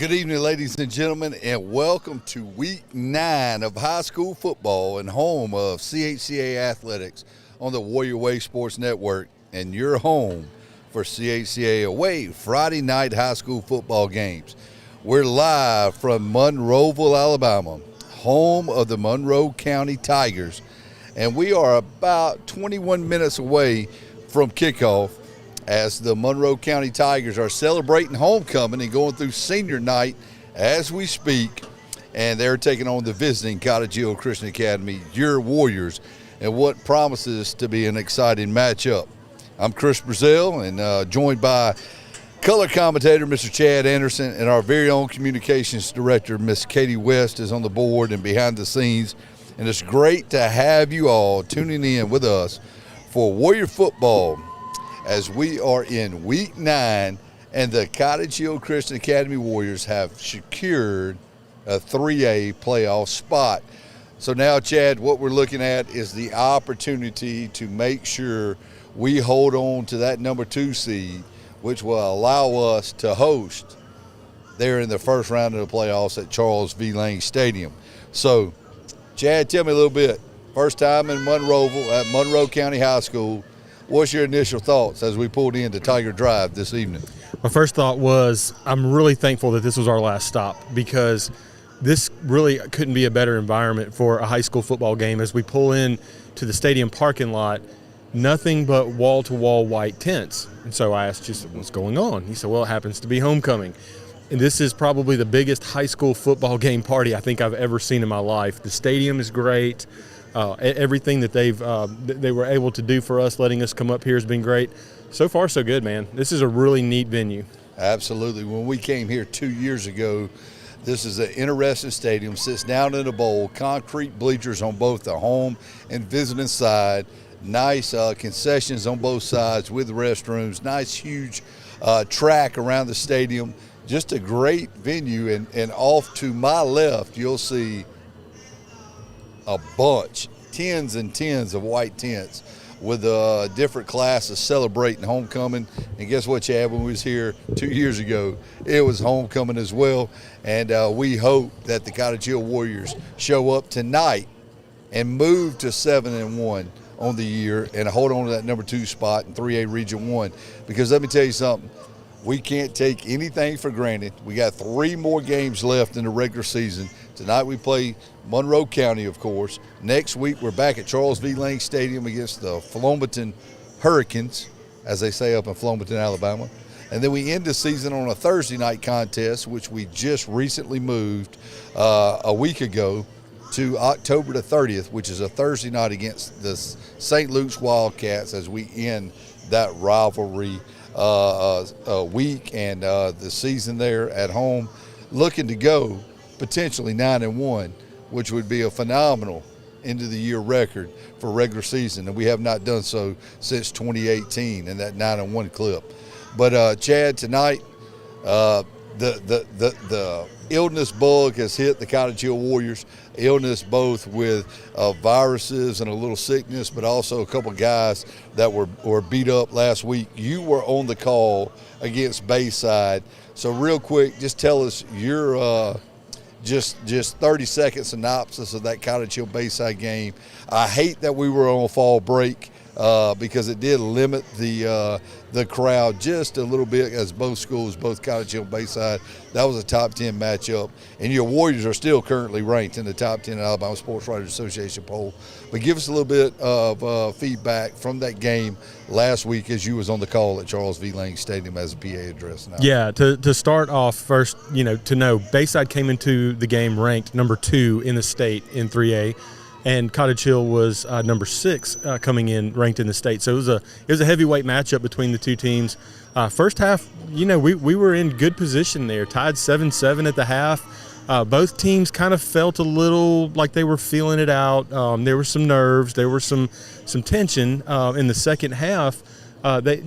Good evening, ladies and gentlemen, and welcome to Week 9 of high school football and home of CHCA Athletics on the Warrior Way Sports Network, and your home for CHCA away Friday night high school football games. We're live from Monroeville, Alabama, home of the Monroe County Tigers, and we are about 21 minutes away from kickoff as the Monroe County Tigers are celebrating homecoming and going through senior night as we speak, and they're taking on the visiting Cottage Hill Christian Academy, your Warriors, and what promises to be an exciting matchup. I'm Chris Brazil, and joined by color commentator Mr. Chad Anderson, and our very own communications director Miss Katie West is on the board and behind the scenes, and it's great to have you all tuning in with us for Warrior football as we are in Week 9, and the Cottage Hill Christian Academy Warriors have secured a 3A playoff spot. So now, Chad, what we're looking at is the opportunity to make sure we hold on to that number 2 seed, which will allow us to host there in the first round of the playoffs at Charles V. Lang Stadium. So, Chad, tell me a little bit. First time in Monroeville at Monroe County High School. What's your initial thoughts as we pulled into Tiger Drive this evening? My first thought was I'm really thankful that this was our last stop, because this really couldn't be a better environment for a high school football game. As we pull in to the stadium parking lot, nothing but wall-to-wall white tents. And so I asked, just what's going on? He said, well, it happens to be homecoming. And this is probably the biggest high school football game party I think I've ever seen in my life. The stadium is great. Everything that they were able to do for us, letting us come up here, has been great. So far, so good, man. This is a really neat venue. Absolutely. When we came here 2 years ago, this is an interesting stadium. Sits down in a bowl, concrete bleachers on both the home and visiting side. Nice concessions on both sides with restrooms. Nice, huge track around the stadium. Just a great venue. And off to my left, you'll see a bunch, tens and tens of white tents with different classes celebrating homecoming. And guess what, Chad? When we was here 2 years ago, it was homecoming as well. And we hope that the Cottage Hill Warriors show up tonight and move to 7-1 on the year and hold on to that number 2 spot in 3A Region 1. Because let me tell you something, we can't take anything for granted. We got 3 more games left in the regular season. Tonight we play Monroe County, of course. Next week we're back at Charles V. Lang Stadium against the Flomaton Hurricanes, as they say up in Flomaton, Alabama. And then we end the season on a Thursday night contest, which we just recently moved a week ago to October the 30th, which is a Thursday night against the St. Luke's Wildcats, as we end that rivalry week and the season there at home, looking to go potentially 9-1, which would be a phenomenal end of the year record for regular season, and we have not done so since 2018 in that 9-1 clip. But Chad, tonight the illness bug has hit the Cottage Hill Warriors. Illness both with viruses and a little sickness, but also a couple guys that were beat up last week. You were on the call against Bayside, so real quick, just tell us your just 30-second synopsis of that Cottage Hill Bayside game. I hate that we were on fall break because it did limit the crowd just a little bit, as both schools, both Cottage Hill and Bayside, that was a top 10 matchup. And your Warriors are still currently ranked in the top 10 Alabama Sports Writers Association poll. But give us a little bit of feedback from that game last week as you was on the call at Charles V. Lang Stadium as a PA address. Now. Yeah, to start off first, to know Bayside came into the game ranked number 2 in the state in 3A. And Cottage Hill was number 6 coming in, ranked in the state. So it was a heavyweight matchup between the two teams. First half, we were in good position there, tied 7-7 at the half. Both teams kind of felt a little like they were feeling it out. There were some nerves, there were some tension in the second half. They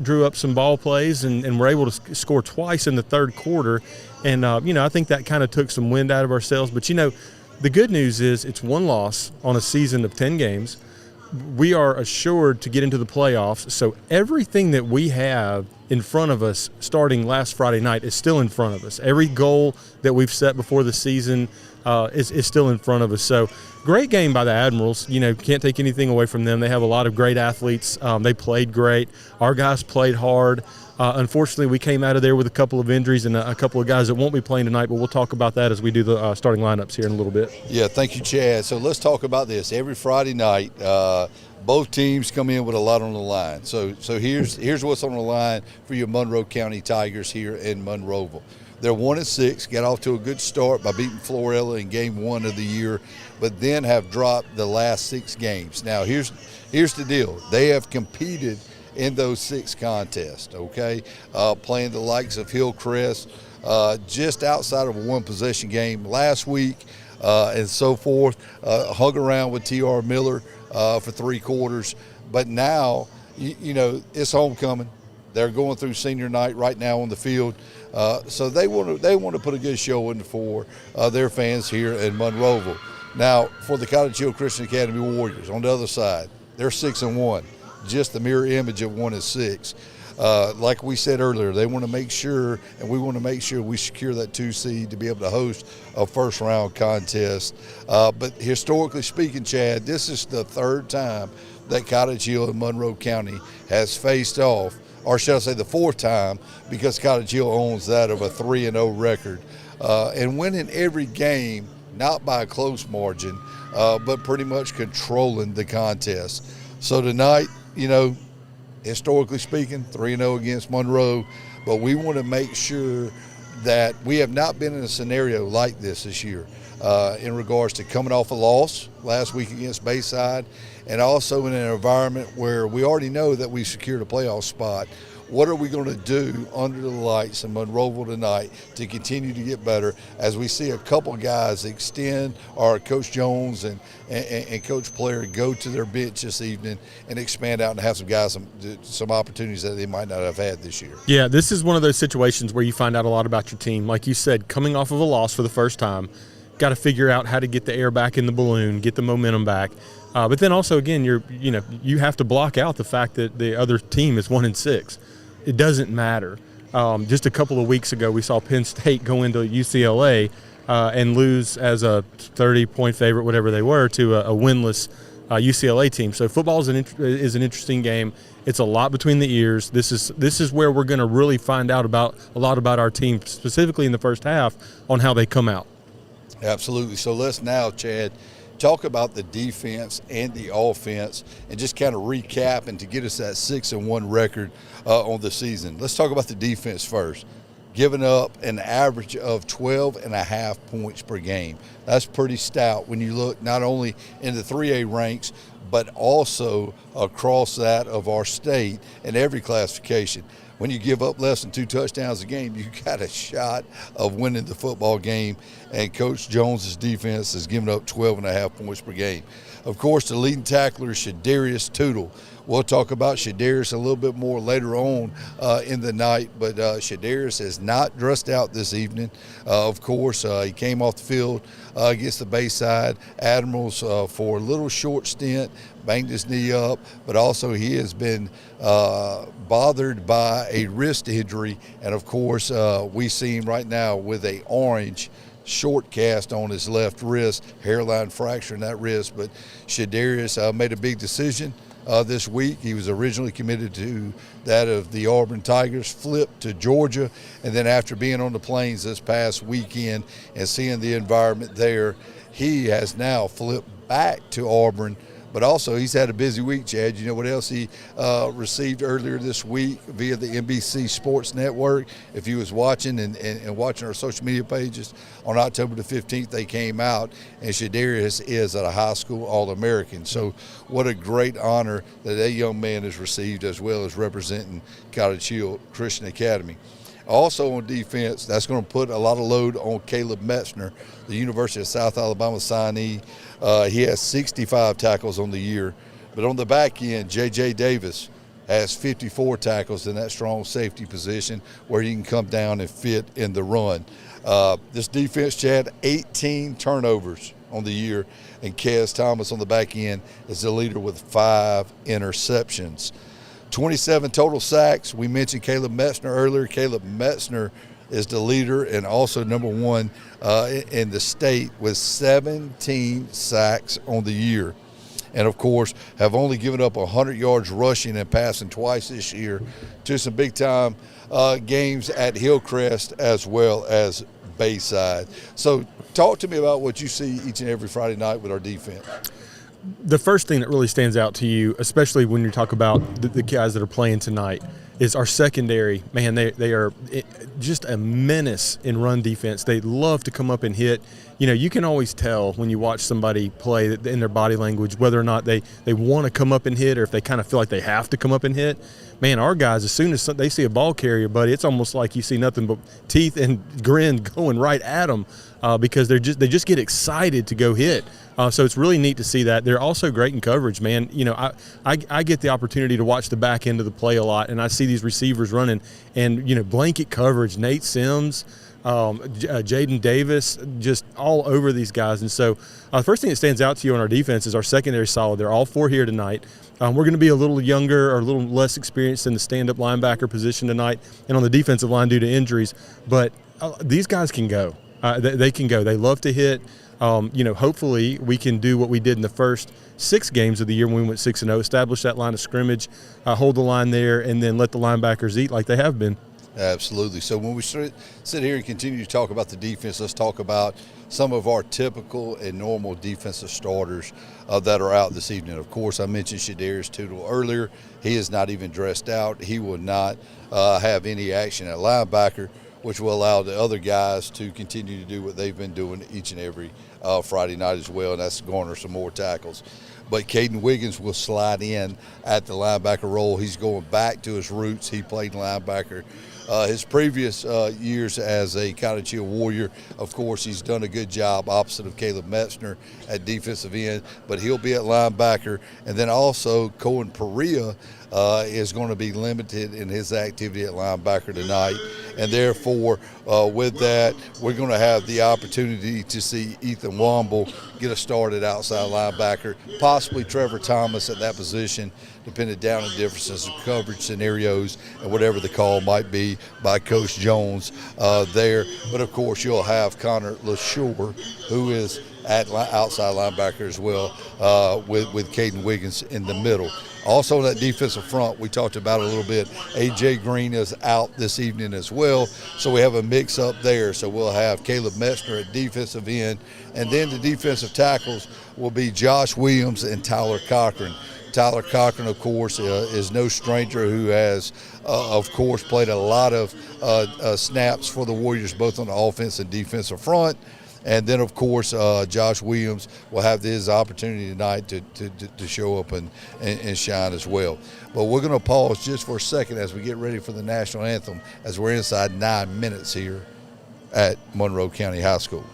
drew up some ball plays and were able to score twice in the third quarter. And I think that kind of took some wind out of our sails. But the good news is it's 1 loss on a season of 10 games. we are assured to get into the playoffs. So everything that we have in front of us starting last Friday night is still in front of us. Every goal that we've set before the season is still in front of us. So great game by the Admirals. Can't take anything away from them. They have a lot of great athletes. They played great. Our guys played hard. Unfortunately, we came out of there with a couple of injuries and a couple of guys that won't be playing tonight, but we'll talk about that as we do the starting lineups here in a little bit. Yeah, thank you, Chad. So let's talk about this. Every Friday night, both teams come in with a lot on the line. So here's what's on the line for your Monroe County Tigers here in Monroeville. They're 1-6, got off to a good start by beating Florella in game 1 of the year, but then have dropped the last 6 games. Now, here's the deal. They have competed in those 6 contests, okay? Playing the likes of Hillcrest, just outside of a 1-possession game last week, and so forth. Hung around with T.R. Miller for 3 quarters. But now, it's homecoming. They're going through senior night right now on the field. So they want to put a good show in for their fans here in Monroeville. Now, for the Cottage Hill Christian Academy Warriors, on the other side, they're 6-1. Just the mirror image of 1-6. Like we said earlier, they want to make sure, and we want to make sure we secure that 2 seed to be able to host a first-round contest. But historically speaking, Chad, this is the 3rd time that Cottage Hill and Monroe County has faced off, or shall I say the 4th time, because Cottage Hill owns that of a 3-0 record. And winning every game, not by a close margin, but pretty much controlling the contest. So tonight, historically speaking, 3-0 against Monroe, but we want to make sure that we have not been in a scenario like this year in regards to coming off a loss last week against Bayside, and also in an environment where we already know that we secured a playoff spot. What are we going to do under the lights in Monroeville tonight to continue to get better as we see a couple guys extend, or Coach Jones and Coach Player go to their bench this evening and expand out and have some guys some opportunities that they might not have had this year? Yeah, this is one of those situations where you find out a lot about your team. Like you said, coming off of a loss for the first time, got to figure out how to get the air back in the balloon, get the momentum back. But then also, again, you have to block out the fact that the other team is 1-6. It doesn't matter. Just a couple of weeks ago, we saw Penn State go into UCLA and lose as a 30-point favorite, whatever they were, to a winless UCLA team. So football is an interesting game. It's a lot between the ears. This is where we're going to really find out a lot about our team, specifically in the first half, on how they come out. Absolutely. So let's now, Chad, talk about the defense and the offense and just kind of recap and to get us that 6-1 record on the season. Let's talk about the defense first. Giving up an average of 12.5 points per game. That's pretty stout when you look not only in the 3A ranks, but also across that of our state in every classification. When you give up less than 2 touchdowns a game, you got a shot of winning the football game, and Coach Jones's defense has given up 12.5 points per game. Of course, the leading tackler is Shadarius Tootle. We'll talk about Shadarius a little bit more later on in the night, but Shadarius has not dressed out this evening. Of course, he came off the field against the Bayside Admirals for a little short stint, banged his knee up, but also he has been bothered by a wrist injury, and of course we see him right now with a orange short cast on his left wrist, hairline fracture in that wrist. But Shadarius made a big decision this week. He was originally committed to that of the Auburn Tigers, flipped to Georgia, and then after being on the Plains this past weekend and seeing the environment there, he has now flipped back to Auburn. But also, he's had a busy week, Chad. You know what else he received earlier this week via the NBC Sports Network? If you was watching and watching our social media pages, on October the 15th, they came out, and Shadarius is a high school All-American. So what a great honor that young man has received, as well as representing Cottage Hill Christian Academy. Also on defense, that's going to put a lot of load on Caleb Metzner, the University of South Alabama signee. He has 65 tackles on the year. But on the back end, J.J. Davis has 54 tackles in that strong safety position where he can come down and fit in the run. This defense, Chad, 18 turnovers on the year, and Kez Thomas on the back end is the leader with 5 interceptions. 27 total sacks. We mentioned Caleb Metzner earlier. Caleb Metzner is the leader and also number 1 in the state with 17 sacks on the year. And, of course, have only given up 100 yards rushing and passing twice this year to some big-time games at Hillcrest as well as Bayside. So talk to me about what you see each and every Friday night with our defense. The first thing that really stands out to you, especially when you talk about the guys that are playing tonight, is our secondary. Man, they are just a menace in run defense. They love to come up and hit. You know, you can always tell when you watch somebody play in their body language whether or not they want to come up and hit or if they kind of feel like they have to come up and hit. Man, our guys, as soon as they see a ball carrier, buddy, it's almost like you see nothing but teeth and grin going right at them because they just get excited to go hit. So it's really neat to see that. They're also great in coverage, man. You know, I get the opportunity to watch the back end of the play a lot, and I see these receivers running and, you know, blanket coverage, Nate Sims, Jaden Davis, just all over these guys. And so the first thing that stands out to you on our defense is our secondary solid. They're all 4 here tonight. We're going to be a little younger or a little less experienced in the stand-up linebacker position tonight and on the defensive line due to injuries. But these guys can go. They can go. They love to hit. You know, hopefully we can do what we did in the first 6 games of the year when we went 6-0, establish that line of scrimmage, hold the line there, and then let the linebackers eat like they have been. Absolutely. So when we sit here and continue to talk about the defense, let's talk about some of our typical and normal defensive starters that are out this evening. Of course, I mentioned Shadarius Tootle earlier. He is not even dressed out. He will not have any action at linebacker, which will allow the other guys to continue to do what they've been doing each and every Friday night as well, and that's garner some more tackles. But Caden Wiggins will slide in at the linebacker role. He's going back to his roots. He played linebacker his previous years as a Cottage Hill Warrior. Of course, he's done a good job opposite of Caleb Metzner at defensive end, but he'll be at linebacker. And then also Cohen Perea is going to be limited in his activity at linebacker tonight. And therefore, with that, we're going to have the opportunity to see Ethan Womble get a start at outside linebacker, possibly Trevor Thomas at that position, depending down on differences of coverage scenarios and whatever the call might be by Coach Jones there. But, of course, you'll have Connor LaShore, who is at outside linebacker as well, with Caden Wiggins in the middle. Also on that defensive front, we talked about it a little bit, A.J. Green is out this evening as well, so we have a mix-up there. So we'll have Caleb Metzner at defensive end, and then the defensive tackles will be Josh Williams and Tyler Cochran. Tyler Cochran, of course, is no stranger, who has, of course, played a lot of snaps for the Warriors, both on the offense and defensive front. And then, of course, Josh Williams will have his opportunity tonight to show up and shine as well. But we're going to pause just for a second as we get ready for the national anthem, as we're inside 9 minutes here at Monroe County High School.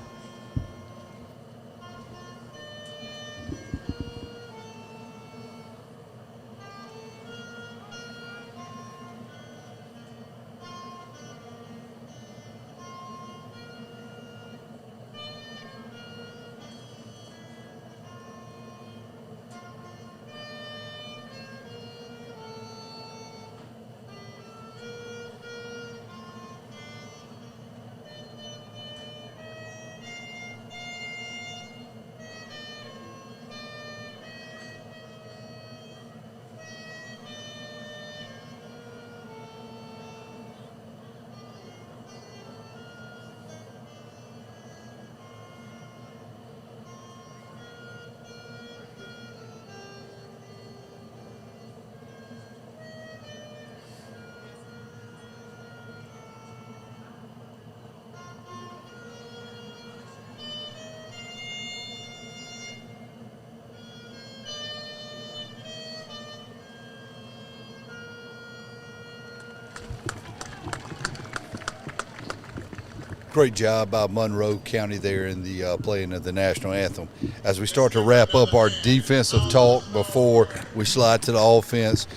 Great job by Monroe County there in the playing of the national anthem. As we start to wrap up our defensive talk before we slide to the offense,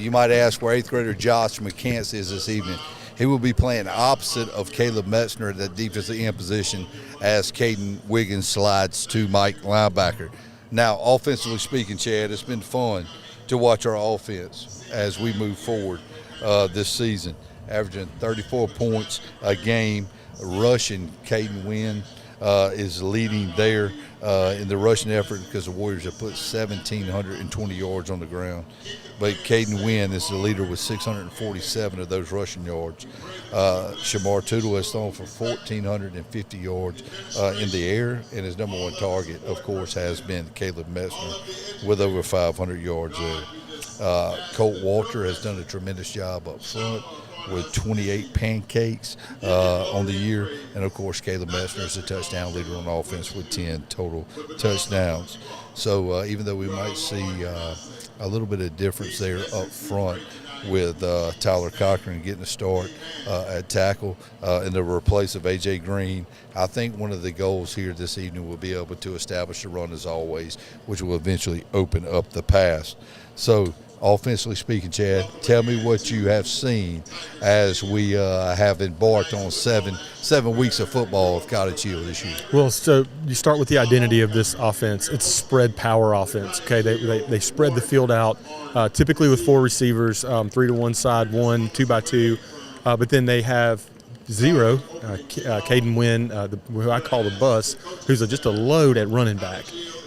you might ask where 8th grader Josh McCants is this evening. He will be playing opposite of Caleb Metzner at that defensive end position as Caden Wiggins slides to Mike linebacker. Now, offensively speaking, Chad, it's been fun to watch our offense as we move forward this season, averaging 34 points a game, rushing. Caden Wynn is leading there in the rushing effort because the Warriors have put 1,720 yards on the ground. But Caden Wynn is the leader with 647 of those rushing yards. Shamar Tootle has thrown for 1,450 yards in the air, and his number one target, of course, has been Caleb Metzner with over 500 yards there. Colt Walter has done a tremendous job up front with 28 pancakes on the year. And, of course, Caleb Metzner is the touchdown leader on offense with 10 total touchdowns. So even though we might see a little bit of difference there up front with Tyler Cochran getting a start at tackle in the replace of A.J. Green, I think one of the goals here this evening will be able to establish the run as always, which will eventually open up the pass. So, offensively speaking, Chad, tell me what you have seen as we have embarked on seven weeks of football with Cottage Hill this year. Well, so you start with the identity of this offense. It's spread power offense. Okay, they spread the field out, typically with 4 receivers, 3 to one side, 1 2 by 2, but then they have zero, Caden Wynn, who I call the bus, who's just a load at running back.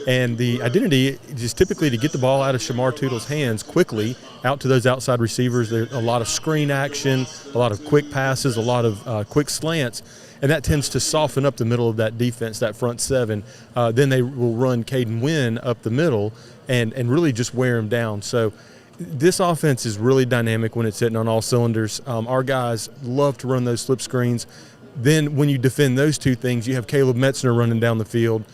And the identity is typically to get the ball out of Shamar Tootle's hands quickly out to those outside receivers. There's a lot of screen action, a lot of quick passes, a lot of quick slants, and that tends to soften up the middle of that defense, that front 7. Then they will run Caden Wynn up the middle and really just wear him down. So this offense is really dynamic when it's hitting on all cylinders. Our guys love to run those slip screens. Then when you defend those two things, you have Caleb Metzner running down the field.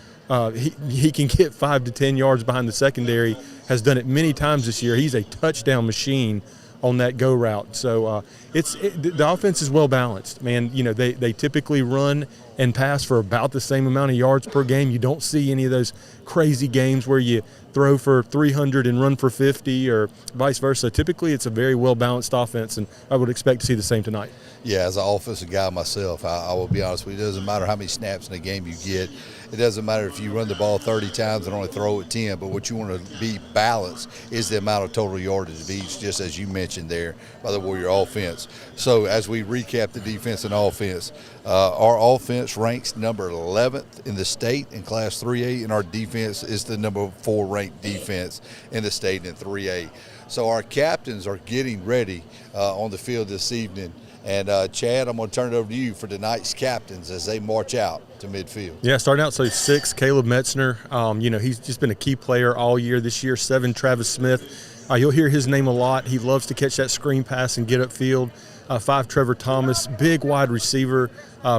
He can get 5 to 10 yards behind the secondary, has done it many times this year. He's a touchdown machine on that go route. So the offense is well balanced, man. You know, they typically run and pass for about the same amount of yards per game. You don't see any of those crazy games where you throw for 300 and run for 50 or vice versa. Typically, it's a very well balanced offense, and I would expect to see the same tonight. Yeah, as an offensive guy myself, I will be honest with you, it doesn't matter how many snaps in a game you get. It doesn't matter if you run the ball 30 times and only throw it 10, but what you want to be balanced is the amount of total yardage of each, just as you mentioned there by the Warrior offense. So as we recap the defense and offense, our offense ranks number 11th in the state in Class 3A, and our defense is the number 4 ranked defense in the state in 3A. So our captains are getting ready on the field this evening. And, Chad, I'm going to turn it over to you for tonight's captains as they march out to midfield. Yeah, starting out, so 6, Caleb Metzner. You know, he's just been a key player all year this year. 7, Travis Smith. You'll hear his name a lot. He loves to catch that screen pass and get upfield. 5, Trevor Thomas, big wide receiver,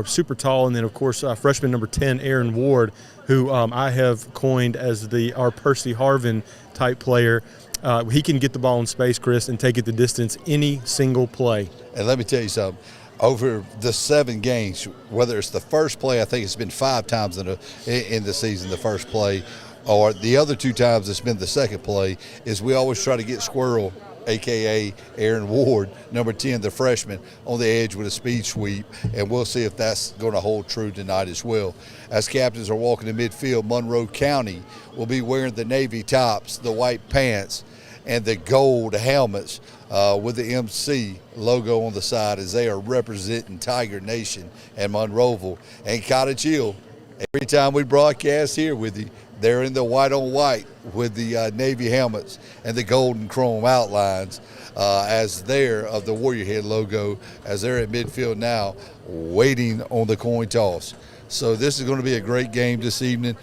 super tall. And then, of course, freshman number 10, Aaron Ward, who I have coined as our Percy Harvin type player. He can get the ball in space, Chris, and take it the distance any single play. And let me tell you something. Over the 7 games, whether it's the first play, I think it's been 5 times in the season, the first play, or the other 2 times it's been the second play, is we always try to get Squirrel, a.k.a. Aaron Ward, number 10, the freshman, on the edge with a speed sweep, and we'll see if that's going to hold true tonight as well. As captains are walking to midfield, Monroe County will be wearing the navy tops, the white pants, and the gold helmets with the MC logo on the side as they are representing Tiger Nation and Monroeville. And Cottage Hill, every time we broadcast here with you, they're in the white on white with the navy helmets and the golden chrome outlines as they're of the Warrior Head logo as they're at midfield now waiting on the coin toss. So this is going to be a great game this evening.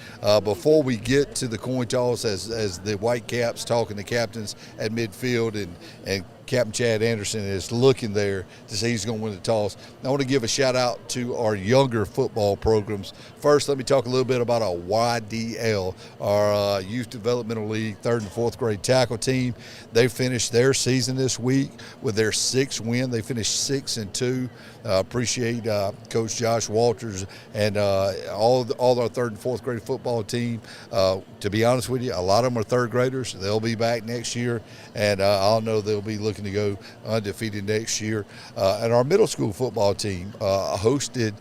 Before we get to the coin toss, as the Whitecaps talking to captains at midfield, and Captain Chad Anderson is looking there to see who's going to win the toss, I want to give a shout out to our younger football programs. First, let me talk a little bit about our YDL, our Youth Developmental League 3rd and 4th grade tackle team. They finished their season this week with their 6th win. They finished 6-2. Appreciate Coach Josh Walters and all our 3rd and 4th grade football team. To be honest with you, a lot of them are 3rd graders. They'll be back next year, and I'll know they'll be looking looking to go undefeated next year. And our middle school football team hosted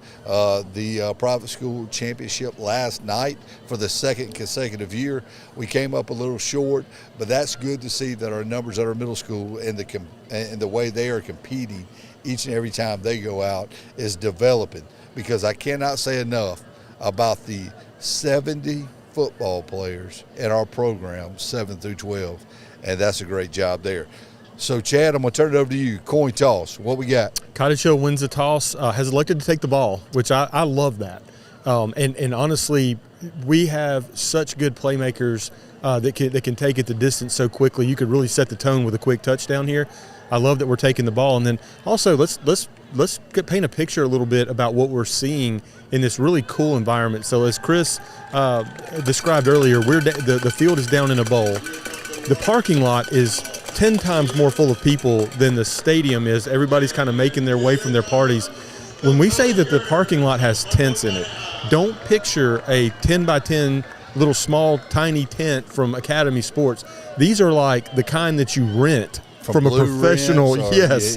the private school championship last night for the second consecutive year. We came up a little short, but that's good to see that our numbers at our middle school and the way they are competing each and every time they go out is developing, because I cannot say enough about the 70 football players in our program, 7 through 12, and that's a great job there. So, Chad, I'm going to turn it over to you. Coin toss, what we got? Cottage Hill wins the toss, has elected to take the ball, which I love that. And honestly, we have such good playmakers that can take it the distance so quickly. You could really set the tone with a quick touchdown here. I love that we're taking the ball. And then also let's paint a picture a little bit about what we're seeing in this really cool environment. So as Chris described earlier, the field is down in a bowl. The parking lot is 10 times more full of people than the stadium is. Everybody's kind of making their way from their parties. When we say that the parking lot has tents in it, don't picture a 10 by 10 little small tiny tent from Academy Sports. These are like the kind that you rent from a professional. Yes.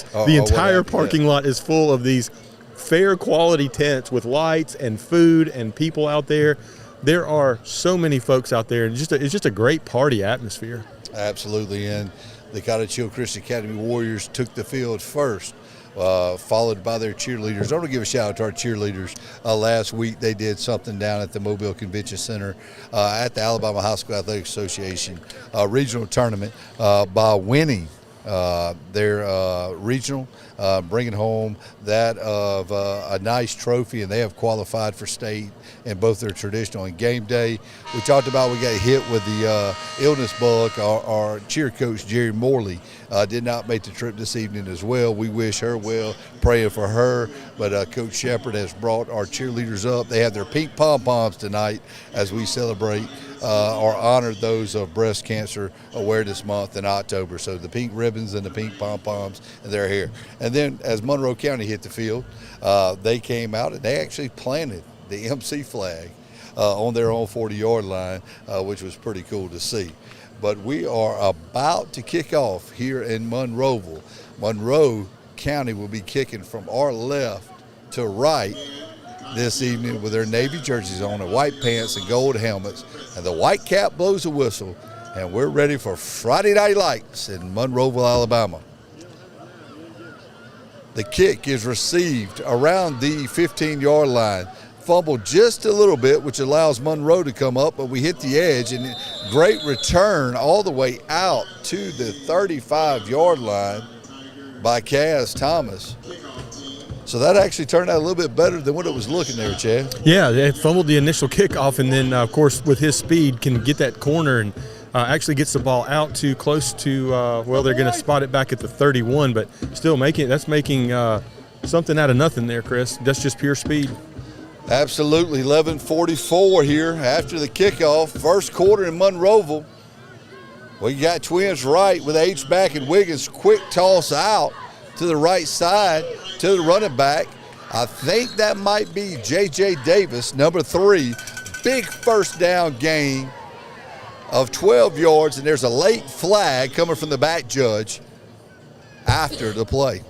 The entire parking lot is full of these fair quality tents with lights and food and people out there. There are so many folks out there, and it's just a great party atmosphere. Absolutely, and the Cottage Hill Christian Academy Warriors took the field first, followed by their cheerleaders. I want to give a shout out to our cheerleaders. Last week they did something down at the Mobile Convention Center at the Alabama High School Athletic Association regional tournament by winning their regional, bringing home that of a nice trophy, and they have qualified for state in both their traditional and game day. We talked about we got hit with the illness bug. Our cheer coach, Jerry Morley, did not make the trip this evening as well. We wish her well, praying for her, but Coach Shepard has brought our cheerleaders up. They have their pink pom-poms tonight as we celebrate or honor those of Breast Cancer Awareness Month in October. So the pink ribbons and the pink pom-poms, and they're here. And then as Monroe County hit the field, they came out and they actually planted the MC flag on their own 40-yard line, which was pretty cool to see. But we are about to kick off here in Monroeville. Monroe County will be kicking from our left to right this evening with their Navy jerseys on and white pants and gold helmets. And the white cap blows a whistle, and we're ready for Friday Night Lights in Monroeville, Alabama. The kick is received around the 15-yard line. Fumbled just a little bit, which allows Monroe to come up, but we hit the edge, and great return all the way out to the 35-yard line by Kaz Thomas. So that actually turned out a little bit better than what it was looking there, Chad. Yeah, they fumbled the initial kickoff, and then, of course, with his speed, can get that corner and actually gets the ball out to close to, they're going to spot it back at the 31, but still making something out of nothing there, Chris. That's just pure speed. Absolutely. 11:44 here after the kickoff. First quarter in Monroeville. We got Twins right with H-back and Wiggins. Quick toss out to the right side to the running back. I think that might be J.J. Davis, number 3. Big first down gain of 12 yards, and there's a late flag coming from the back judge after the play.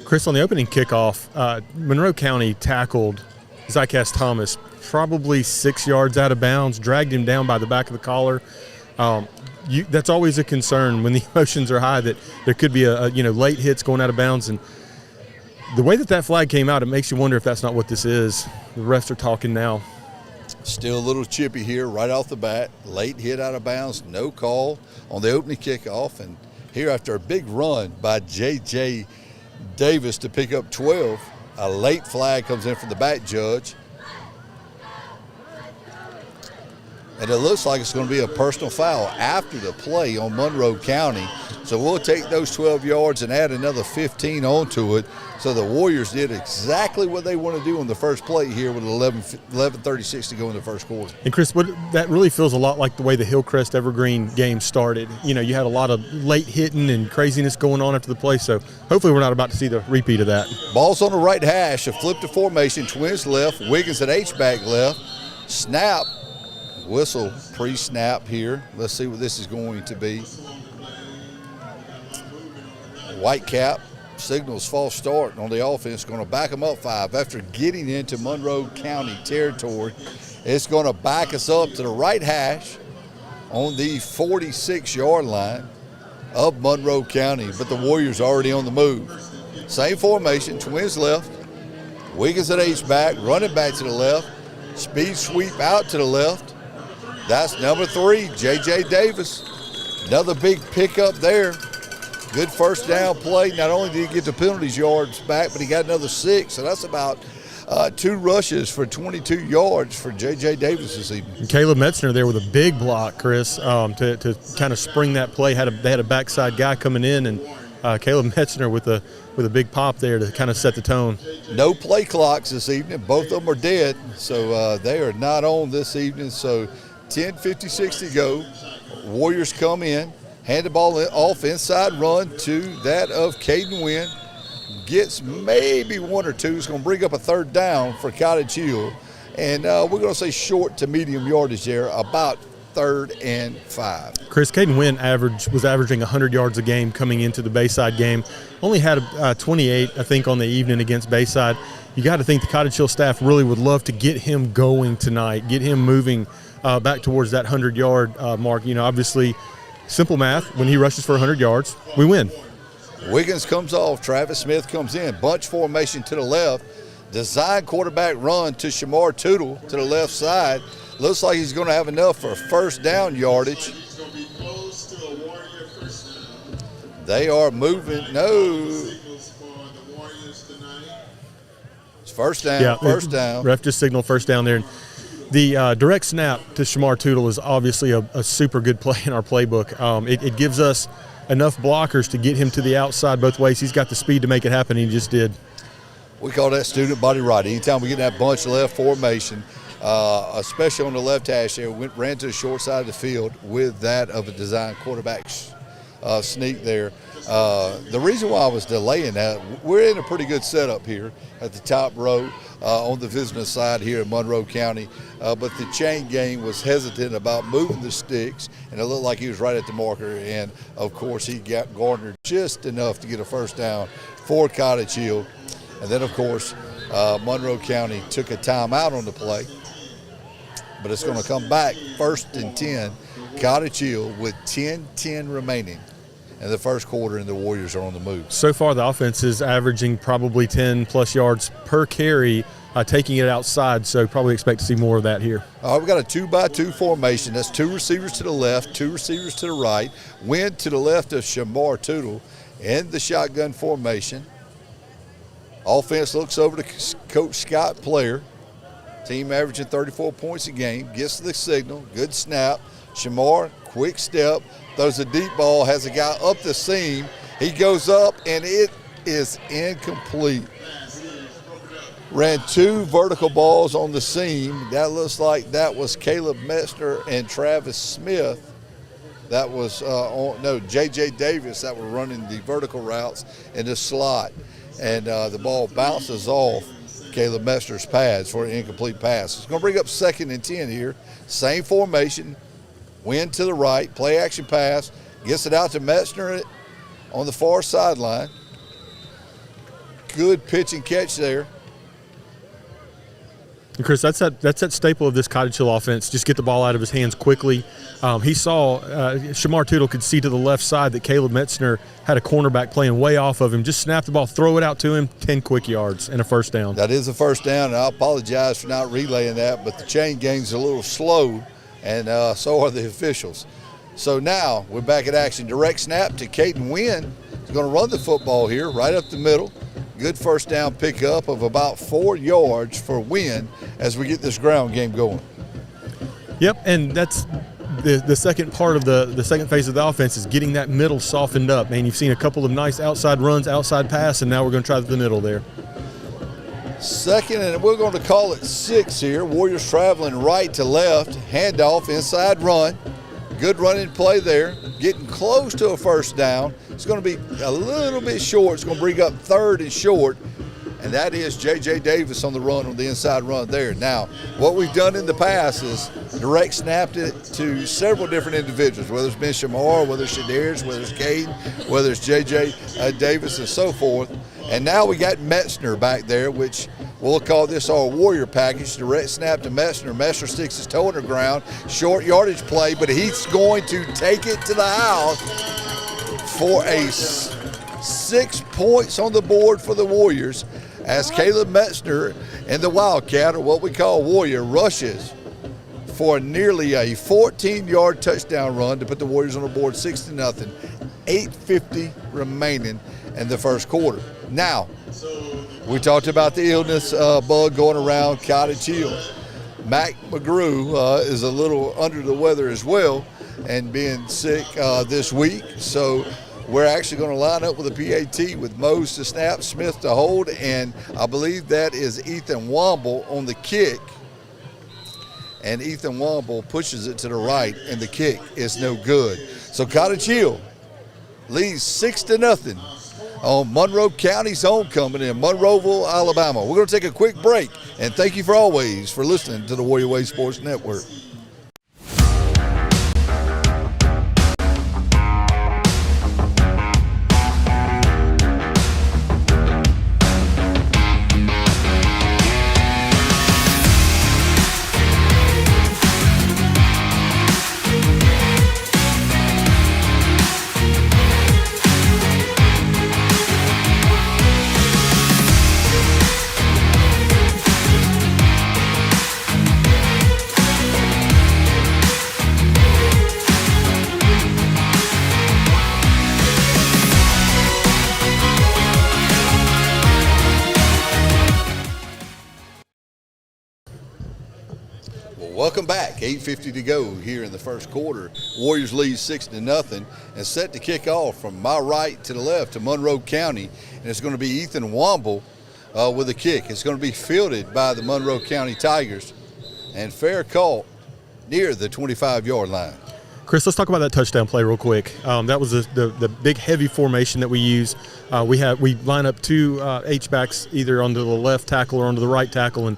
Chris, on the opening kickoff, Monroe County tackled Zycas Thomas probably 6 yards out of bounds, dragged him down by the back of the collar. That's always a concern when the emotions are high, that there could be a late hits going out of bounds. And the way that flag came out, it makes you wonder if that's not what this is. The refs are talking now. Still a little chippy here right off the bat. Late hit out of bounds, no call on the opening kickoff. And here after a big run by J.J. Davis to pick up 12, a late flag comes in from the back judge. And it looks like it's going to be a personal foul after the play on Monroe County. So we'll take those 12 yards and add another 15 onto it. So the Warriors did exactly what they want to do on the first play here with 11:36 to go in the first quarter. And Chris, that really feels a lot like the way the Hillcrest Evergreen game started. You had a lot of late hitting and craziness going on after the play. So hopefully we're not about to see the repeat of that. Ball's on the right hash, a flip to formation, Twins left, Wiggins at H-back left, snap, whistle pre-snap here. Let's see what this is going to be. Whitecap signals false start on the offense, going to back them up 5. After getting into Monroe County territory, it's going to back us up to the right hash on the 46-yard line of Monroe County, but the Warriors already on the move. Same formation, twins left, Wiggins at H-back, running back to the left, speed sweep out to the left. That's number 3, J.J. Davis. Another big pickup there. Good first down play. Not only did he get the penalties yards back, but he got another 6, so that's about 2 rushes for 22 yards for J.J. Davis this evening. And Caleb Metzner there with a big block, Chris, to kind of spring that play. They had a backside guy coming in, and Caleb Metzner with a big pop there to kind of set the tone. No play clocks this evening. Both of them are dead, so they are not on this evening. So 10:56 to go. Warriors come in, hand the ball off, inside run to that of Caden Wynn. Gets maybe 1 or 2. It's going to bring up a 3rd down for Cottage Hill. And we're going to say short to medium yardage there, about 3rd and 5. Chris, Caden Wynn was averaging 100 yards a game coming into the Bayside game. Only had 28, I think, on the evening against Bayside. You got to think the Cottage Hill staff really would love to get him going tonight, get him moving back towards that 100-yard mark. You know, obviously, simple math, when he rushes for 100 yards, we win. Wiggins comes off. Travis Smith comes in. Bunch formation to the left. Design quarterback run to Shamar Tootle to the left side. Looks like he's going to have enough for 1st down yardage. They are moving. No. It's 1st down. Yeah, 1st down. Ref just signaled 1st down there. The direct snap to Shamar Tootle is obviously a super good play in our playbook. It gives us enough blockers to get him to the outside both ways. He's got the speed to make it happen, and he just did. We call that student body right. Anytime we get that bunch left formation, especially on the left hash there, ran to the short side of the field with that of a design quarterback sneak there. The reason why I was delaying that, we're in a pretty good setup here at the top row on the visiting side here in Monroe County, but the chain gang was hesitant about moving the sticks, and it looked like he was right at the marker, and of course he got garnered just enough to get a 1st down for Cottage Hill. And then, of course, Monroe County took a timeout on the play, but it's going to come back 1st and 10, Cottage Hill with 10:10 remaining in the 1st quarter, and the Warriors are on the move. So far, the offense is averaging probably 10-plus yards per carry, taking it outside, so probably expect to see more of that here. We've got a 2-by-2 formation. That's 2 receivers to the left, 2 receivers to the right. Win to the left of Shamar Tootle in the shotgun formation. Offense looks over to Coach Scott Player. Team averaging 34 points a game. Gets the signal. Good snap. Shamar, quick step. Throws a deep ball. Has a guy up the seam. He goes up, and it is incomplete. Ran 2 vertical balls on the seam. That looks like that was Caleb Metzner and Travis Smith. That was, J.J. Davis that were running the vertical routes in the slot. And the ball bounces off Caleb Metzner's pads for an incomplete pass. It's going to bring up 2nd and 10 here. Same formation. Win to the right. Play action pass. Gets it out to Metzner on the far sideline. Good pitch and catch there. And Chris, that's that staple of this Cottage Hill offense. Just get the ball out of his hands quickly. He saw Shamar Tootle could see to the left side that Caleb Metzner had a cornerback playing way off of him. Just snap the ball, throw it out to him, 10 quick yards and a 1st down. That is a 1st down, and I apologize for not relaying that, but the chain gang's a little slow, and so are the officials. So now we're back at action. Direct snap to Caden Wynn. He's going to run the football here right up the middle. Good 1st down pickup of about 4 yards for Wynn as we get this ground game going. Yep, and that's the second part of the second phase of the offense is getting that middle softened up. Man, you've seen a couple of nice outside runs, outside pass, and now we're going to try the middle there. 2nd, and we're going to call it 6 here. Warriors traveling right to left. Handoff, inside run. Good running play there. Getting close to a 1st down. It's going to be a little bit short. It's going to bring up 3rd and short. and that is J.J. Davis on the run, on the inside run there. Now, what we've done in the past is direct snapped it to several different individuals, whether it's Ben Shamar, whether it's Shadarius, whether it's Caden, whether it's J.J. Davis, and so forth. And now we got Metzner back there, which we'll call this our warrior package. Direct snap to Metzner. Metzner sticks his toe in the ground. Short yardage play, but he's going to take it to the house for a 6 points on the board for the Warriors as Caleb Metzner and the Wildcat, or what we call Warrior, rushes for nearly a 14-yard touchdown run to put the Warriors on the board 6-0. 8:50 remaining in the first quarter. Now, we talked about the illness bug going around Cottage Hill. Mac McGrew is a little under the weather as well and being sick this week. So we're actually going to line up with a PAT with Mose to snap, Smith to hold, and I believe that is Ethan Womble on the kick. And Ethan Womble pushes it to the right, and the kick is no good. So Cottage Hill leads 6-0 on Monroe County's homecoming in Monroeville, Alabama. We're going to take a quick break, and thank you always for listening to the Warrior Way Sports Network. Welcome back. 8:50 to go here in the first quarter. Warriors lead 6-0 and set to kick off from my right to the left to Monroe County. And it's going to be Ethan Womble with a kick. It's going to be fielded by the Monroe County Tigers and fair caught near the 25-yard line. Chris, let's talk about that touchdown play real quick. That was the big heavy formation that we use. We line up two H-backs either onto the left tackle or onto the right tackle, and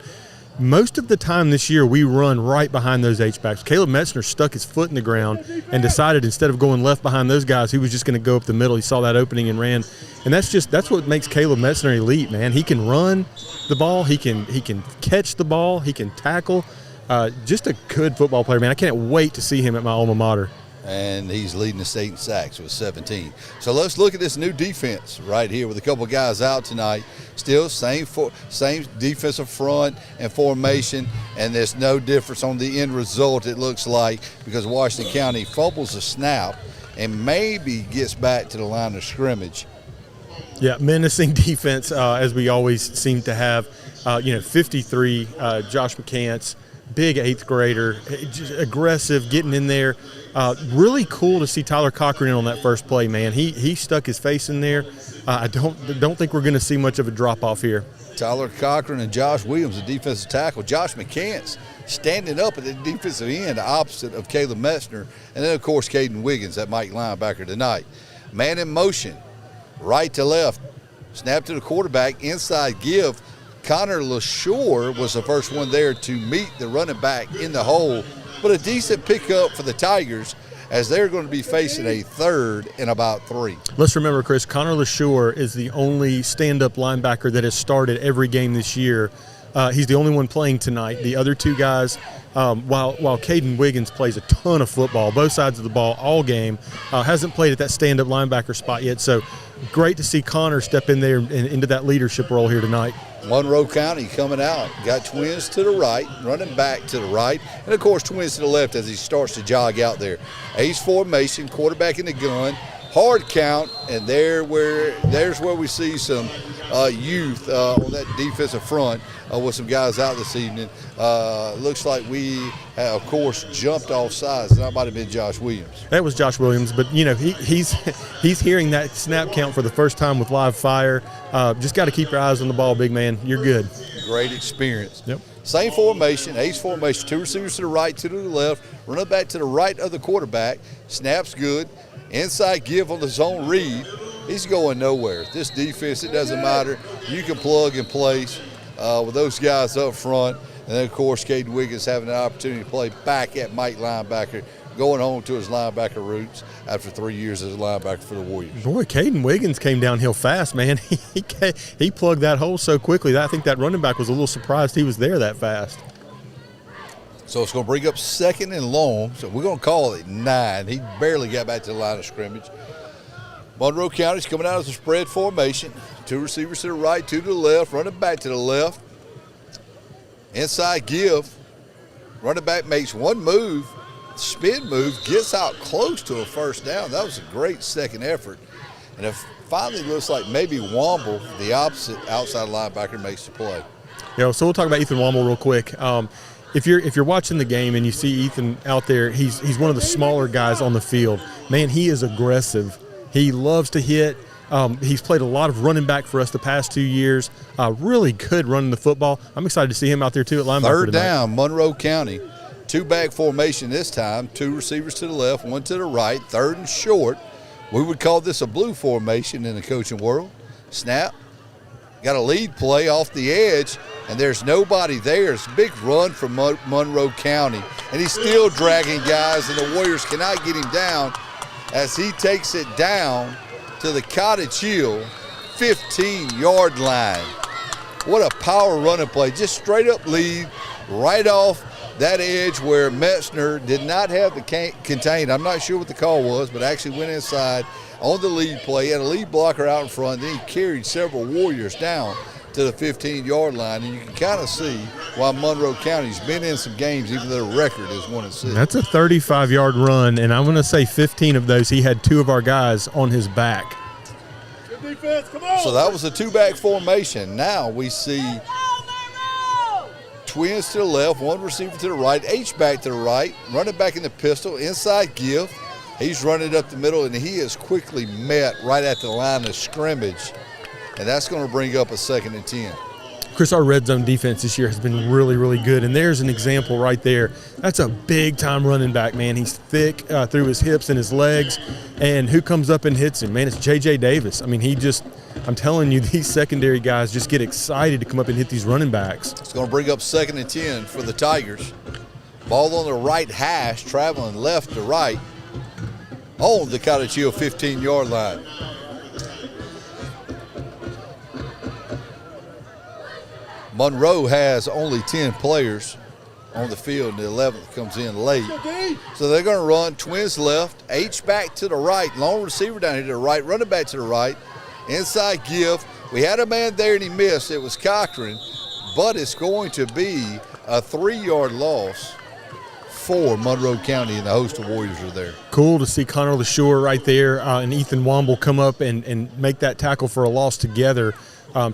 most of the time this year, we run right behind those H-backs. Caleb Metzner stuck his foot in the ground and decided instead of going left behind those guys, he was just going to go up the middle. He saw that opening and ran. And that's what makes Caleb Metzner elite, man. He can run the ball. He can catch the ball. He can tackle. Just a good football player, man. I can't wait to see him at my alma mater. And he's leading the state in sacks with 17. So let's look at this new defense right here with a couple guys out tonight. Still same defensive front and formation, and there's no difference on the end result, it looks like, because Washington County fumbles a snap and maybe gets back to the line of scrimmage. Yeah, menacing defense as we always seem to have. 53, Josh McCants, big eighth grader, just aggressive, getting in there. Really cool to see Tyler Cochran in on that first play, man. He stuck his face in there. I don't think we're going to see much of a drop-off here. Tyler Cochran and Josh Williams, the defensive tackle. Josh McCants standing up at the defensive end opposite of Caleb Metzner. And then, of course, Caden Wiggins, that Mike linebacker tonight. Man in motion, right to left. Snap to the quarterback, inside give. Connor LaShore was the first one there to meet the running back in the hole. But a decent pickup for the Tigers as they're going to be facing a third and about 3. Let's remember, Chris, Connor LaShore is the only stand-up linebacker that has started every game this year. He's the only one playing tonight. The other two guys, while Caden Wiggins plays a ton of football, both sides of the ball all game, hasn't played at that stand-up linebacker spot yet. So great to see Connor step in there and into that leadership role here tonight. Monroe County coming out. Got twins to the right, running back to the right, and, of course, twins to the left as he starts to jog out there. Ace formation, quarterback in the gun, hard count, and there's where we see some youth on that defensive front with some guys out this evening. Looks like we, of course, jumped off sides. That might have been Josh Williams. That was Josh Williams, but, he's hearing that snap count for the first time with live fire. Just got to keep your eyes on the ball, big man. You're good. Great experience. Yep. Same formation, ace formation, two receivers to the right, two to the left, running back to the right of the quarterback. Snap's good. Inside give on the zone read. He's going nowhere. This defense, it doesn't matter. You can plug and place with those guys up front. And then, of course, Caden Wiggins having an opportunity to play back at Mike linebacker, going home to his linebacker roots after 3 years as a linebacker for the Warriors. Boy, Caden Wiggins came downhill fast, man. He plugged that hole so quickly. I think that running back was a little surprised he was there that fast. So it's going to bring up 2nd and long. So we're going to call it 9. He barely got back to the line of scrimmage. Monroe County's coming out as a spread formation. 2 receivers to the right, 2 to the left, running back to the left. Inside give. Running back makes one move, spin move, gets out close to a first down. That was a great second effort. And it finally looks like maybe Womble, the opposite outside linebacker, makes the play. So we'll talk about Ethan Womble real quick. If you're watching the game and you see Ethan out there, he's one of the smaller guys on the field. Man, he is aggressive. He loves to hit. He's played a lot of running back for us the past 2 years. Really good running the football. I'm excited to see him out there too at linebacker. Third tonight. down, Monroe County. 2-back formation this time. 2 receivers to the left, 1 to the right. 3rd and short. We would call this a blue formation in the coaching world. Snap. Got a lead play off the edge, and there's nobody there. It's a big run from Monroe County, and he's still dragging guys, and the Warriors cannot get him down as he takes it down to the Cottage Hill 15-yard line. What a power running play. Just straight up lead right off that edge where Metzner did not have the contain. I'm not sure what the call was, but actually went inside on the lead play. Had a lead blocker out in front. Then he carried several Warriors down to the 15-yard line, and you can kind of see why Monroe County's been in some games, even though the record is 1-6. That's a 35-yard run, and I'm going to say 15 of those he had 2 of our guys on his back. Good defense, come on. So that was a 2-back formation. Now we see twins to the left, 1 receiver to the right, H-back to the right, running back in the pistol, inside give. He's running up the middle, and he is quickly met right at the line of scrimmage. And that's going to bring up a 2nd and 10. Chris, our red zone defense this year has been really, really good, and there's an example right there. That's a big-time running back, man. He's thick through his hips and his legs, and who comes up and hits him? Man, it's J.J. Davis. I mean, I'm telling you, these secondary guys just get excited to come up and hit these running backs. It's going to bring up 2nd and 10 for the Tigers. Ball on the right hash, traveling left to right on the Cottage Hill 15-yard line. Monroe has only 10 players on the field, and the 11th comes in late. So they're going to run twins left, H back to the right, long receiver down here to the right, running back to the right, inside give. We had a man there and he missed. It was Cochran, but it's going to be a 3-yard loss for Monroe County, and the host of Warriors are there. Cool to see Connor LaShore right there and Ethan Womble come up and make that tackle for a loss together.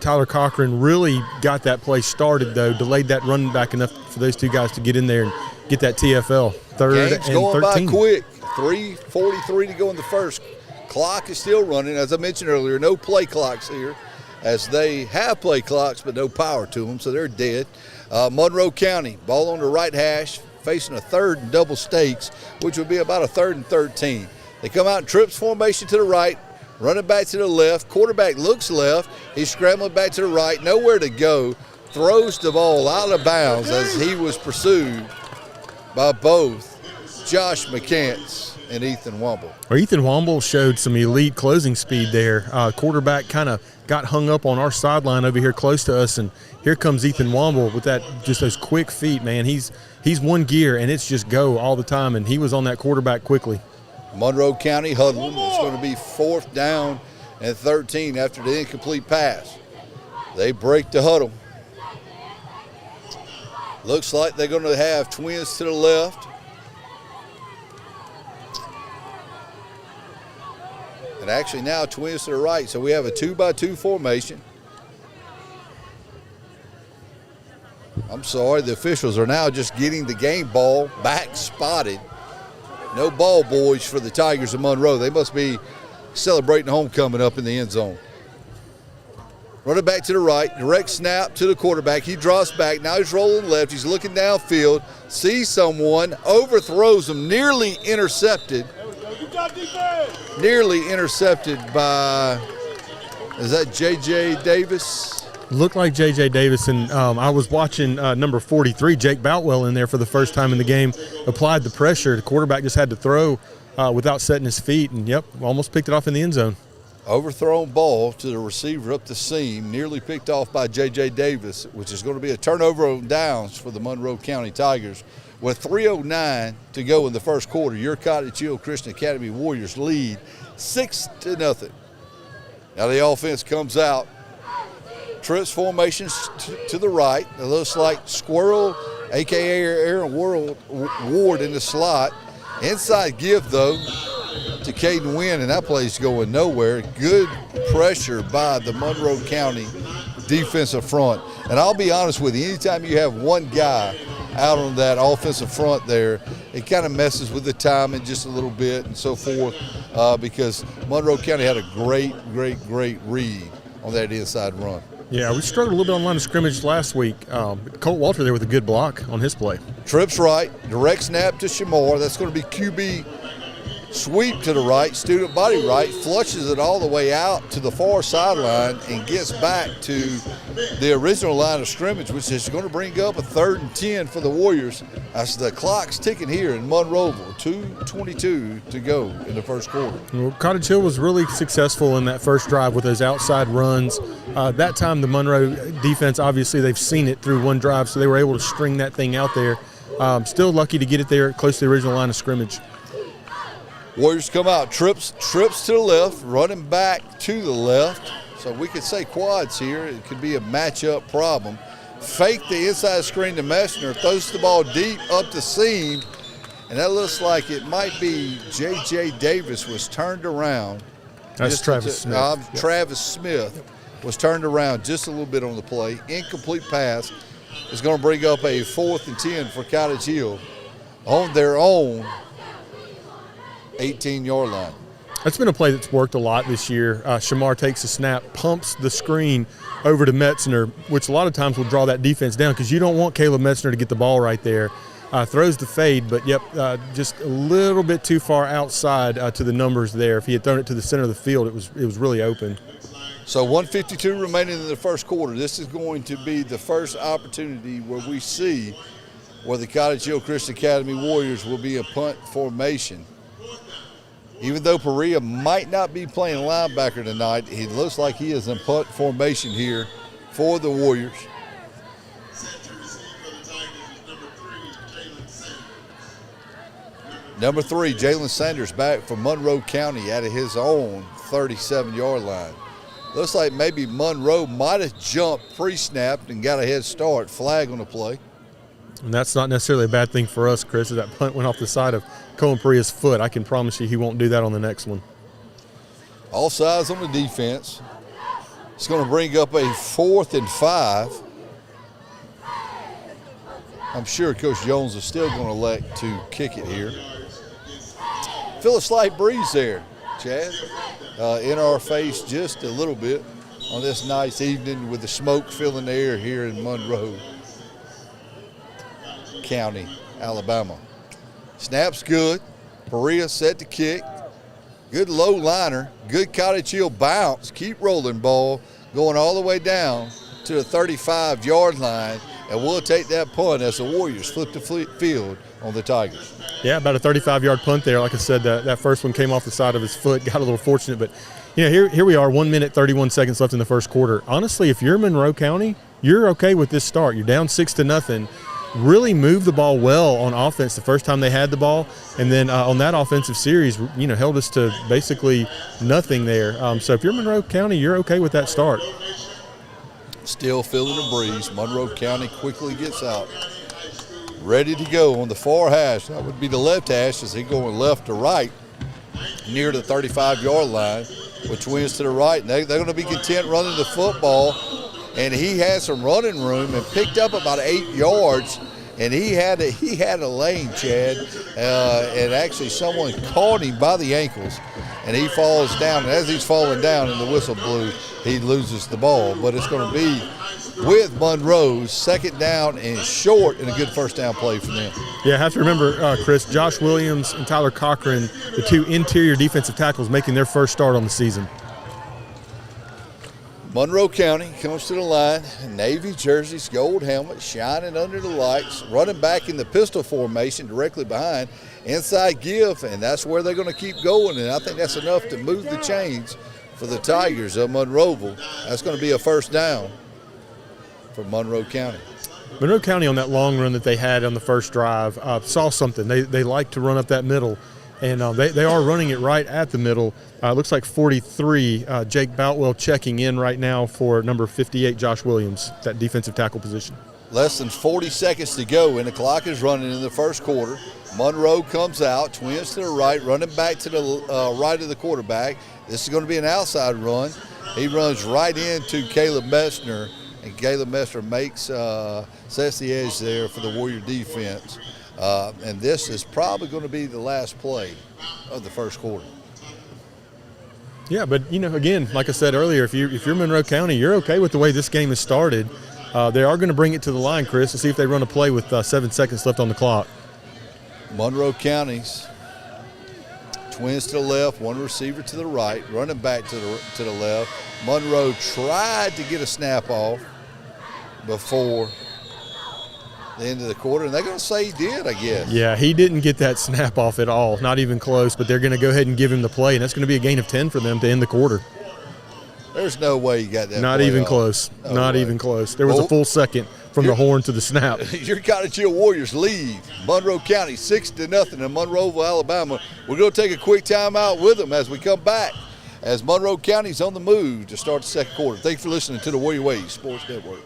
Tyler Cochran really got that play started, though, delayed that running back enough for those 2 guys to get in there and get that TFL. 3rd Game's and going 13. by quick. 3:43 to go in the first. Clock is still running. As I mentioned earlier, no play clocks here, as they have play clocks but no power to them, so they're dead. Monroe County, ball on the right hash, facing a 3rd and double stakes, which would be about a 3rd and 13. They come out in trips formation to the right, running back to the left. Quarterback looks left. He's scrambling back to the right. Nowhere to go. Throws the ball out of bounds as he was pursued by both Josh McCants and Ethan Womble. Well, Ethan Womble showed some elite closing speed there. Quarterback kind of got hung up on our sideline over here close to us, and here comes Ethan Womble with just those quick feet, man. He's one gear, and it's just go all the time, and he was on that quarterback quickly. Monroe County huddling. It's going to be 4th down and 13 after the incomplete pass. They break the huddle. Looks like they're going to have twins to the left. And actually now twins to the right. So we have a 2-by-2 formation. I'm sorry, the officials are now just getting the game ball back spotted. No ball boys for the Tigers of Monroe. They must be celebrating homecoming up in the end zone. Running back to the right, direct snap to the quarterback. He drops back. Now he's rolling left. He's looking downfield, sees someone, overthrows him, nearly intercepted. Good job, defense. Nearly intercepted by, is that J.J. Davis? Looked like J.J. Davis, and I was watching number 43, Jake Boutwell, in there for the first time in the game, applied the pressure. The quarterback just had to throw without setting his feet, and, almost picked it off in the end zone. Overthrown ball to the receiver up the seam, nearly picked off by J.J. Davis, which is going to be a turnover on downs for the Monroe County Tigers. With 3:09 to go in the first quarter, your Cottage Hill Christian Academy Warriors lead 6-0. Now the offense comes out. Trips formations to the right. It looks like Squirrel, a.k.a. Aaron Ward in the slot. Inside give, though, to Caden Wynn, and that play's going nowhere. Good pressure by the Monroe County defensive front. And I'll be honest with you, anytime you have one guy out on that offensive front there, it kind of messes with the timing just a little bit and so forth, because Monroe County had a great read on that inside run. Yeah, we struggled a little bit on line of scrimmage last week. Colt Walter there with a good block on his play. Trips right, direct snap to Shamar. That's going to be QB sweep to the right, student body right, flushes it all the way out to the far sideline and gets back to the original line of scrimmage, which is going to bring up a 3rd and 10 for the Warriors as the clock's ticking here in Monroeville. 2:22 to go in the first quarter. Well, Cottage Hill was really successful in that first drive with those outside runs. That time the Monroe defense, obviously they've seen it through one drive, so they were able to string that thing out there. Still lucky to get it there close to the original line of scrimmage. Warriors come out, trips to the left, running back to the left. So we could say quads here. It could be a matchup problem. Fake the inside screen to Messner, throws the ball deep up the seam, and that looks like it might be J.J. Davis was turned around. That's Travis Smith. Travis Smith was turned around just a little bit on the play. Incomplete pass is going to bring up a 4th and 10 for Cottage Hill on their own 18-yard line. That's been a play that's worked a lot this year. Shamar takes a snap, pumps the screen over to Metzner, which a lot of times will draw that defense down because you don't want Caleb Metzner to get the ball right there. Throws the fade, but just a little bit too far outside to the numbers there. If he had thrown it to the center of the field, it was really open. So 1:52 remaining in the first quarter. This is going to be the first opportunity where we see where the Cottage Hill Christian Academy Warriors will be in punt formation. Even though Perea might not be playing linebacker tonight, he looks like he is in punt formation here for the Warriors. Number 3, Jalen Sanders back from Monroe County out of his own 37-yard line. Looks like maybe Monroe might have jumped pre-snapped and got a head start. Flag on the play. And that's not necessarily a bad thing for us, Chris, as that punt went off the side of Cohen Perea's foot. I can promise you he won't do that on the next one. All sides on the defense. It's going to bring up a 4th and 5. I'm sure Coach Jones is still going to elect to kick it here. Feel a slight breeze there, Chad, in our face just a little bit on this nice evening with the smoke filling the air here in Monroe County, Alabama. Snap's good. Perea set to kick. Good low liner. Good Cottage Hill bounce. Keep rolling ball going all the way down to the 35-yard line. And we'll take that punt as the Warriors flip the field on the Tigers. Yeah, about a 35-yard punt there. Like I said, that first one came off the side of his foot. Got a little fortunate. But, here we are, 1 minute, 31 seconds left in the first quarter. Honestly, if you're Monroe County, you're okay with this start. You're down 6-0. Really moved the ball well on offense the first time they had the ball. And then on that offensive series, held us to basically nothing there. So if you're Monroe County, you're okay with that start. Still feeling the breeze. Monroe County quickly gets out. Ready to go on the far hash. That would be the left hash as he going left to right near the 35-yard line with twins to the right. And they're going to be content running the football. And he had some running room and picked up about 8 yards. And he had a lane, Chad. And actually someone caught him by the ankles. and he falls down. And as he's falling down and the whistle blew, he loses the ball. But it's going to be with Monroe's second down and short, and a good first down play for them. Yeah, I have to remember, Chris, Josh Williams and Tyler Cochran, the two interior defensive tackles, making their first start on the season. Monroe County comes to the line, navy jerseys, gold helmet, shining under the lights, running back in the pistol formation directly behind, inside give, and that's where they're going to keep going, and I think that's enough to move the chains for the Tigers of Monroeville. That's going to be a first down for Monroe County. Monroe County on that long run that they had on the first drive saw something. They like to run up that middle, and they are running it right at the middle. Looks like 43, Jake Boutwell checking in right now for number 58, Josh Williams, that defensive tackle position. Less than 40 seconds to go, and the clock is running in the first quarter. Monroe comes out, twins to the right, running back to the right of the quarterback. This is going to be an outside run. He runs right into Caleb Messner, and Caleb Messner sets the edge there for the Warrior defense. And this is probably going to be the last play of the first quarter. Yeah, but, again, like I said earlier, if you're Monroe County, you're okay with the way this game has started. They are going to bring it to the line, Chris, to see if they run a play with 7 seconds left on the clock. Monroe County's twins to the left, one receiver to the right, running back to the left. Monroe tried to get a snap off before the end of the quarter, and they're going to say he did, I guess. Yeah, he didn't get that snap off at all, not even close, but they're going to go ahead and give him the play, and that's going to be a gain of 10 for them to end the quarter. There's no way you got that. Not even close. Not even close. There was a full second from the horn to the snap. Your Cottage Hill Warriors lead Monroe County 6-0 in Monroeville, Alabama. We're going to take a quick timeout with them as we come back, as Monroe County's on the move to start the second quarter. Thanks for listening to the Warrior Way Sports Network.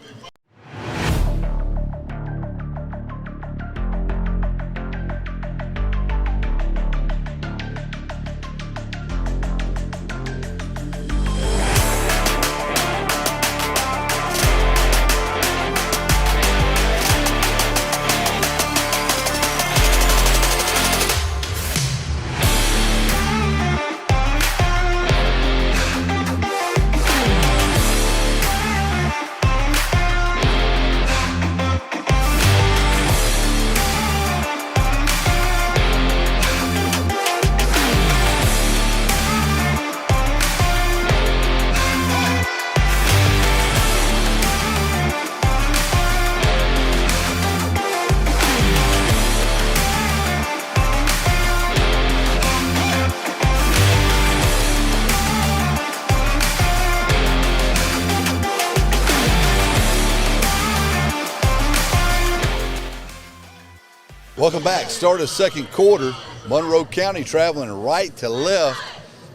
Welcome back. Start of second quarter. Monroe County traveling right to left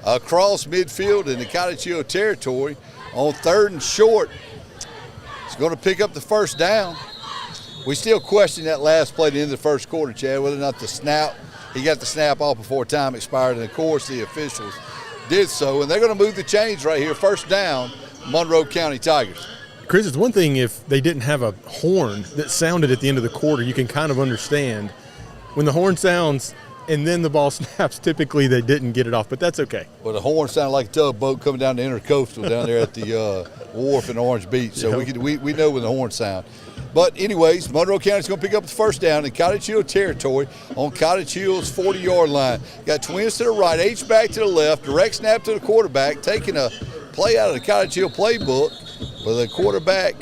across midfield in the Cottage Hill territory on third and short. It's going to pick up the first down. We still question that last play at the end of the first quarter, Chad, whether or not he got the snap off before time expired, and of course the officials did so, and they're going to move the chains right here. First down, Monroe County Tigers. Chris, it's one thing if they didn't have a horn that sounded at the end of the quarter. You can kind of understand. When the horn sounds and then the ball snaps, typically they didn't get it off, but that's okay. Well, the horn sounded like a tugboat coming down the Intercoastal down there at the wharf in Orange Beach, so we know when the horn sound. But anyways, Monroe County's going to pick up the first down in Cottage Hill territory on Cottage Hill's 40-yard line. Got twins to the right, H-back to the left, direct snap to the quarterback, taking a play out of the Cottage Hill playbook with a quarterback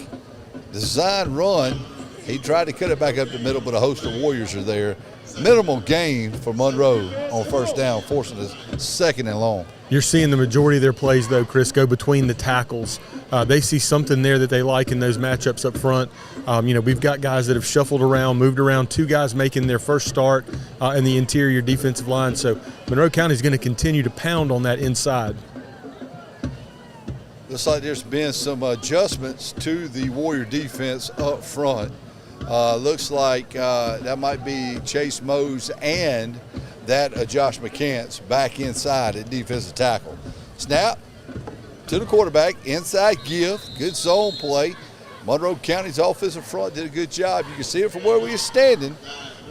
design run. He tried to cut it back up the middle, but a host of Warriors are there. Minimal gain for Monroe on first down, forcing a second and long. You're seeing the majority of their plays, though, Chris, go between the tackles. They see something there that they like in those matchups up front. We've got guys that have shuffled around, moved around, two guys making their first start in the interior defensive line. So Monroe County is going to continue to pound on that inside. Looks like there's been some adjustments to the Warrior defense up front. Looks like that might be Chase Mose and that Josh McCants back inside at defensive tackle. Snap to the quarterback, inside give, good zone play. Monroe County's offensive front did a good job. You can see it from where we were standing.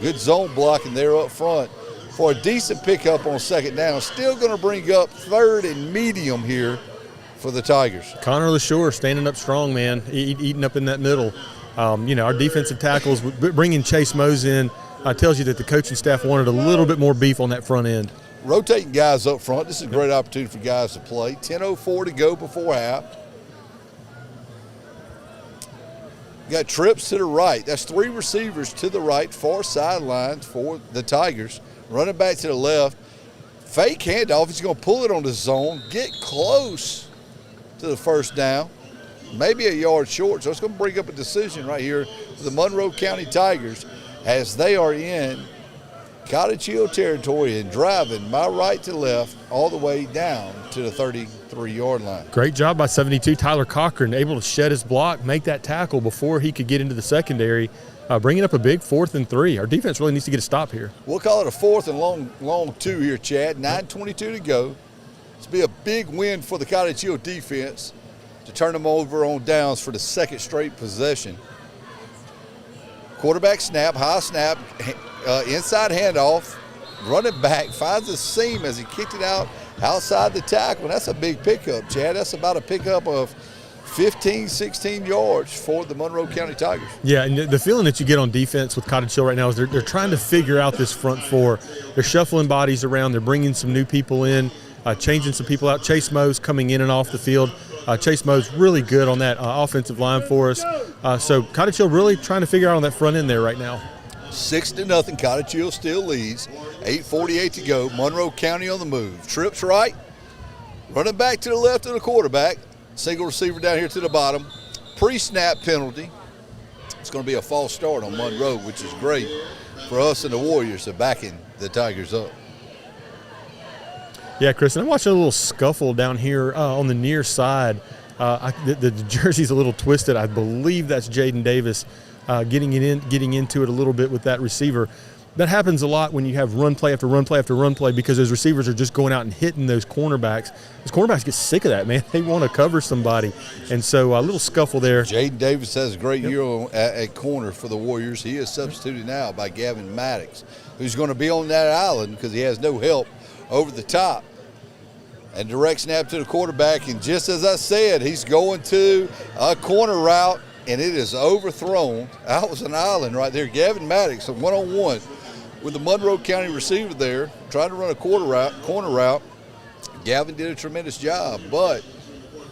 Good zone blocking there up front for a decent pickup on second down. Still going to bring up third and medium here for the Tigers. Connor LaShore standing up strong, man, eating up in that middle. Our defensive tackles, bringing Chase Mose in, tells you that the coaching staff wanted a little bit more beef on that front end. Rotating guys up front. This is a great opportunity for guys to play. 10:04 to go before half. You got trips to the right. That's three receivers to the right, far sidelines for the Tigers. Running back to the left. Fake handoff. He's going to pull it on the zone, get close to the first down, maybe a yard short. So it's going to bring up a decision right here for the Monroe County Tigers as they are in Cottage Hill territory and driving my right to left all the way down to the 33-yard line. Great job by 72 Tyler Cochran, able to shed his block, make that tackle before he could get into the secondary, bringing up a big 4th and 3. Our defense really needs to get a stop here. We'll call it a 4th and long 2 here, Chad. 9:22 to go. This will be a big win for the Cottage Hill defense to turn them over on downs for the second straight possession. Quarterback snap, high snap, inside handoff, running back finds a seam as he kicked it out outside the tackle. And that's a big pickup, Chad. That's about a pickup of 15, 16 yards for the Monroe County Tigers. Yeah, and the feeling that you get on defense with Cottage Hill right now is they're trying to figure out this front four. They're shuffling bodies around. They're bringing some new people in, changing some people out. Chase Mose coming in and off the field. Chase Mose really good on that offensive line for us. So Cottage Hill really trying to figure out on that front end there right now. 6-0, Cottage Hill still leads. 8:48 to go. Monroe County on the move. Trips right, running back to the left of the quarterback. Single receiver down here to the bottom. Pre-snap penalty. It's going to be a false start on Monroe, which is great for us and the Warriors to backing the Tigers up. Yeah, Chris, and I'm watching a little scuffle down here on the near side. The jersey's a little twisted. I believe that's Jaden Davis getting into it a little bit with that receiver. That happens a lot when you have run play after run play after run play because those receivers are just going out and hitting those cornerbacks. Those cornerbacks get sick of that, man. They want to cover somebody. And so a little scuffle there. Jaden Davis has a great year at corner for the Warriors. He is substituted now by Gavin Maddox, who's going to be on that island because he has no help over the top. And direct snap to the quarterback. And just as I said, he's going to a corner route, and it is overthrown. That was an island right there. Gavin Maddox, a one-on-one with the Monroe County receiver there, trying to run a corner route. Gavin did a tremendous job, but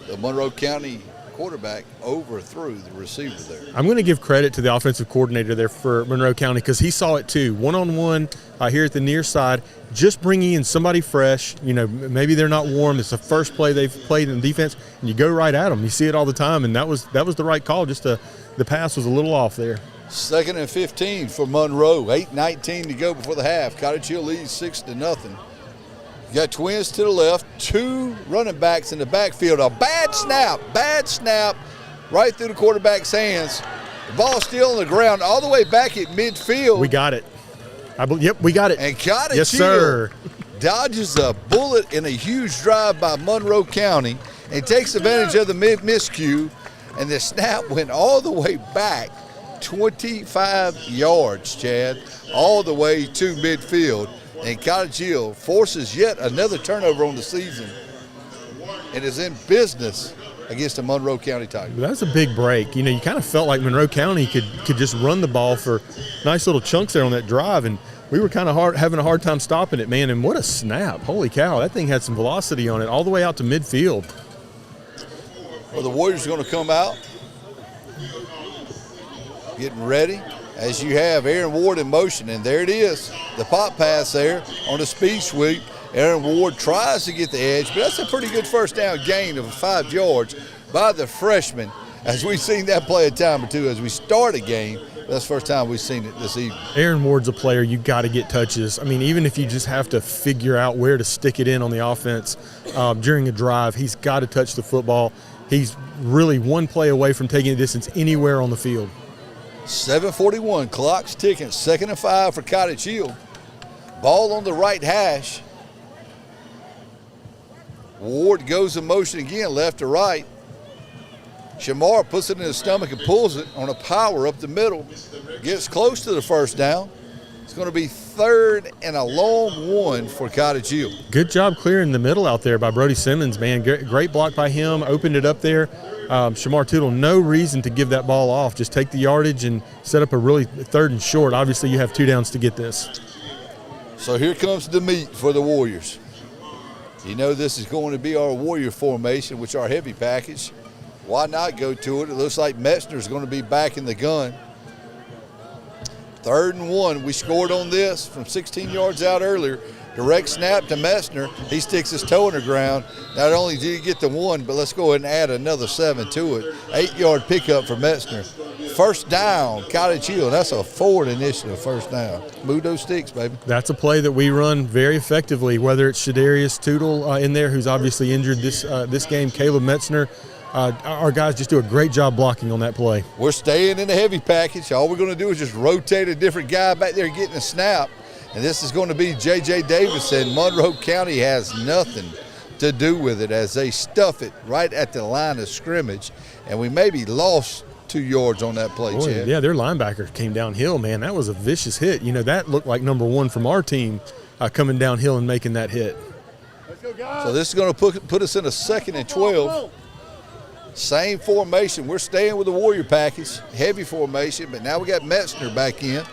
the Monroe County quarterback overthrew the receiver there. I'm going to give credit to the offensive coordinator there for Monroe County because he saw it too. One-on-one here at the near side, just bringing in somebody fresh. You know, maybe they're not warm. It's the first play they've played in defense, and you go right at them. You see it all the time, and that was the right call. Just the pass was a little off there. 2nd and 15 for Monroe. 8:19 to go before the half. Cottage Hill leads 6-0. You got twins to the left, two running backs in the backfield. A bad snap right through the quarterback's hands. The ball still on the ground all the way back at midfield. We got it. Yep, we got it. And Cottage yes, Hill sir. dodges a bullet in a huge drive by Monroe County and takes advantage of the miscue, and the snap went all the way back 25 yards, Chad, all the way to midfield. And Cottage Hill forces yet another turnover on the season and is in business against the Monroe County Tigers. That's a big break. You know, you kind of felt like Monroe County could just run the ball for nice little chunks there on that drive, and we were kind of having a hard time stopping it, man. And what a snap. Holy cow, that thing had some velocity on it all the way out to midfield. Well, the Warriors are going to come out, getting ready. As you have Aaron Ward in motion, and there it is, the pop pass there on the speed sweep. Aaron Ward tries to get the edge, but that's a pretty good first down gain of 5 yards by the freshman, as we've seen that play a time or two as we start a game. That's the first time we've seen it this evening. Aaron Ward's a player you got to get touches. I mean, even if you just have to figure out where to stick it in on the offense during a drive, he's got to touch the football. He's really one play away from taking a distance anywhere on the field. 7:41, clock's ticking, 2nd and 5 for Cottage Hill. Ball on the right hash. Ward goes in motion again, left to right. Shamar puts it in his stomach and pulls it on a power up the middle. Gets close to the first down. It's going to be 3rd and a long one for Cottage Hill. Good job clearing the middle out there by Brody Simmons, man. Great block by him, opened it up there. Shamar Tootle, no reason to give that ball off. Just take the yardage and set up a really 3rd and short. Obviously, you have 2 downs to get this. So here comes the meat for the Warriors. You know this is going to be our Warrior formation, which is our heavy package. Why not go to it? It looks like Metzner's going to be back in the gun. 3rd and 1. We scored on this from 16 yards out earlier. Direct snap to Metzner. He sticks his toe in the ground. Not only did he get the 1, but let's go ahead and add another 7 to it. 8-yard pickup for Metzner. 1st down, Cottage Hill. That's a forward initiative, 1st down. Move those sticks, baby. That's a play that we run very effectively, whether it's Shadarius Tootle in there, who's obviously injured this game, Caleb Metzner. Our guys just do a great job blocking on that play. We're staying in the heavy package. All we're going to do is just rotate a different guy back there getting a snap. And this is going to be J.J. Davis, and Monroe County has nothing to do with it as they stuff it right at the line of scrimmage. And we maybe lost 2 yards on that play, Chad. Yeah, their linebacker came downhill, man. That was a vicious hit. You know, that looked like number 1 from our team coming downhill and making that hit. Let's go, guys. So this is going to put us in a 2nd and 12. Same formation. We're staying with the Warrior package, heavy formation, but now we got Metzner back in.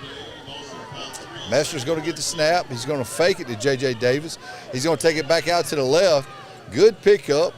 Metzner's going to get the snap. He's going to fake it to J.J. Davis. He's going to take it back out to the left. Good pickup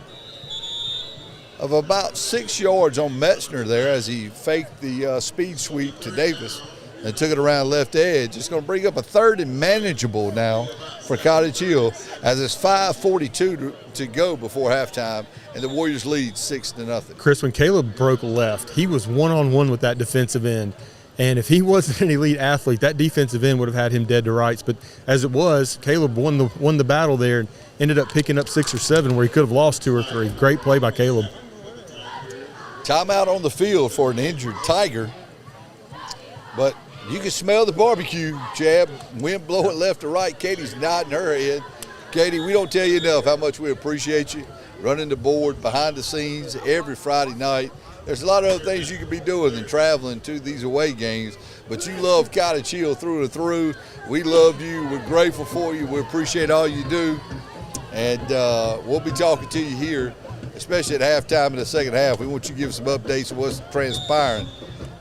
of about 6 yards on Metzner there as he faked the speed sweep to Davis and took it around left edge. It's going to bring up a 3rd and manageable now for Cottage Hill as it's 5:42 to go before halftime, and the Warriors lead 6-0. Chris, when Caleb broke left, he was one-on-one with that defensive end. And if he wasn't an elite athlete, that defensive end would have had him dead to rights. But as it was, Caleb won the battle there and ended up picking up 6 or 7 where he could have lost 2 or 3. Great play by Caleb. Timeout on the field for an injured Tiger. But you can smell the barbecue, Chad. Wind blowing left to right. Katie's nodding her head. Katie, we don't tell you enough how much we appreciate you running the board behind the scenes every Friday night. There's a lot of other things you could be doing than traveling to these away games, but you love Cottage Hill through and through. We love you. We're grateful for you. We appreciate all you do. And we'll be talking to you here, especially at halftime in the 2nd half. We want you to give us some updates on what's transpiring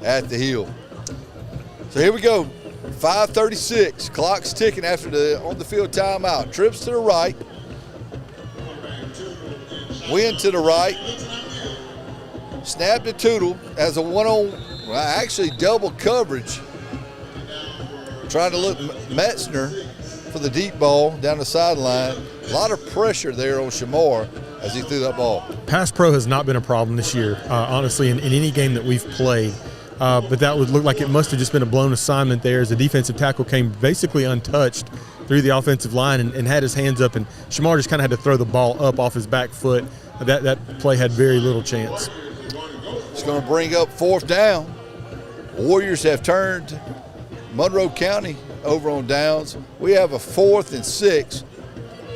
at the Hill. So here we go. 5:36. Clock's ticking after the on-the-field timeout. Trips to the right. Wind to the right. Snap to Tootle as a actually double coverage. Trying to look Metzner for the deep ball down the sideline. A lot of pressure there on Shamar as he threw that ball. Pass pro has not been a problem this year, honestly, in any game that we've played. But that would look like it must have just been a blown assignment there as the defensive tackle came basically untouched through the offensive line and had his hands up, and Shamar just kind of had to throw the ball up off his back foot. That play had very little chance. It's going to bring up 4th down. Warriors have turned Monroe County over on downs. We have a 4th and 6.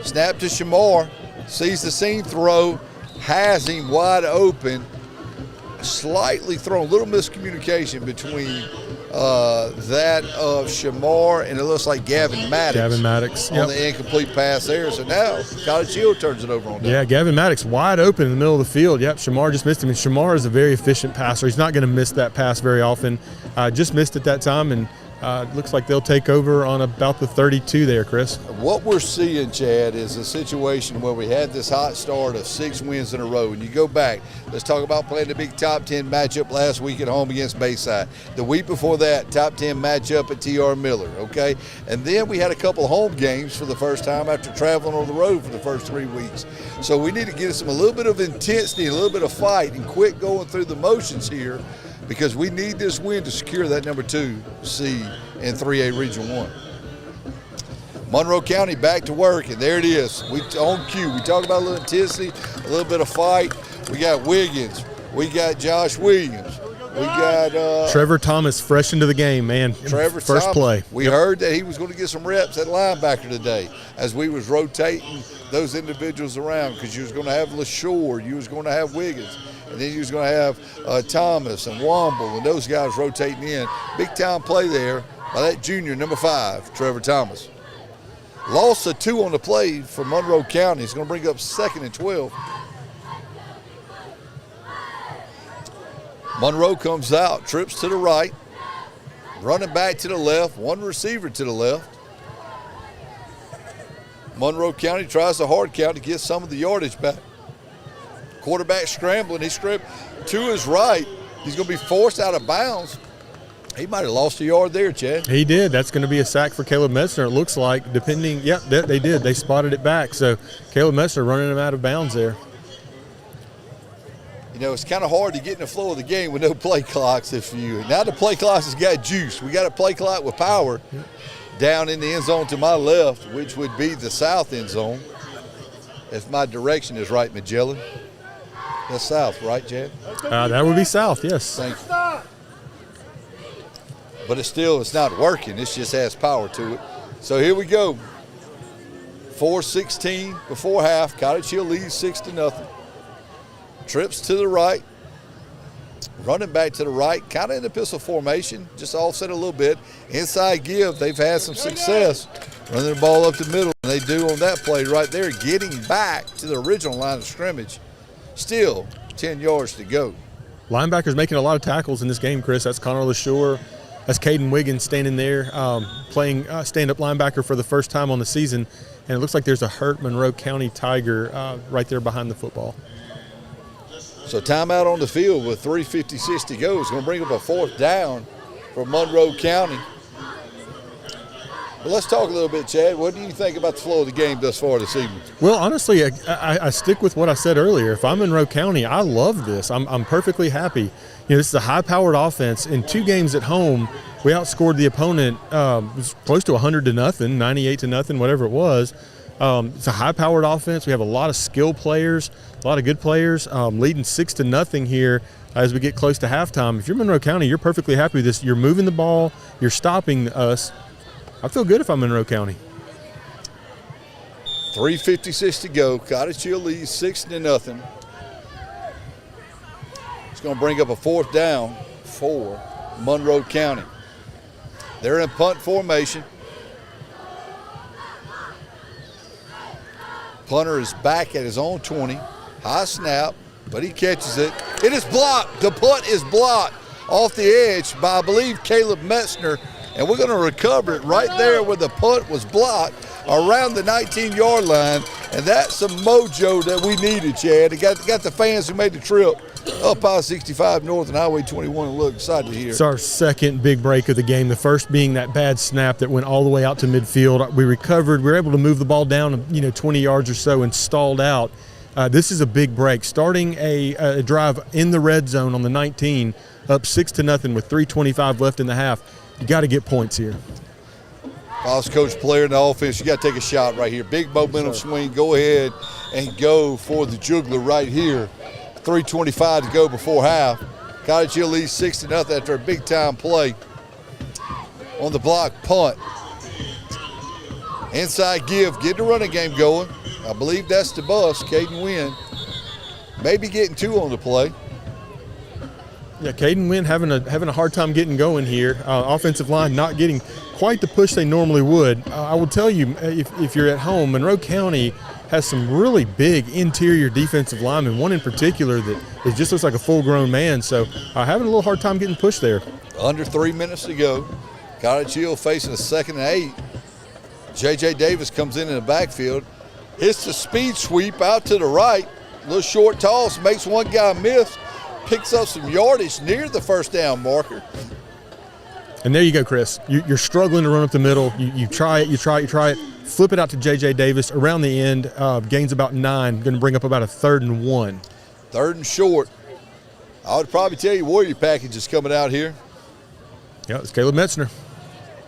Snap to Shamar. Sees the seam throw. Has him wide open. Slightly thrown. A little miscommunication between that of Shamar and it looks like Gavin Maddox. Yep. On the incomplete pass there. So now Cottage Hill turns it over on down. Yeah, Gavin Maddox wide open in the middle of the field. Yep, Shamar just missed him. And Shamar is a very efficient passer. He's not going to miss that pass very often. Just missed it that time, and looks like they'll take over on about the 32 there, Chris. What we're seeing, Chad, is a situation where we had this hot start of 6 wins in a row. And you go back, let's talk about playing the big top 10 matchup last week at home against Bayside. The week before that, top 10 matchup at T.R. Miller, okay? And then we had a couple of home games for the first time after traveling on the road for the first 3 weeks. So we need to get us a little bit of intensity, a little bit of fight, and quit going through the motions here, because we need this win to secure that number 2 seed in 3A Region 1. Monroe County back to work, and there it is. We on cue. We talk about a little intensity, a little bit of fight. We got Wiggins. We got Josh Williams. We got Trevor Thomas fresh into the game, man. Trevor First Thomas. play. We heard that he was going to get some reps at linebacker today as we was rotating those individuals around, because you was going to have LaShore, you was going to have Wiggins, and then you was going to have Thomas and Womble and those guys rotating in. Big time play there by that junior, number 5, Trevor Thomas. Loss of 2 on the play for Monroe County. It's going to bring up 2nd and 12. Monroe comes out, trips to the right, running back to the left, 1 receiver to the left. Monroe County tries the hard count to get some of the yardage back. Quarterback scrambling. He scrambled to his right. He's going to be forced out of bounds. He might have lost a yard there, Chad. He did. That's going to be a sack for Caleb Metzner, it looks like, depending. Yeah, they did. They spotted it back. So Caleb Metzner running him out of bounds there. You know, it's kind of hard to get in the flow of the game with no play clocks. Now the play clocks has got juice. We got a play clock with power down in the end zone to my left, which would be the south end zone. If my direction is right, Magellan. That's south, right, Chad? That would be south, yes. Thank you. But it's not working. It just has power to it. So here we go. 4:16 before half. Cottage Hill leads 6-0. Trips to the right. Running back to the right. Kind of in the pistol formation. Just offset a little bit. Inside give. They've had some success running the ball up the middle. And they do on that play right there. Getting back to the original line of scrimmage. Still 10 yards to go. Linebackers making a lot of tackles in this game, Chris. That's Connor LaShore. That's Caden Wiggins standing there playing stand-up linebacker for the first time on the season. And it looks like there's a hurt Monroe County Tiger right there behind the football. So timeout on the field with 3:56 to go. It's going to bring up a 4th down for Monroe County. But let's talk a little bit, Chad. What do you think about the flow of the game thus far this evening? Well, honestly, I stick with what I said earlier. If I'm Monroe County, I love this. I'm perfectly happy. You know, this is a high-powered offense. In 2 games at home, we outscored the opponent it was close to 100-0, 98-0, whatever it was. It's a high-powered offense. We have a lot of skill players, a lot of good players, leading 6-0 here as we get close to halftime. If you're Monroe County, you're perfectly happy with this. You're moving the ball. You're stopping us. I feel good if I'm Monroe County. 3:56 to go. Cottage Hill leads 6-0. It's going to bring up a 4th down for Monroe County. They're in punt formation. Punter is back at his own 20. High snap, but he catches it. It is blocked. The punt is blocked off the edge by, I believe, Caleb Metzner. And we're going to recover it right there where the punt was blocked around the 19-yard line. And that's some mojo that we needed, Chad. It got the fans who made the trip up I-65 North and Highway 21 and look excited to hear. It's our second big break of the game, the first being that bad snap that went all the way out to midfield. We recovered. We were able to move the ball down 20 yards or so and stalled out. This is a big break. Starting a drive in the red zone on the 19, up 6-0 with 3:25 left in the half. You got to get points here. As coach player in the offense, you got to take a shot right here. Big momentum swing. Go ahead and go for the juggler right here. 3:25 to go before half. Cottage Hill leads 6-0 after a big-time play on the block punt. Inside give, get the running game going. I believe that's the bus, Caden Wynn. Maybe getting 2 on the play. Yeah, Caden Wynn having a hard time getting going here. Offensive line not getting quite the push they normally would. I will tell you, if you're at home, Monroe County has some really big interior defensive linemen, one in particular that just looks like a full-grown man. So having a little hard time getting pushed there. Under 3 minutes to go. Cottage Hill facing a 2nd and 8. J.J. Davis comes in the backfield. Hits the speed sweep out to the right. Little short toss, makes one guy miss. Picks up some yardage near the 1st down marker. And there you go, Chris. You're struggling to run up the middle. You try it. Flip it out to J.J. Davis around the end. Gains about 9. Going to bring up about a 3rd and 1. 3rd and short. I would probably tell you Warrior package is coming out here. Yeah, it's Caleb Metzner.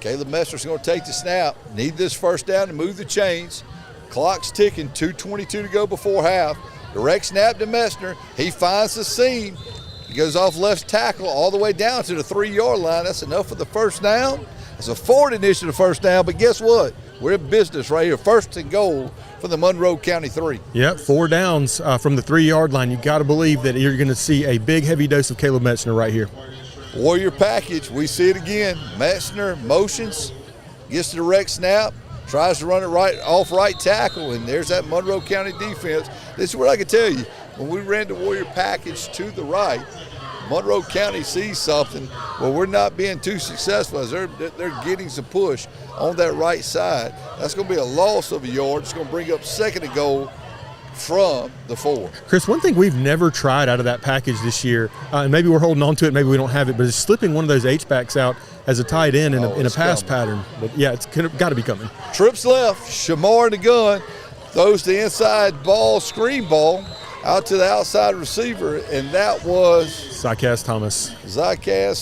Caleb Metzner's going to take the snap. Need this 1st down to move the chains. Clock's ticking. 2:22 to go before half. Direct snap to Metzner. He finds the seam. He goes off left tackle all the way down to the 3-yard line. That's enough for the 1st down. It's a forward initiative 1st down, but guess what? We're in business right here. 1st and goal for the Monroe County 3. Yep, 4 downs from the 3-yard line. You've got to believe that you're going to see a big, heavy dose of Caleb Metzner right here. Warrior package, we see it again. Metzner motions, gets the direct snap, tries to run it right off right tackle, and there's that Monroe County defense. This is what I can tell you. When we ran the Warrior package to the right, Monroe County sees something where we're not being too successful as they're getting some push on that right side. That's going to be a loss of a yard. It's going to bring up second and goal from the 4. Chris, one thing we've never tried out of that package this year, and maybe we're holding on to it, maybe we don't have it, but it's slipping one of those H-backs out as a tight end in a pass pattern. But, yeah, it's got to be coming. Trips left, Shamar in the gun, throws the inside ball, screen ball, out to the outside receiver, and that was Zycas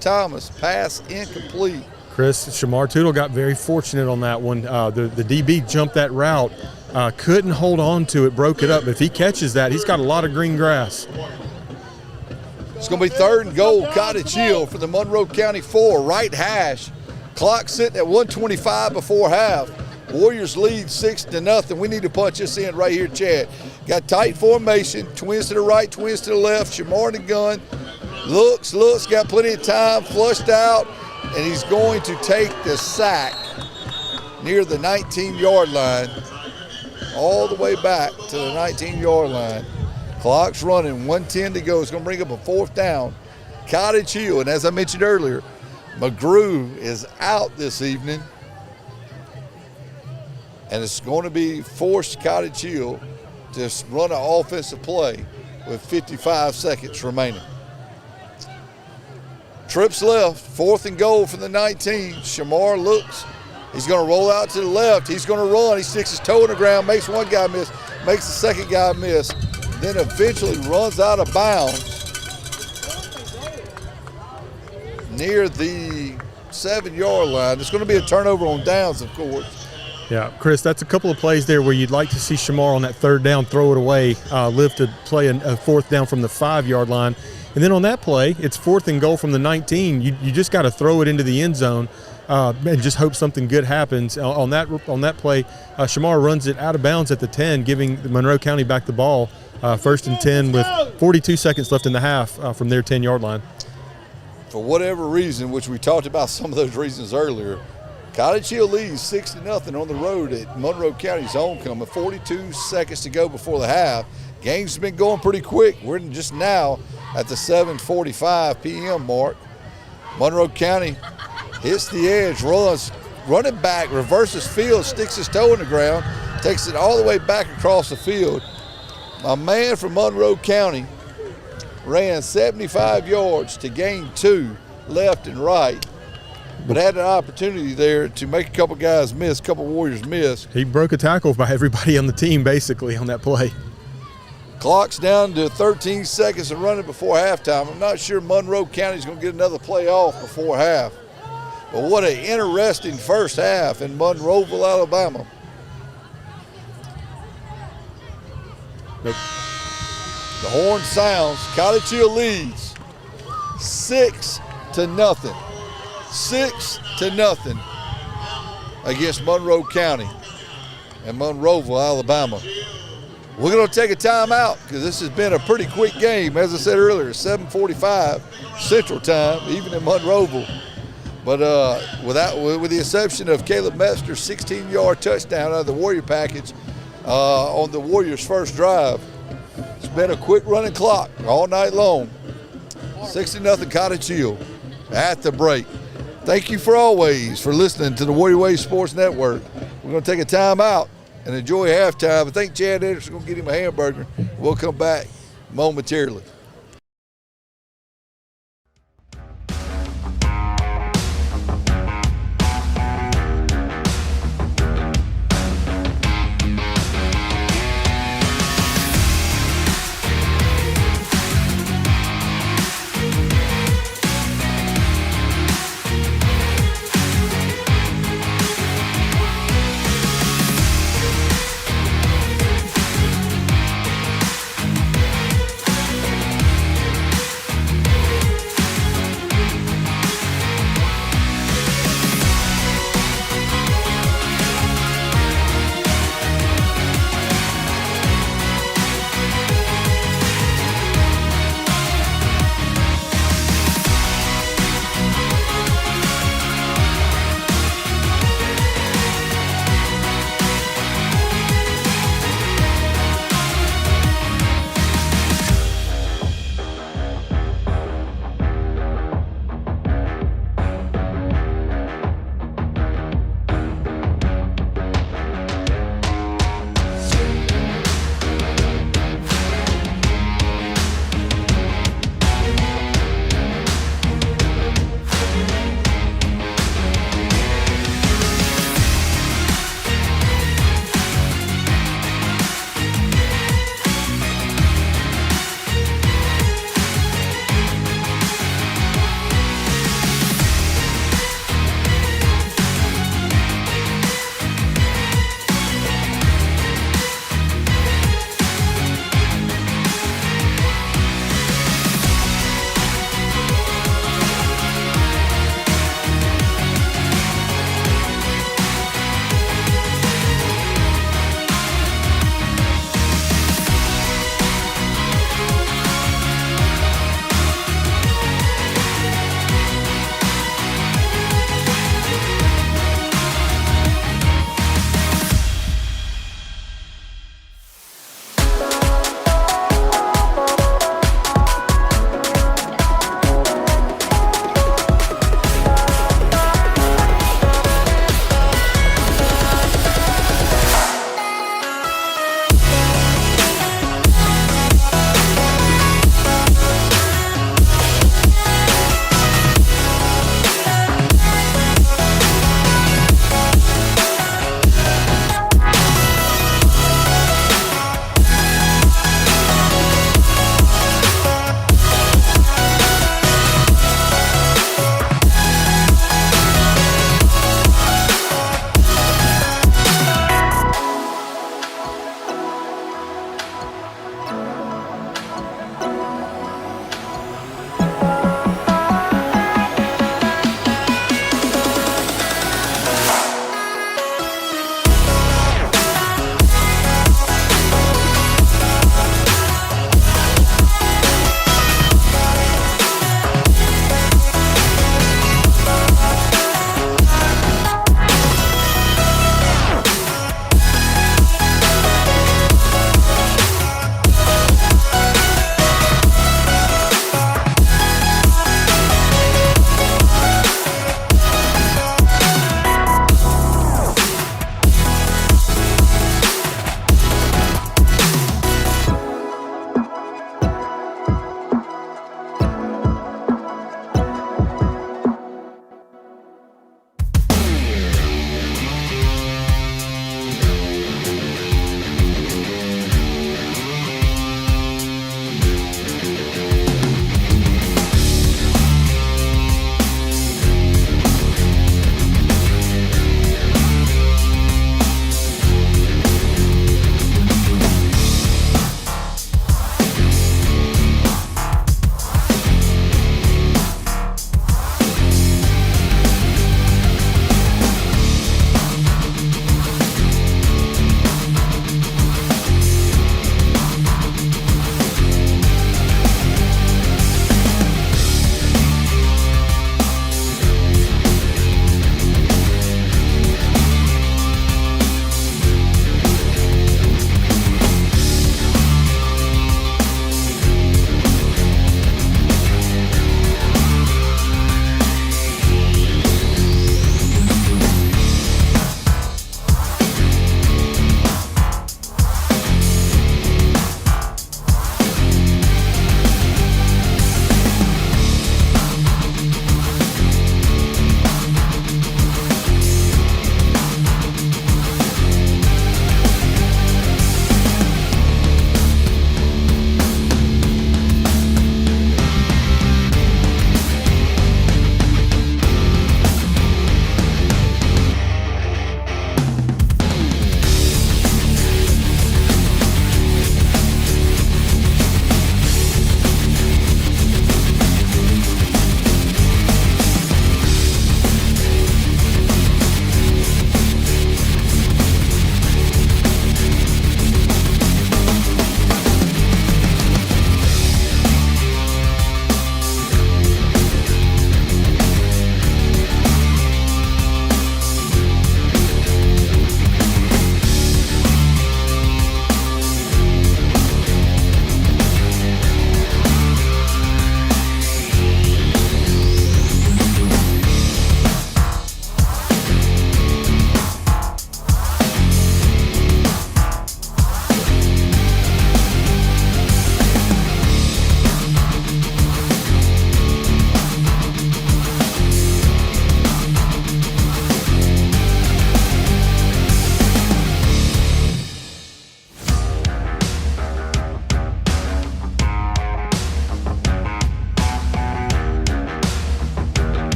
Thomas. Pass incomplete. Chris, Shamar Tootle got very fortunate on that one. The DB jumped that route, couldn't hold on to it, broke it up. But if he catches that, he's got a lot of green grass. It's going to be third and goal, Cottage Hill for the Monroe County 4, right hash. Clock sitting at 1:25 before half. Warriors lead 6-0. We need to punch this in right here, Chad. Got tight formation, twins to the right, twins to the left. Shamar in the gun, looks, got plenty of time, flushed out, and he's going to take the sack near the 19-yard line, all the way back to the 19-yard line. Clock's running, 1:10 to go. It's going to bring up a 4th down. Cottage Hill, and as I mentioned earlier, McGrew is out this evening. And it's going to be forced Cottage Hill to run an offensive play with 55 seconds remaining. Trips left, 4th and goal from the 19. Shamar looks. He's going to roll out to the left. He's going to run. He sticks his toe in the ground, makes one guy miss, makes the second guy miss, then eventually runs out of bounds near the 7-yard line. It's going to be a turnover on downs, of course. Yeah, Chris, that's a couple of plays there where you'd like to see Shamar on that 3rd down, throw it away, live to play a 4th down from the 5-yard line. And then on that play, it's 4th and goal from the 19. You just got to throw it into the end zone and just hope something good happens. On that play, Shamar runs it out of bounds at the 10, giving Monroe County back the ball, 1st and 10 with 42 seconds left in the half from their 10-yard line. For whatever reason, which we talked about some of those reasons earlier, Cottage Hill leads 6-0 on the road at Monroe County's homecoming. 42 seconds to go before the half. Game's been going pretty quick. We're just now at the 7:45 p.m. mark. Monroe County hits the edge, runs, running back, reverses field, sticks his toe in the ground, takes it all the way back across the field. My man from Monroe County ran 75 yards to gain 2 left and right, but had an opportunity there to make a couple guys miss, a couple Warriors miss. He broke a tackle by everybody on the team, basically, on that play. Clock's down to 13 seconds and running before halftime. I'm not sure Monroe County's going to get another play off before half. But what an interesting first half in Monroeville, Alabama. The horn sounds. Cottage Hill leads 6-0. 6-0 against Monroe County and Monroeville, Alabama. We're going to take a timeout because this has been a pretty quick game. As I said earlier, 7:45 Central Time, even in Monroeville. But with the exception of Caleb Metzner's 16-yard touchdown out of the Warrior package on the Warriors' first drive, it's been a quick running clock all night long. 6-0 Cottage Hill at the break. Thank you for listening to the Warrior Way Sports Network. We're going to take a timeout and enjoy halftime. I think Chad Anderson's going to get him a hamburger. We'll come back momentarily.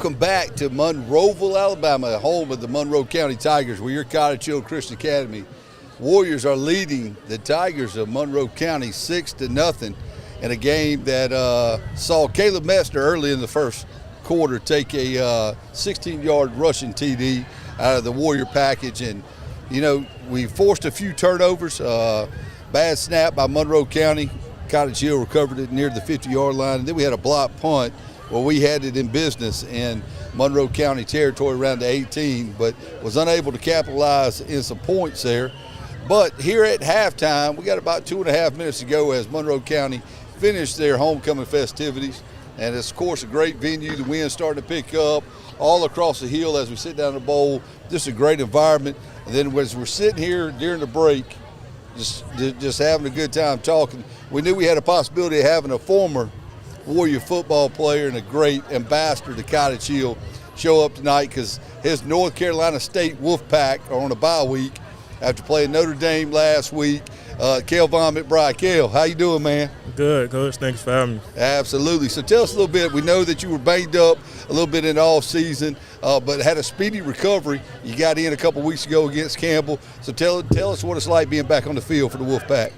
Welcome back to Monroeville, Alabama, home of the Monroe County Tigers. We're your Cottage Hill Christian Academy. Warriors are leading the Tigers of Monroe County 6-0 in a game that saw Caleb Messner early in the first quarter take a 16-yard rushing TD out of the Warrior package. And, you know, we forced a few turnovers. Bad snap by Monroe County. Cottage Hill recovered it near the 50-yard line. And then we had a block punt where we had it in business in Monroe County territory around the 18, but was unable to capitalize in some points there. But here at halftime, we got about 2.5 minutes to go as Monroe County finished their homecoming festivities. And it's, of course, a great venue. The wind's starting to pick up all across the hill as we sit down in the bowl. Just a great environment. And then as we're sitting here during the break, just having a good time talking, we knew we had a possibility of having a former Warrior football player and a great ambassador to Cottage Hill show up tonight because his North Carolina State Wolfpack are on a bye week after playing Notre Dame last week. Kel Von McBride. Kel, how you doing, man? Good, Coach. Thanks for having me. Absolutely. So tell us a little bit. We know that you were banged up a little bit in the off season, but had a speedy recovery. You got in a couple weeks ago against Campbell. So tell us what it's like being back on the field for the Wolfpack.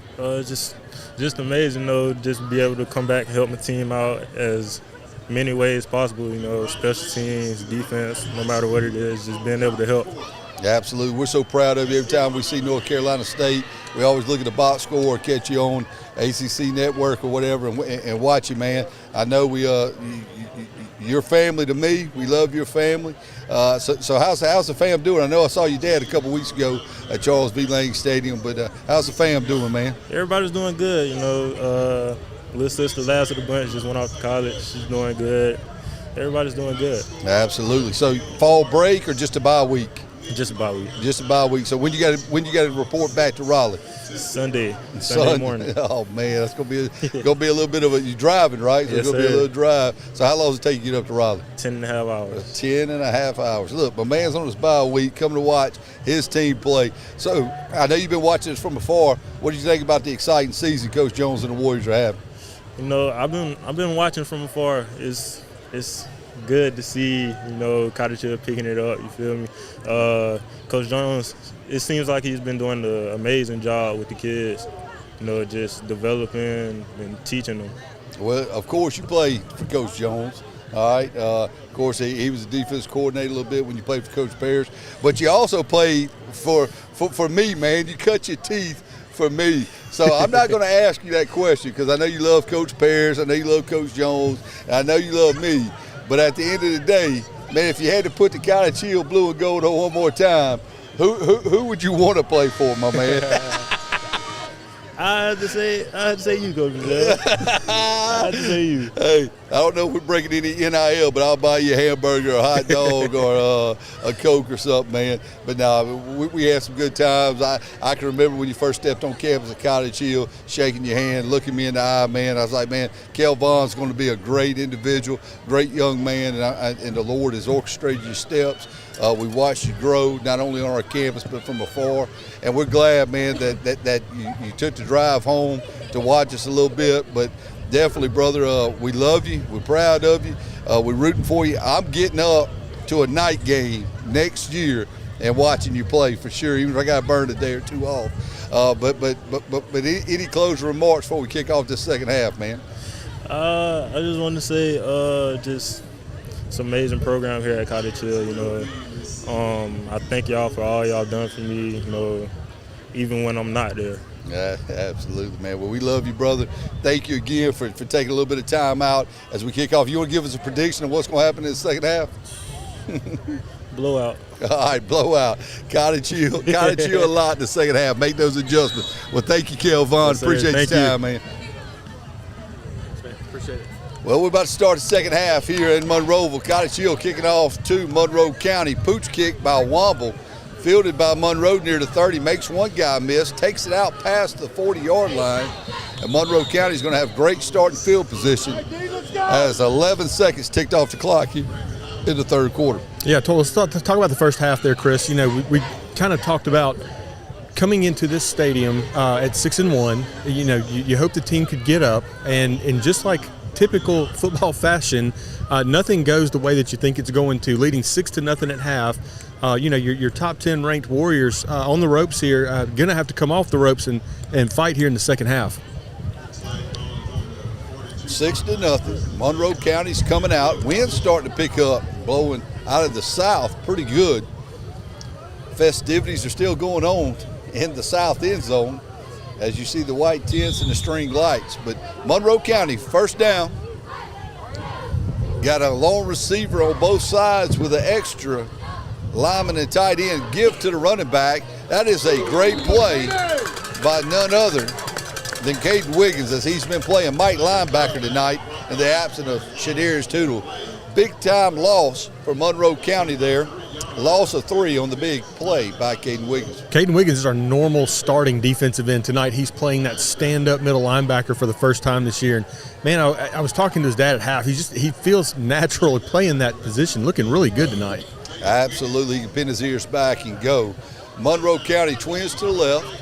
Just amazing, though, just be able to come back and help my team out as many ways possible, you know, special teams, defense, no matter what it is, just being able to help. Absolutely. We're so proud of you. Every time we see North Carolina State, we always look at the box score or catch you on ACC Network or whatever and watch you, man. I know you're family to me. We love your family. So how's the fam doing? I know I saw your dad a couple weeks ago at Charles B. Lang Stadium, but how's the fam doing, man? Everybody's doing good, you know. Little sister, last of the bunch, just went off to college. She's doing good. Everybody's doing good. Absolutely. So fall break or just a bye week? Just a bye week. Just a bye week. So when you got to report back to Raleigh? Sunday morning. Oh man, that's gonna be a little bit of a. You driving, right? So yes, it's gonna sir. be a little drive. So how long does it take you to get up to Raleigh? 10.5 hours. 10.5 hours. Look, my man's on his bye week, coming to watch his team play. So I know you've been watching this from afar. What do you think about the exciting season Coach Jones and the Warriors are having? You know, I've been watching from afar. It's good to see, you know, Cottage Hill picking it up, you feel me? Coach Jones, it seems like he's been doing an amazing job with the kids, you know, just developing and teaching them. Well, of course, you played for Coach Jones, all right? Of course, he was a defense coordinator a little bit when you played for Coach Pears, but you also played for me, man. You cut your teeth for me. So I'm not going to ask you that question because I know you love Coach Pears, I know you love Coach Jones, and I know you love me. But at the end of the day, man, if you had to put the Cottage Hill blue and gold on one more time, who would you want to play for, my man? I had to say you, Coach. I had to say you. Hey, I don't know if we're breaking any NIL, but I'll buy you a hamburger, a hot dog, or a Coke or something, man. But no, we had some good times. I can remember when you first stepped on campus at Cottage Hill, shaking your hand, looking me in the eye, man. I was like, man, Kel Von's going to be a great individual, great young man, and the Lord has orchestrated your steps. We watched you grow, not only on our campus, but from afar. And we're glad, man, that you took the drive home to watch us a little bit. But definitely, brother, we love you. We're proud of you. We're rooting for you. I'm getting up to a night game next year and watching you play for sure, even if I got to burn a day or two off. But any closing remarks before we kick off this second half, man? I just want to say just it's an amazing program here at Cottage Hill, you know. I thank y'all for all y'all done for me, you know, even when I'm not there. Yeah, absolutely, man. Well, we love you, brother. Thank you again for taking a little bit of time out as we kick off. You want to give us a prediction of what's going to happen in the second half? Blowout. All right, blowout. Cottage Hill a lot in the second half. Make those adjustments. Well, thank you, Kel Von. Yes, appreciate your time, you. man. Appreciate it. Well, we're about to start the second half here in Monroeville. Cottage Hill kicking off to Monroe County. Pooch kick by Womble, fielded by Monroe near the 30. Makes one guy miss, takes it out past the 40-yard line. And Monroe County is going to have great starting field position as 11 seconds ticked off the clock here in the third quarter. Yeah, let's talk about the first half there, Chris. You know, we kind of talked about coming into this stadium at 6-1. You know, you hope the team could get up, and just like typical football fashion, nothing goes the way that you think it's going to, leading 6-0 at half. Your top 10 ranked Warriors on the ropes here, going to have to come off the ropes and fight here in the second half. 6-0. Monroe County's coming out. Wind's starting to pick up, blowing out of the south pretty good. Festivities are still going on in the south end zone as you see the white tents and the string lights. But Monroe County, first down. Got a long receiver on both sides with an extra lineman and tight end. Give to the running back. That is a great play by none other than Caden Wiggins, as he's been playing Mike linebacker tonight in the absence of Shadarius Tootle. Big time loss for Monroe County there. Loss of 3 on the big play by Caden Wiggins. Caden Wiggins is our normal starting defensive end tonight. He's playing that stand-up middle linebacker for the first time this year. And man, I was talking to his dad at half. He feels natural playing that position, looking really good tonight. Absolutely, he can pin his ears back and go. Monroe County twins to the left,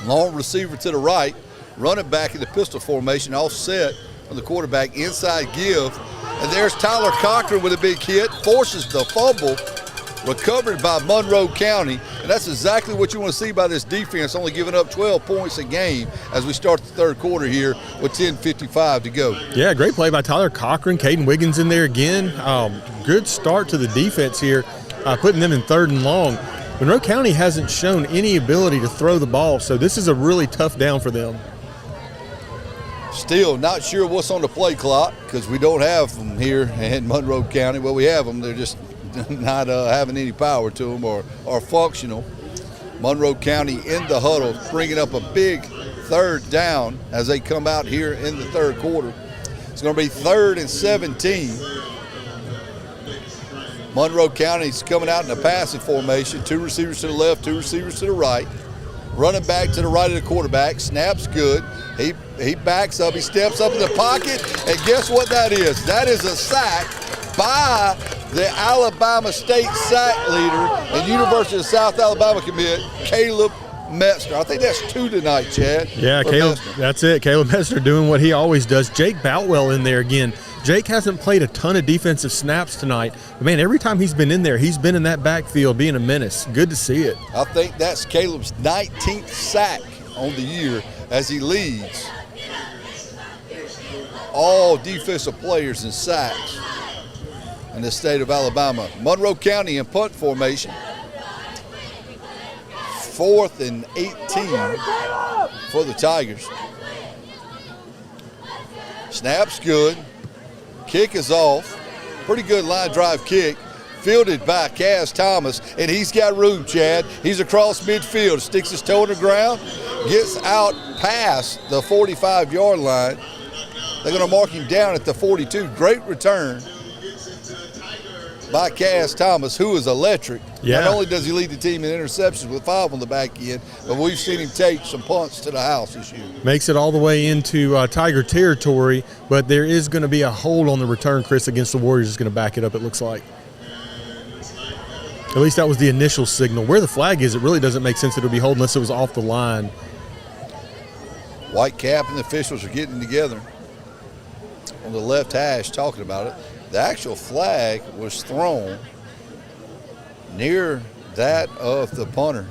long receiver to the right, running back in the pistol formation, offset on the quarterback, inside give. And there's Tyler Cochran with a big hit, forces the fumble, recovered by Monroe County. And that's exactly what you want to see by this defense, only giving up 12 points a game as we start the third quarter here with 10:55 to go. Yeah, great play by Tyler Cochran. Caden Wiggins in there again. Good start to the defense here, putting them in 3rd and long. Monroe County hasn't shown any ability to throw the ball, so this is a really tough down for them. Still not sure what's on the play clock because we don't have them here in Monroe County. Well, we have them. They're just not having any power to them or functional. Monroe County in the huddle, bringing up a big 3rd down as they come out here in the 3rd quarter. It's going to be 3rd and 17. Monroe County's coming out in a passing formation. 2 receivers to the left, 2 receivers to the right. Running back to the right of the quarterback. Snap's good. He backs up. He steps up in the pocket. And guess what that is? That is a sack by the Alabama State sack leader and University of South Alabama commit, Caleb Metzner. I think that's 2 tonight, Chad. Yeah, Caleb, that's it. Caleb Metzner doing what he always does. Jake Boutwell in there again. Jake hasn't played a ton of defensive snaps tonight. But, man, every time he's been in there, he's been in that backfield being a menace. Good to see it. I think that's Caleb's 19th sack on the year as he leads all defensive players in sacks in the state of Alabama. Monroe County in punt formation. 4th and 18 for the Tigers. Snap's good. Kick is off. Pretty good line drive kick. Fielded by Kaz Thomas, and he's got room, Chad. He's across midfield, sticks his toe in the ground, gets out past the 45-yard line. They're going to mark him down at the 42. Great return by Kaz Thomas, who is electric. Yeah. Not only does he lead the team in interceptions with 5 on the back end, but we've seen him take some punts to the house this year. Makes it all the way into Tiger territory, but there is going to be a hold on the return, Chris, against the Warriors. Is going to back it up, it looks like. At least that was the initial signal. Where the flag is, it really doesn't make sense that it would be hold unless it was off the line. White cap and the officials are getting together on the left hash talking about it. The actual flag was thrown near that of the punter.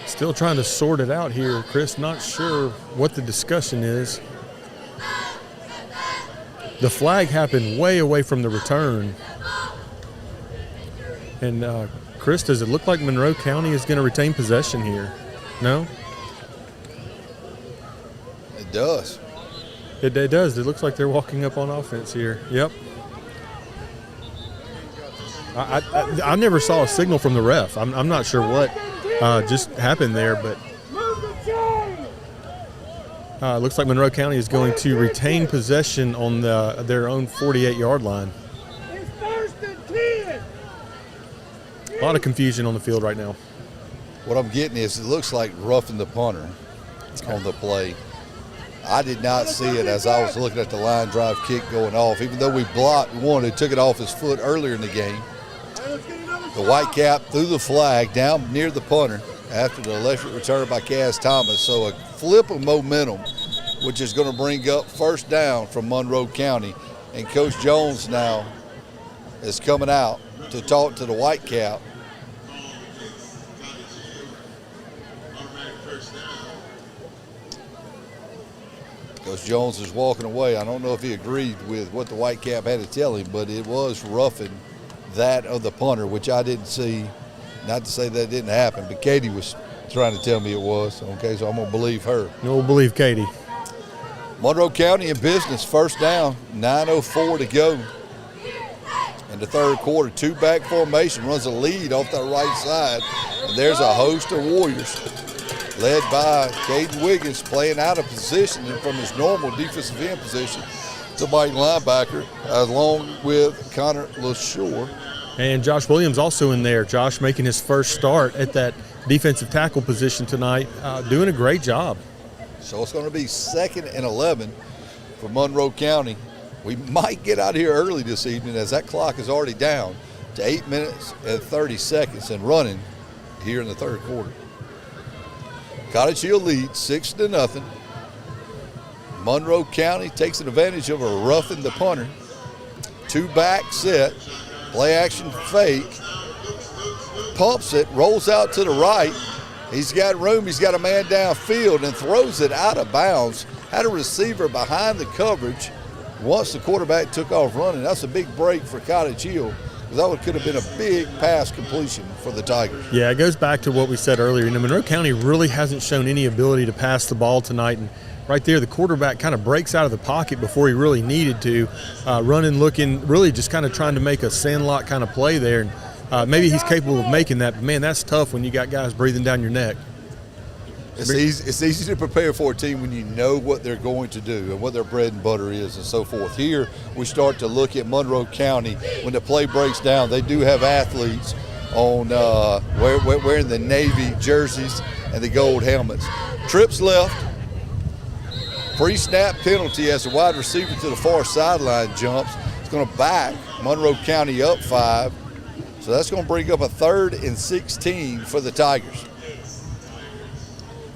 Still trying to sort it out here, Chris. Not sure what the discussion is. The flag happened way away from the return. And, Chris, does it look like Monroe County is going to retain possession here? No? It does. It does. It looks like they're walking up on offense here. Yep. I never saw a signal from the ref. I'm not sure what just happened there, but it looks like Monroe County is going to retain possession on their own 48-yard line. It's 1st and 10. A lot of confusion on the field right now. What I'm getting is it looks like roughing the punter on the play. I did not see it as I was looking at the line drive kick going off. Even though we blocked one who took it off his foot earlier in the game. The Whitecap threw the flag down near the punter after the electric return by Cass Thomas. So a flip of momentum, which is going to bring up first down from Monroe County. And Coach Jones now is coming out to talk to the Whitecap. Coach Jones is walking away. I don't know if he agreed with what the Whitecap had to tell him, but it was roughing that of the punter, which I didn't see. Not to say that didn't happen, but Katie was trying to tell me it was. Okay, so I'm going to believe her. You'll believe Katie. Monroe County in business, first down, 9:04 to go. In the third quarter, two-back formation, runs a lead off the right side. And there's a host of Warriors led by Caden Wiggins playing out of position and from his normal defensive end position to Mike linebacker, along with Connor LaShore. And Josh Williams also in there. Josh making his first start at that defensive tackle position tonight, doing a great job. So it's going to be 2nd and 11 for Monroe County. We might get out of here early this evening as that clock is already down to 8 minutes and 30 seconds and running here in the third quarter. Cottage Hill leads 6-0. Monroe County takes advantage of a roughing the punter. Two-back set, play action fake, pumps it, rolls out to the right. He's got room, he's got a man downfield and throws it out of bounds. Had a receiver behind the coverage once the quarterback took off running. That's a big break for Cottage Hill, because that could have been a big pass completion for the Tigers. Yeah, it goes back to what we said earlier. Monroe County really hasn't shown any ability to pass the ball tonight, and right there the quarterback kind of breaks out of the pocket before he really needed to, running, looking, really just kind of trying to make a sandlot kind of play there. And maybe he's capable of making that, but man, that's tough when you got guys breathing down your neck. It's easy to prepare for a team when you know what they're going to do and what their bread and butter is and so forth. Here we start to look at Monroe County. When the play breaks down, they do have athletes on wearing the Navy jerseys and the gold helmets. Trips left. Pre-snap penalty as the wide receiver to the far sideline jumps. It's going to back Monroe County up 5. So that's going to bring up a 3rd and 16 for the Tigers.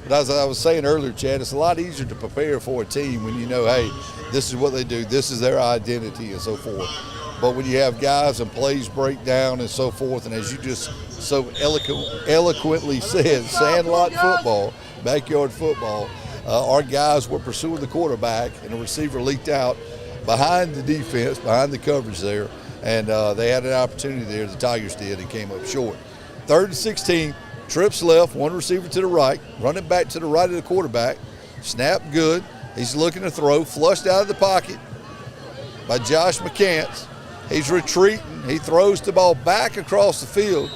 But as I was saying earlier, Chad, it's a lot easier to prepare for a team when you know, hey, this is what they do, this is their identity and so forth. But when you have guys and plays break down and so forth, and as you just so eloquently said, sandlot football, backyard football, our guys were pursuing the quarterback, and the receiver leaked out behind the defense, behind the coverage there, and they had an opportunity there, the Tigers did, and came up short. 3rd and 16. Trips left, one receiver to the right, running back to the right of the quarterback. Snap good. He's looking to throw, flushed out of the pocket by Josh McCants. He's retreating. He throws the ball back across the field.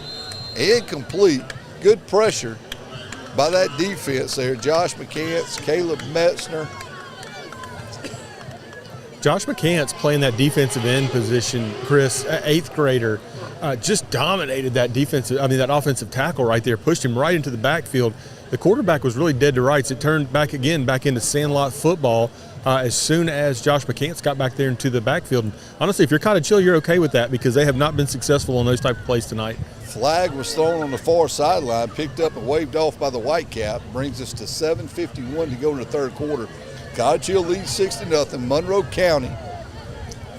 Incomplete. Good pressure by that defense there. Josh McCants, Caleb Metzner. Josh McCants playing that defensive end position, Chris, 8th grader, just dominated that that offensive tackle right there, pushed him right into the backfield. The quarterback was really dead to rights. It turned back into sandlot football as soon as Josh McCants got back there into the backfield. And honestly, if you're Cottage Hill, you're okay with that because they have not been successful on those type of plays tonight. Flag was thrown on the far sideline, picked up and waved off by the Whitecap. Brings us to 7:51 to go in the third quarter. Cottage Hill leads 6-0. Monroe County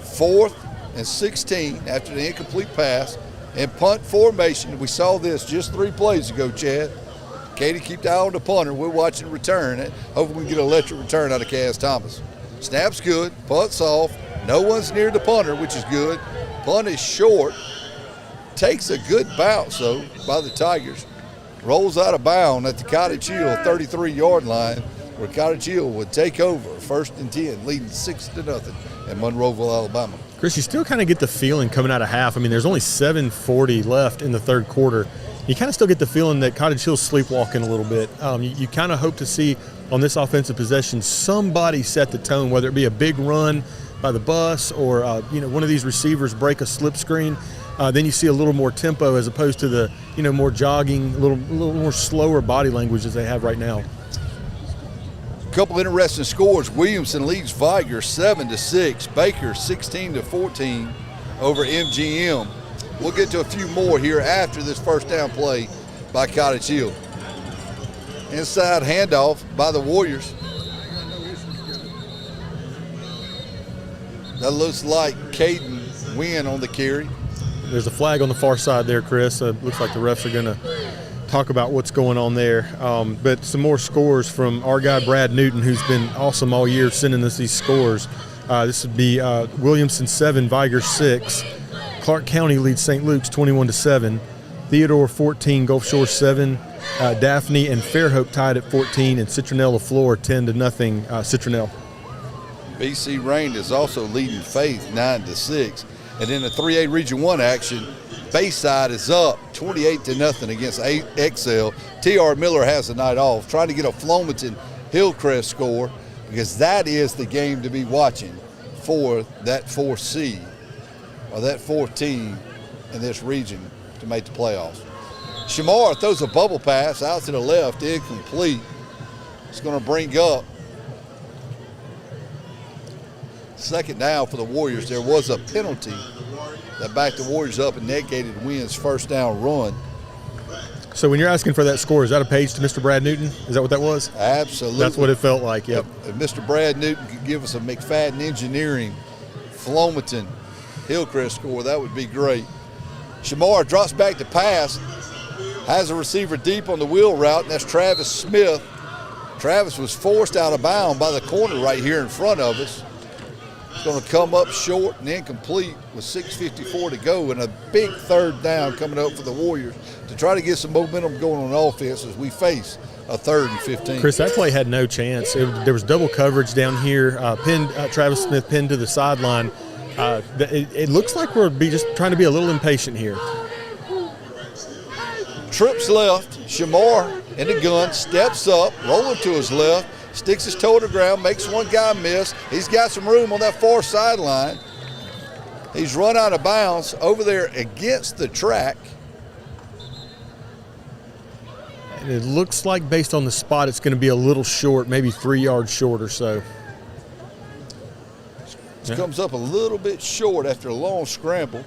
4th and 16 after the incomplete pass. And punt formation, we saw this just 3 plays ago, Chad. Katie, keep the eye on the punter. We're watching return. Hopefully we can get an electric return out of Cass Thomas. Snap's good, punt's off. No one's near the punter, which is good. Punt is short. Takes a good bounce, though, by the Tigers. Rolls out of bounds at the Cottage Hill 33-yard line, where Cottage Hill would take over 1st and 10, leading 6-0 in Monroeville, Alabama. Chris, you still kind of get the feeling coming out of half. I mean, there's only 7:40 left in the third quarter. You kind of still get the feeling that Cottage Hill's sleepwalking a little bit. You kind of hope to see on this offensive possession somebody set the tone, whether it be a big run by the bus or one of these receivers break a slip screen. Then you see a little more tempo as opposed to the more jogging, a little more slower body language as they have right now. Couple interesting scores. Williamson leads Viger 7-6. Baker 16-14 over MGM. We'll get to a few more here after this first down play by Cottage Hill. Inside handoff by the Warriors. That looks like Caden Wynn on the carry. There's a flag on the far side there, Chris. Looks like the refs are going to talk about what's going on there. But some more scores from our guy Brad Newton, who's been awesome all year sending us these scores. This would be Williamson 7, Viger 6. Clark County leads St. Luke's 21-7. Theodore 14, Gulf Shore 7. Daphne and Fairhope tied at 14, and Citronelle LaFleur 10-0 Citronelle. BC Rain is also leading Faith 9-6. And in the 3A Region 1 action, Bayside is up 28-0 against XL. T.R. Miller has the night off, trying to get a Flomaton Hillcrest score, because that is the game to be watching for that 4C, or that 4th team in this region to make the playoffs. Shamar throws a bubble pass out to the left, incomplete. It's going to bring up second down for the Warriors. There was a penalty that backed the Warriors up and negated Wynn's first down run. So when you're asking for that score, is that a page to Mr. Brad Newton? Is that what that was? Absolutely. That's what it felt like, yep. If Mr. Brad Newton could give us a McFadden Engineering Flomaton Hillcrest score, that would be great. Shamar drops back to pass, has a receiver deep on the wheel route, and that's Travis Smith. Travis was forced out of bounds by the corner right here in front of us. It's going to come up short and incomplete with 6:54 to go, and a big third down coming up for the Warriors to try to get some momentum going on offense as we face a 3rd and 15. Chris, that play had no chance. There was double coverage down here. Travis Smith pinned to the sideline. It looks like we're just trying to be a little impatient here. Trips left. Shamar in the gun, steps up, rolling to his left, sticks his toe to the ground, makes one guy miss. He's got some room on that far sideline. He's run out of bounds over there against the track. And it looks like based on the spot it's going to be a little short, maybe 3 yards short or so. This comes up a little bit short after a long scramble.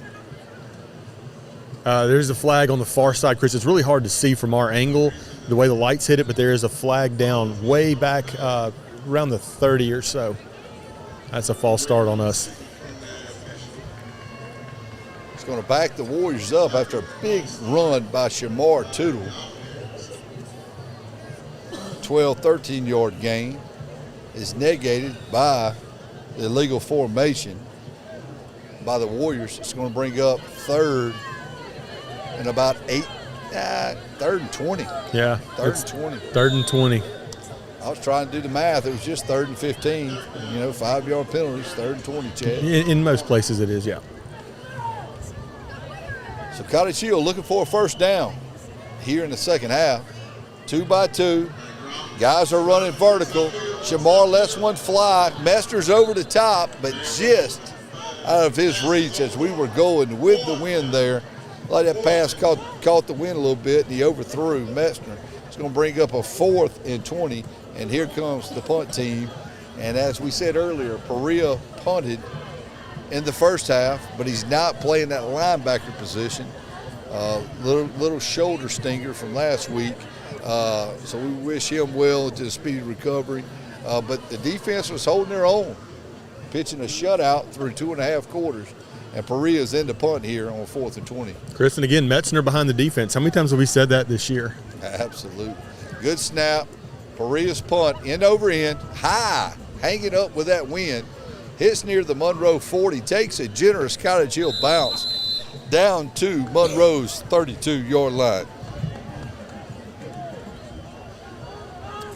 There's a flag on the far side, Chris. It's really hard to see from our angle the way the lights hit it, but there is a flag down way back around the 30 or so. That's a false start on us. It's going to back the Warriors up after a big run by Shamar Tootle. 12, 13-yard gain is negated by the illegal formation by the Warriors. It's going to bring up 3rd and about 3rd and 20. Yeah. 3rd and 20. 3rd and 20. I was trying to do the math. It was just 3rd and 15. 5-yard penalties, 3rd and 20, Chad. In most places it is, yeah. So Cottage Hill looking for a first down here in the second half. 2 by 2. Guys are running vertical. Shamar lets one fly. Mester's over the top, but just out of his reach as we were going with the wind there. Like that pass caught the wind a little bit, and he overthrew Messner. It's going to bring up a 4th and 20, and here comes the punt team. And as we said earlier, Perea punted in the first half, but he's not playing that linebacker position. Little shoulder stinger from last week. So we wish him well to a speedy recovery. But the defense was holding their own, pitching a shutout through 2.5 quarters. And Perea's in the punt here on 4th and 20. Chris, and again, Metzner behind the defense. How many times have we said that this year? Absolutely. Good snap. Perea's punt, end over end, high, hanging up with that wind. Hits near the Monroe 40, takes a generous Cottage Hill bounce down to Monroe's 32-yard line.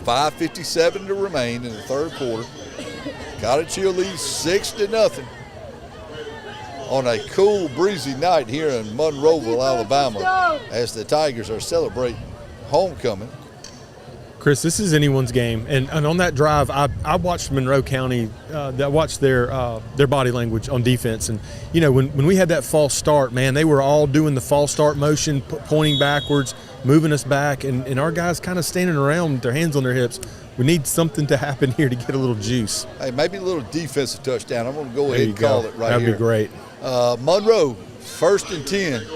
5:57 to remain in the third quarter. Cottage Hill leads 6-0 on a cool, breezy night here in Monroeville, Alabama, as the Tigers are celebrating homecoming. Chris, this is anyone's game, and on that drive, I watched Monroe County. I watched their body language on defense, and when we had that false start, man, they were all doing the false start motion, pointing backwards, moving us back, and our guys kind of standing around with their hands on their hips. We need something to happen here to get a little juice. Hey, maybe a little defensive touchdown. I'm going to go ahead and call it right here. That'd be great. Monroe 1st and 10.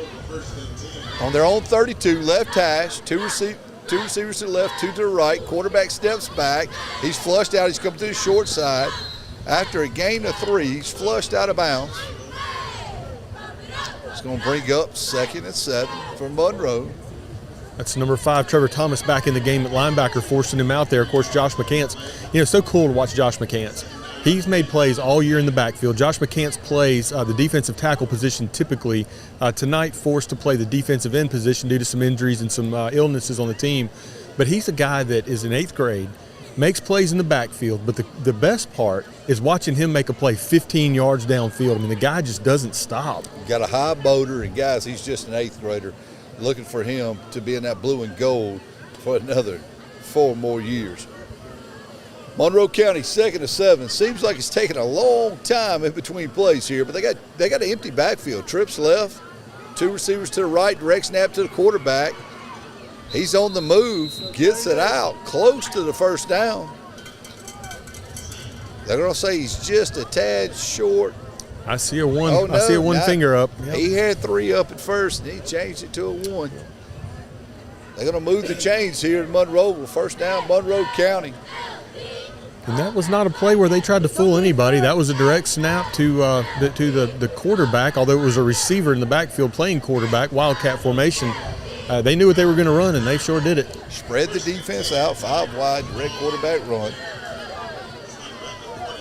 On their own 32, left hash, two receivers to the left, two to the right. Quarterback steps back. He's flushed out. He's coming to the short side. After a gain of 3, he's flushed out of bounds. It's going to bring up 2nd and 7 for Monroe. That's number 5, Trevor Thomas, back in the game at linebacker, forcing him out there. Of course, Josh McCants. So cool to watch Josh McCants. He's made plays all year in the backfield. Josh McCants plays the defensive tackle position typically. Tonight, forced to play the defensive end position due to some injuries and some illnesses on the team. But he's a guy that is in 8th grade, makes plays in the backfield. But the best part is watching him make a play 15 yards downfield. I mean, the guy just doesn't stop. Got a high motor, and guys, he's just an 8th grader. Looking for him to be in that blue and gold for another 4 more years. Monroe County 2nd and 7. Seems like it's taking a long time in between plays here, but they got an empty backfield. Trips left, 2 receivers to the right, direct snap to the quarterback. He's on the move, gets it out, close to the 1st down. They're going to say he's just a tad short. I see a one. I see a one finger up. Yep. He had 3 up at first, and he changed it to a 1. They're going to move the chains here in Monroe. 1st down, Monroe County. And that was not a play where they tried to fool anybody. That was a direct snap to the quarterback, although it was a receiver in the backfield playing quarterback, Wildcat formation. They knew what they were going to run, and they sure did it. Spread the defense out, 5 wide, direct quarterback run.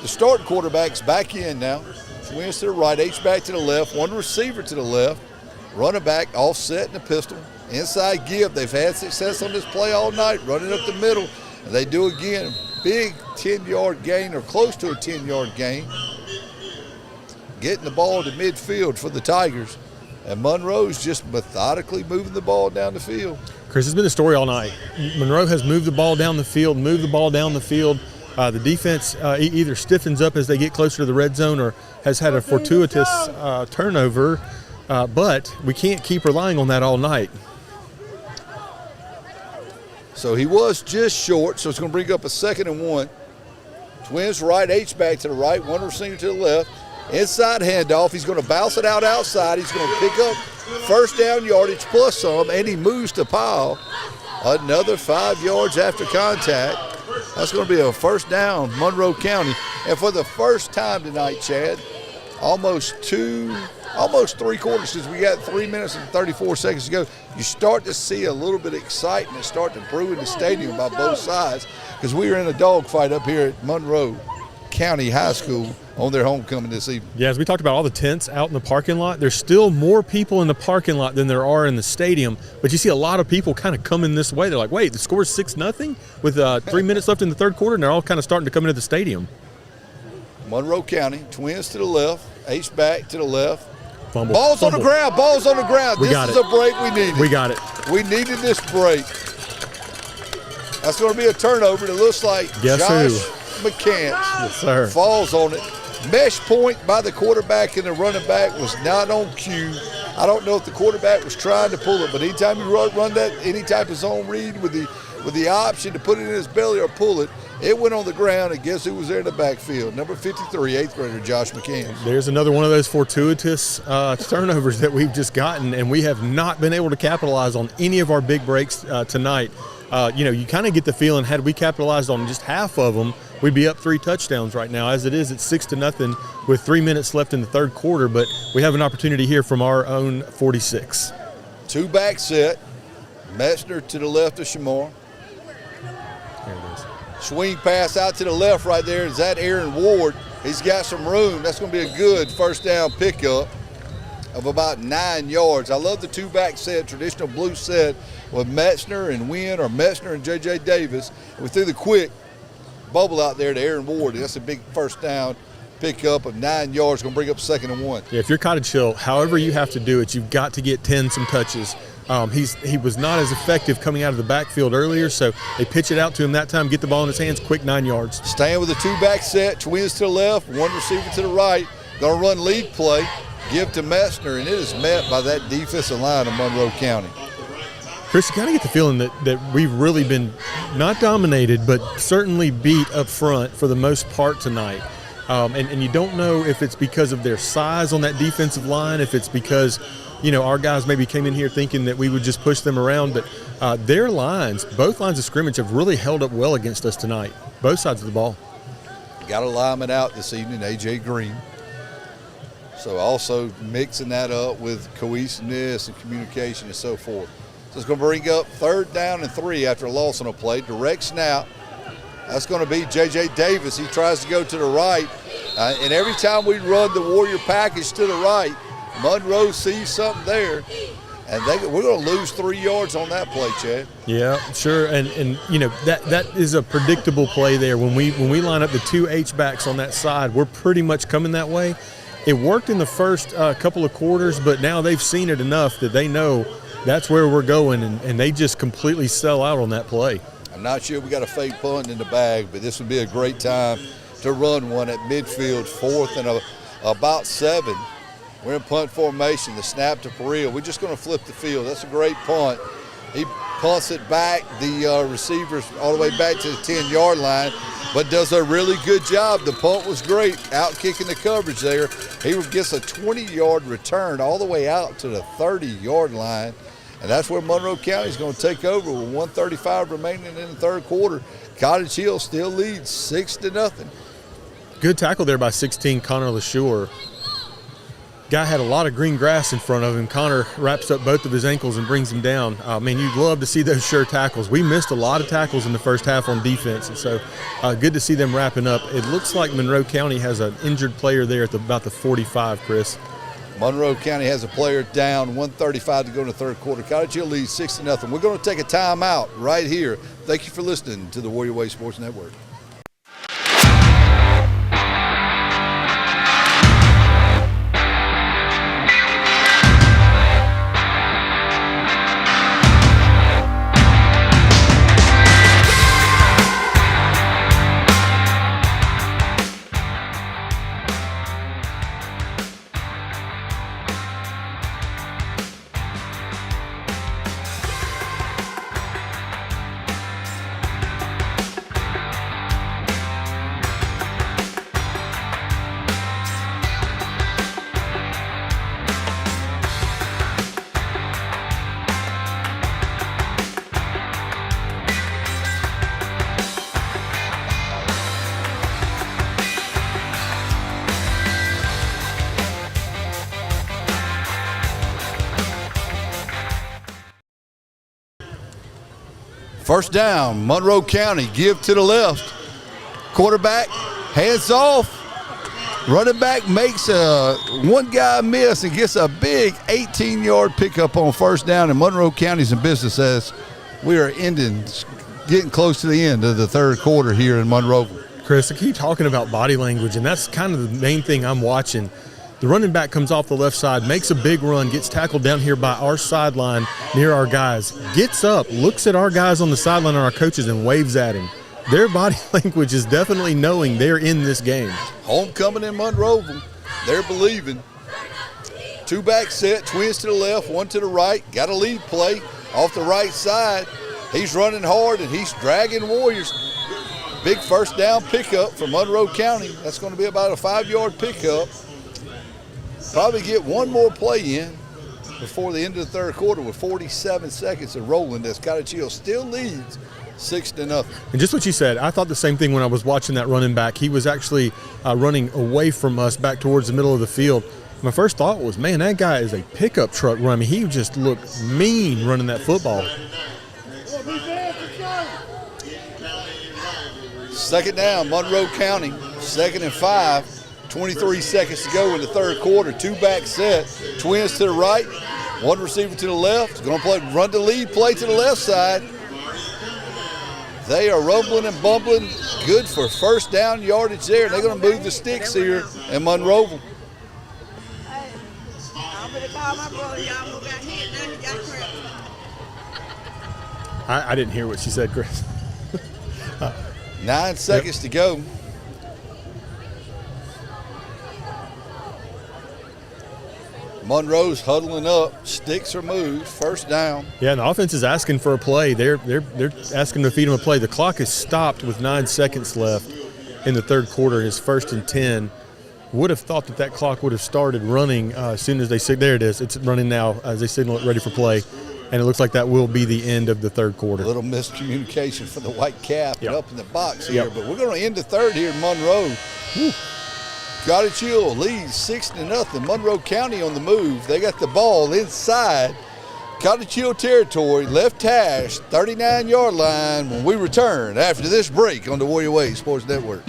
The starting quarterback's back in now. Twins to the right, H-back to the left, 1 receiver to the left. Running back offset in the pistol. Inside give. They've had success on this play all night, running up the middle. And they do again. Big 10-yard gain or close to a 10-yard gain. Getting the ball to midfield for the Tigers. And Monroe's just methodically moving the ball down the field. Chris, it's been a story all night. Monroe has moved the ball down the field. The defense either stiffens up as they get closer to the red zone or has had a fortuitous turnover. But we can't keep relying on that all night. So he was just short, so it's going to bring up a 2nd and 1. Twins right, H-back to the right, 1 receiver to the left. Inside handoff, he's going to bounce it out outside. He's going to pick up 1st down yardage plus some, and he moves to pile. Another 5 yards after contact. That's going to be a 1st down, Monroe County. And for the first time tonight, Chad, almost 3 quarters, because we got 3 minutes and 34 seconds to go, you start to see a little bit of excitement start to brew in the stadium by both sides, because we were in a dogfight up here at Monroe County High School on their homecoming this evening. Yeah, as we talked about all the tents out in the parking lot, there's still more people in the parking lot than there are in the stadium, but you see a lot of people kind of coming this way. They're like, wait, the score's 6-0 with 3 minutes left in the 3rd quarter, and they're all kind of starting to come into the stadium. Monroe County, Twins to the left, H-back to the left. Fumble. Balls on the ground. This is a break we needed. We got it. We needed this break. That's going to be a turnover. It looks like Josh McCants falls on it. Mesh point by the quarterback and the running back was not on cue. I don't know if the quarterback was trying to pull it, but anytime you run that, any type of zone read with the option to put it in his belly or pull it, it went on the ground, and guess who was there in the backfield? Number 53, 8th grader Josh McCann. There's another one of those fortuitous turnovers that we've just gotten, and we have not been able to capitalize on any of our big breaks tonight. You kind of get the feeling, had we capitalized on just half of them, we'd be up 3 touchdowns right now. As it is, it's 6-0 with 3 minutes left in the 3rd quarter, but we have an opportunity here from our own 46. 2-back set. Metzner to the left of Shamar. There it is. Swing pass out to the left right there. Is that Aaron Ward? He's got some room. That's going to be a good 1st down pickup of about 9 yards. I love the 2-back set, traditional blue set with Metzner and Wynn or Metzner and J.J. Davis. We threw the quick bubble out there to Aaron Ward. That's a big 1st down pickup of 9 yards. Going to bring up 2nd and 1. Yeah, if you're Cottage Hill, however you have to do it, you've got to get 10 some touches. He was not as effective coming out of the backfield earlier, so they pitch it out to him that time, get the ball in his hands, quick 9 yards. Staying with the 2-back set, Twins to the left, 1 receiver to the right. Going to run lead play, give to Metzner, and it is met by that defensive line of Monroe County. Chris, you kind of get the feeling that we've really been not dominated, but certainly beat up front for the most part tonight. And you don't know if it's because of their size on that defensive line, if it's because, our guys maybe came in here thinking that we would just push them around. But their lines, both lines of scrimmage, have really held up well against us tonight, both sides of the ball. Got a lineman out this evening, A.J. Green. So also mixing that up with cohesiveness and communication and so forth. So it's going to bring up 3rd down and 3 after a loss on a play. Direct snap. That's going to be J.J. Davis. He tries to go to the right. And every time we run the Warrior package to the right, Monroe sees something there. And we're going to lose 3 yards on that play, Chad. Yeah, sure. And that is a predictable play there. When we line up the 2 H-backs on that side, we're pretty much coming that way. It worked in the first couple of quarters, but now they've seen it enough that they know that's where we're going, and they just completely sell out on that play. I'm not sure we got a fake punt in the bag, but this would be a great time to run one at midfield, 4th and about 7. We're in punt formation. The snap to Perea. We're just going to flip the field. That's a great punt. He punts it back. The receivers all the way back to the 10-yard line, but does a really good job. The punt was great, out kicking the coverage there. He gets a 20-yard return all the way out to the 30-yard line, and that's where Monroe County is going to take over with 1:35 remaining in the 3rd quarter. Cottage Hill still leads 6-0. Good tackle there by 16, Connor LaSure. Guy had a lot of green grass in front of him. Connor wraps up both of his ankles and brings him down. You'd love to see those sure tackles. We missed a lot of tackles in the first half on defense, and so good to see them wrapping up. It looks like Monroe County has an injured player there at about the 45, Chris. Monroe County has a player down, 1:35 to go in the 3rd quarter. Cottage Hill leads 6-0. We're going to take a timeout right here. Thank you for listening to the Warrior Way Sports Network. First down, Monroe County, give to the left. Quarterback, hands off. Running back makes one guy miss and gets a big 18-yard pickup on first down, and Monroe County's in business as we are getting close to the end of the 3rd quarter here in Monroe. Chris, I keep talking about body language, and that's kind of the main thing I'm watching. The running back comes off the left side, makes a big run, gets tackled down here by our sideline near our guys, gets up, looks at our guys on the sideline and our coaches and waves at him. Their body language is definitely knowing they're in this game. Homecoming in Monroe, they're believing. 2-back set, twins to the left, 1 to the right, got a lead play off the right side. He's running hard and he's dragging Warriors. Big first down pickup for Monroe County. That's going to be about a 5-yard pickup. Probably get one more play in before the end of the 3rd quarter with 47 seconds of rolling as Cottage Hill still leads 6-0. And just what you said, I thought the same thing when I was watching that running back. He was actually running away from us back towards the middle of the field. My first thought was, man, that guy is a pickup truck running. He just looked mean running that football. 2nd down, Monroe County, 2nd and 5. 23 seconds to go in the 3rd quarter. 2-back set, twins to the right, 1 receiver to the left. Going to run the lead play to the left side. They are rumbling and bumbling. Good for first down yardage there. They're going to move the sticks here in Monroe. I'm going to call my brother. Y'all got hit. Now you got crap. I didn't hear what she said, Chris. 9 seconds to go. Monroe's huddling up. Sticks are moved. First down. Yeah, and the offense is asking for a play. They're asking to feed them a play. The clock is stopped with 9 seconds left. in the third quarter. His 1st and 10. Would have thought that clock would have started running as soon as they – there it is. It's running now as they signal it ready for play. And it looks like that will be the end of the third quarter. A little miscommunication from the white cap and up in the box here. Yep. But we're going to end the third here in Monroe. Woo. Cottage Hill leads 6-0. Monroe County on the move. They got the ball inside Cottage Hill territory, left hash, 39-yard line when we return after this break on the Warrior Way Sports Network.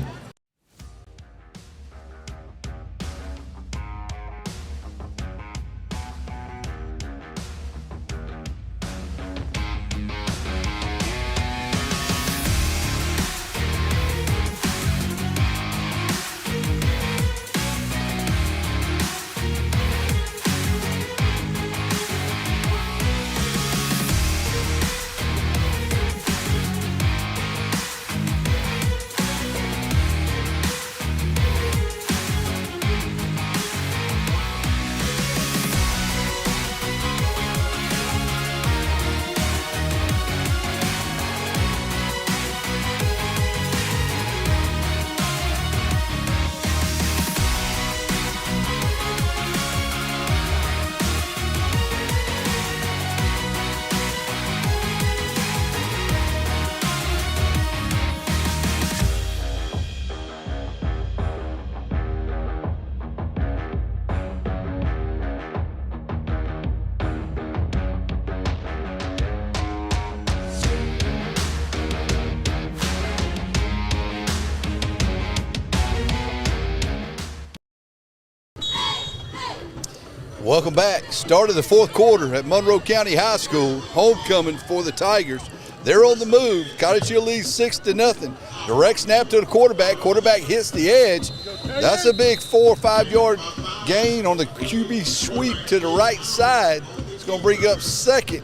Welcome back. Start of the fourth quarter at Monroe County High School. Homecoming for the Tigers. They're on the move. Cottage Hill leads 6-0. Direct snap to the quarterback. Quarterback hits the edge. That's a big 4 or 5 yard gain on the QB sweep to the right side. It's going to bring up second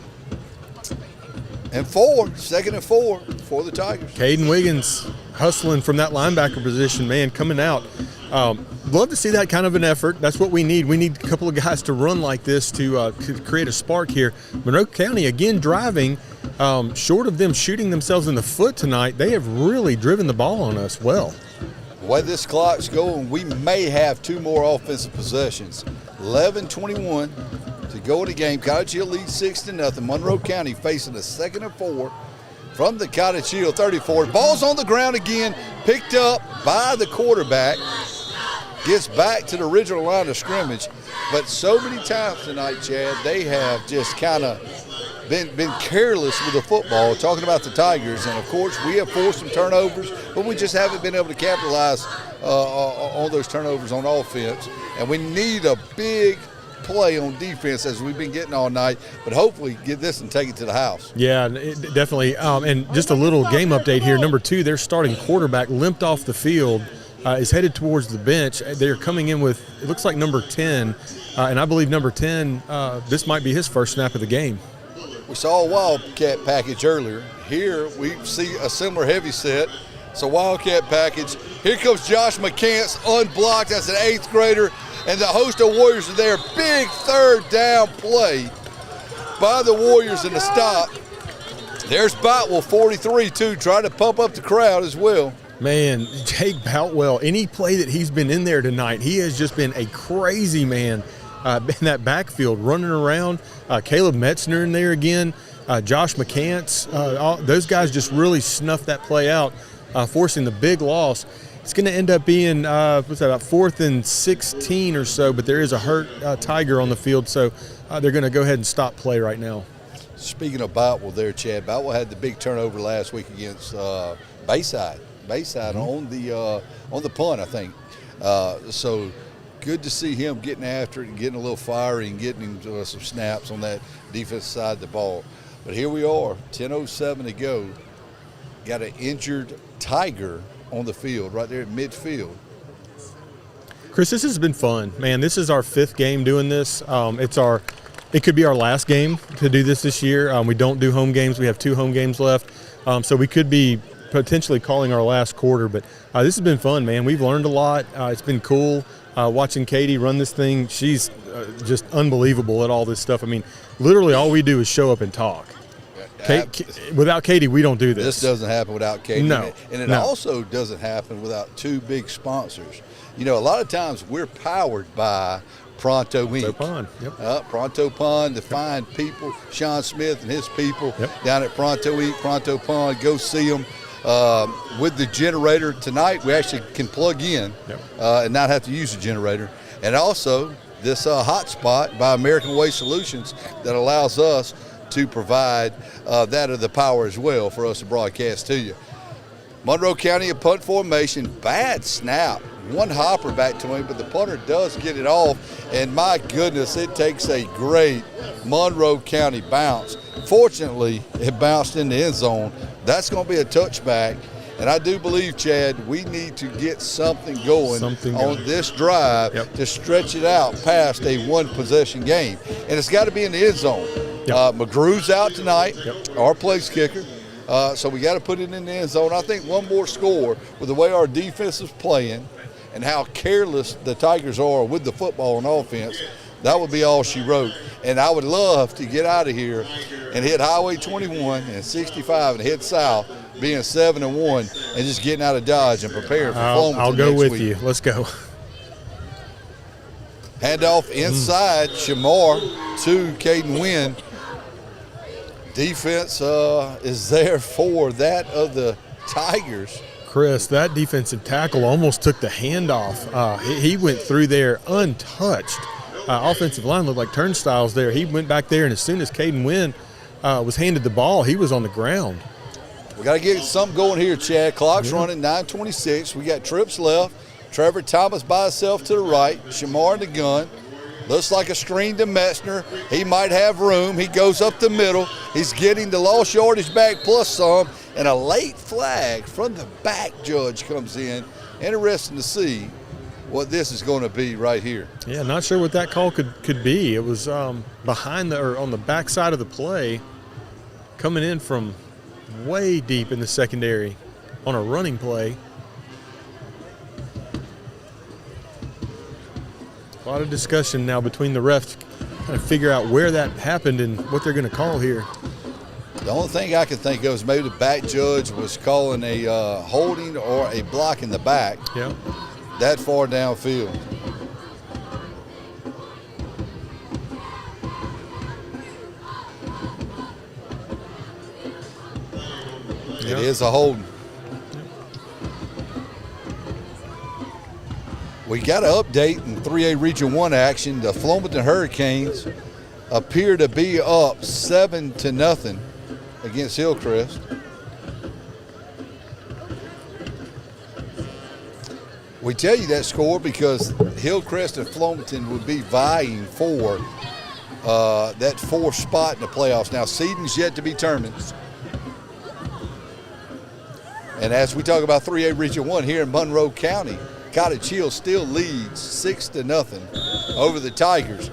and four for the Tigers. Caden Wiggins hustling from that linebacker position, man, coming out. Love to see that kind of an effort. That's what we need. We need a couple of guys to run like this to create a spark here. Monroe County, again, driving. Short of them shooting themselves in the foot tonight, they have really driven the ball on us well. The way this clock's going, we may have 2 more offensive possessions. 11:21 to go in the game. Cottage Hill leads 6-0. Monroe County facing a 2nd and 4 from the Cottage Hill 34. Ball's on the ground again, picked up by the quarterback. Gets back to the original line of scrimmage. But so many times tonight, Chad, they have just kind of been careless with the football, talking about the Tigers. And, of course, we have forced some turnovers, but we just haven't been able to capitalize on those turnovers on offense. And we need a big play on defense as we've been getting all night, but hopefully get this and take it to the house. Yeah, definitely. And just a little game update here. Number 2, their starting quarterback limped off the field, is headed towards the bench. They're coming in with, it looks like number 10, and I believe number 10, this might be his first snap of the game. We saw a Wildcat package earlier. Here we see a similar heavy set. It's a Wildcat package. Here comes Josh McCants, unblocked. That's an 8th grader. And the host of Warriors are there. Big third down play by the Warriors in the stop. There's Boutwell, 43, too, trying to pump up the crowd as well. Man, Jake Boutwell, any play that he's been in there tonight, he has just been a crazy man in that backfield, running around. Caleb Metzner in there again. Josh McCants. Those guys just really snuffed that play out, forcing the big loss. It's going to end up being, about 4th and 16 or so, but there is a hurt Tiger on the field, so they're going to go ahead and stop play right now. Speaking of Boutwell there, Chad, Boutwell had the big turnover last week against Bayside on the punt, I think. So good to see him getting after it and getting a little fiery and getting him some snaps on that defensive side of the ball. But here we are, 10:07 to go. Got an injured Tiger on the field right there at midfield. Chris, this has been fun, man. This is our 5th game doing this. It could be our last game to do this year. We don't do home games. We have 2 home games left, so we could be potentially calling our last quarter. But this has been fun, man. We've learned a lot. It's been cool watching Katie run this thing. She's just unbelievable at all this stuff. I mean, literally all we do is show up and talk. Without Katie, we don't do this. This doesn't happen without Katie. No. And it No. also doesn't happen without two big sponsors. You know, a lot of times we're powered by Pronto Inc. Pond. Yep. Pronto Pond, the fine people, Sean Smith and his people Yep. down at Pronto Inc., Pronto Pond. Go see them. With the generator tonight, we actually can plug in and not have to use the generator. And also this hotspot by American Waste Solutions that allows us to provide that of the power as well for us to broadcast to you. Monroe County, a punt formation, bad snap. One hopper back to him, but the punter does get it off. And my goodness, it takes a great Monroe County bounce. Fortunately, it bounced in the end zone. That's going to be a touchback. And I do believe, Chad, we need to get something going on this drive to stretch it out past a one-possession game. And it's got to be in the end zone. McGrew's out tonight, our place kicker. So we got to put it in the end zone. I think one more score with the way our defense is playing and how careless the Tigers are with the football and offense, that would be all she wrote. And I would love to get out of here and hit Highway 21 and 65 and head south, being 7-1 and just getting out of Dodge and preparing for Flomaton. I'll go with week. you. Let's go. Handoff inside, Shamar to Caden Wynn. Defense is there for that of the Tigers. Chris, that defensive tackle almost took the handoff. He went through there untouched. Offensive line looked like turnstiles there. He went back there, and as soon as Caden Wynn was handed the ball, he was on the ground. We got to get something going here, Chad. Clock's running, 9:26. We got trips left. Trevor Thomas by himself to the right. Shamar in the gun. Looks like a screen to Metzner. He might have room. He goes up the middle. He's getting the lost yardage back plus some. And a late flag from the back judge comes in. Interesting to see what this is going to be right here. Yeah, not sure what that call could be. It was behind or on the back side of the play, coming in from way deep in the secondary on a running play. A lot of discussion now between the refs trying to figure out where that happened and what they're going to call here. The only thing I can think of is maybe the back judge was calling a holding or a block in the back that far downfield. It is a holding. We got an update in 3A Region 1 action. The Flomaton Hurricanes appear to be up 7-0 against Hillcrest. We tell you that score because Hillcrest and Flomaton would be vying for that fourth spot in the playoffs. Now, seeding's yet to be determined. And as we talk about 3A Region 1 here in Monroe County, Cottage Hill still leads 6-0 over the Tigers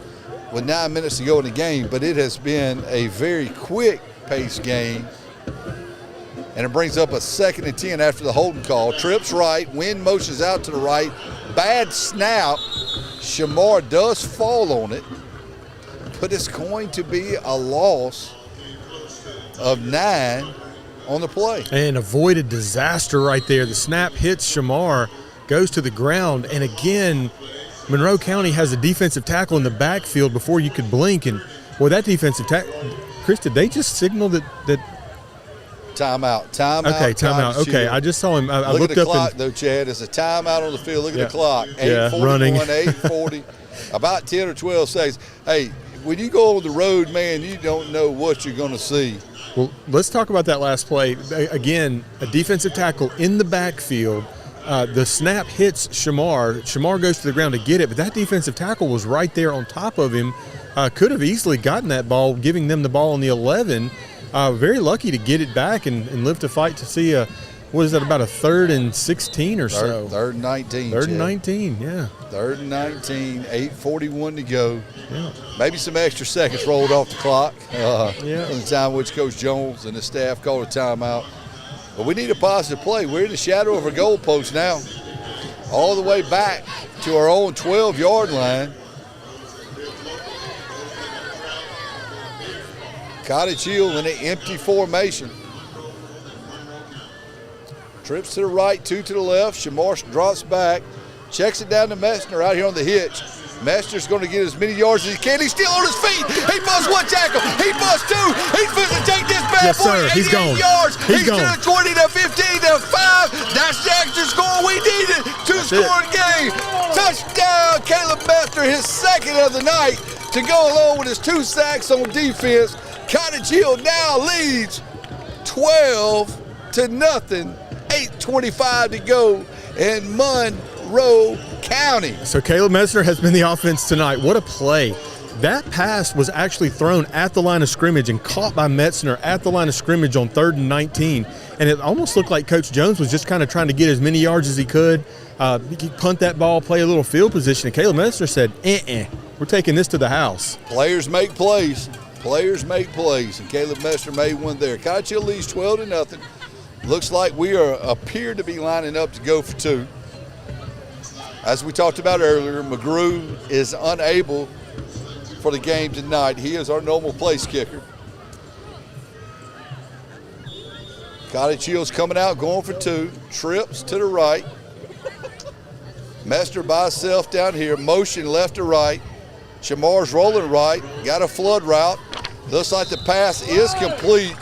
with 9 minutes to go in the game, but it has been a very quick-paced game. And it brings up a 2nd and 10 after the holding call. Trips right, Wynn motions out to the right. Bad snap. Shamar does fall on it, but it's going to be a loss of 9 on the play. And avoided disaster right there. The snap hits Shamar, goes to the ground, and again, Monroe County has a defensive tackle in the backfield before you could blink. And, well, that defensive tackle, Chris, did they just signal that Timeout. Okay, timeout. Okay, I just saw him. I look looked at the up clock, and, though, Chad. It's a timeout on the field. Look at the clock. 8:41, running. 8:40, about 10 or 12 seconds. Hey, when you go on the road, man, you don't know what you're going to see. Well, let's talk about that last play. Again, a defensive tackle in the backfield. The snap hits Shamar. Shamar goes to the ground to get it, but that defensive tackle was right there on top of him. Could have easily gotten that ball, giving them the ball on the 11. Very lucky to get it back and live to fight to see what is that, about a 3rd and 16 or so? 3rd and 19. 3rd and 19, yeah. 3rd and 19, 8:41 to go. Yeah. Maybe some extra seconds rolled off the clock from Yeah. the time which Coach Jones and the staff called a timeout. But we need a positive play. We're in the shadow of our goalpost now, all the way back to our own 12-yard line. Cottage Hill in an empty formation. Trips to the right, 2 to the left. Shamar drops back, checks it down to Messner out here on the hitch. Messner's going to get as many yards as he can. He's still on his feet. He busts 1 tackle. He busts 2. He's going to take this bad Yes, boy. sir. He's 88 gone. yards. He's gone. To the 20 to 15 to 5. That's the extra score we needed to score the game. Touchdown, Caleb Messner, his second of the night, to go along with his 2 sacks on defense. Cottage Hill now leads 12-0. 8:25 to go in Monroe County. So Caleb Messner has been the offense tonight. What a play. That pass was actually thrown at the line of scrimmage and caught by Messner at the line of scrimmage on 3rd and 19. And it almost looked like Coach Jones was just kind of trying to get as many yards as he could. He could punt that ball, play a little field position. And Caleb Messner said, we're taking this to the house. Players make plays. Players make plays. And Caleb Messner made one there. Cottage Hill leads 12-0. Looks like we appear to be lining up to go for 2. As we talked about earlier, McGrew is unable for the game tonight. He is our normal place kicker. Cottage Hill's coming out, going for 2. Trips to the right. Messner by himself down here. Motion left to right. Shamar's rolling right. Got a flood route. Looks like the pass is complete.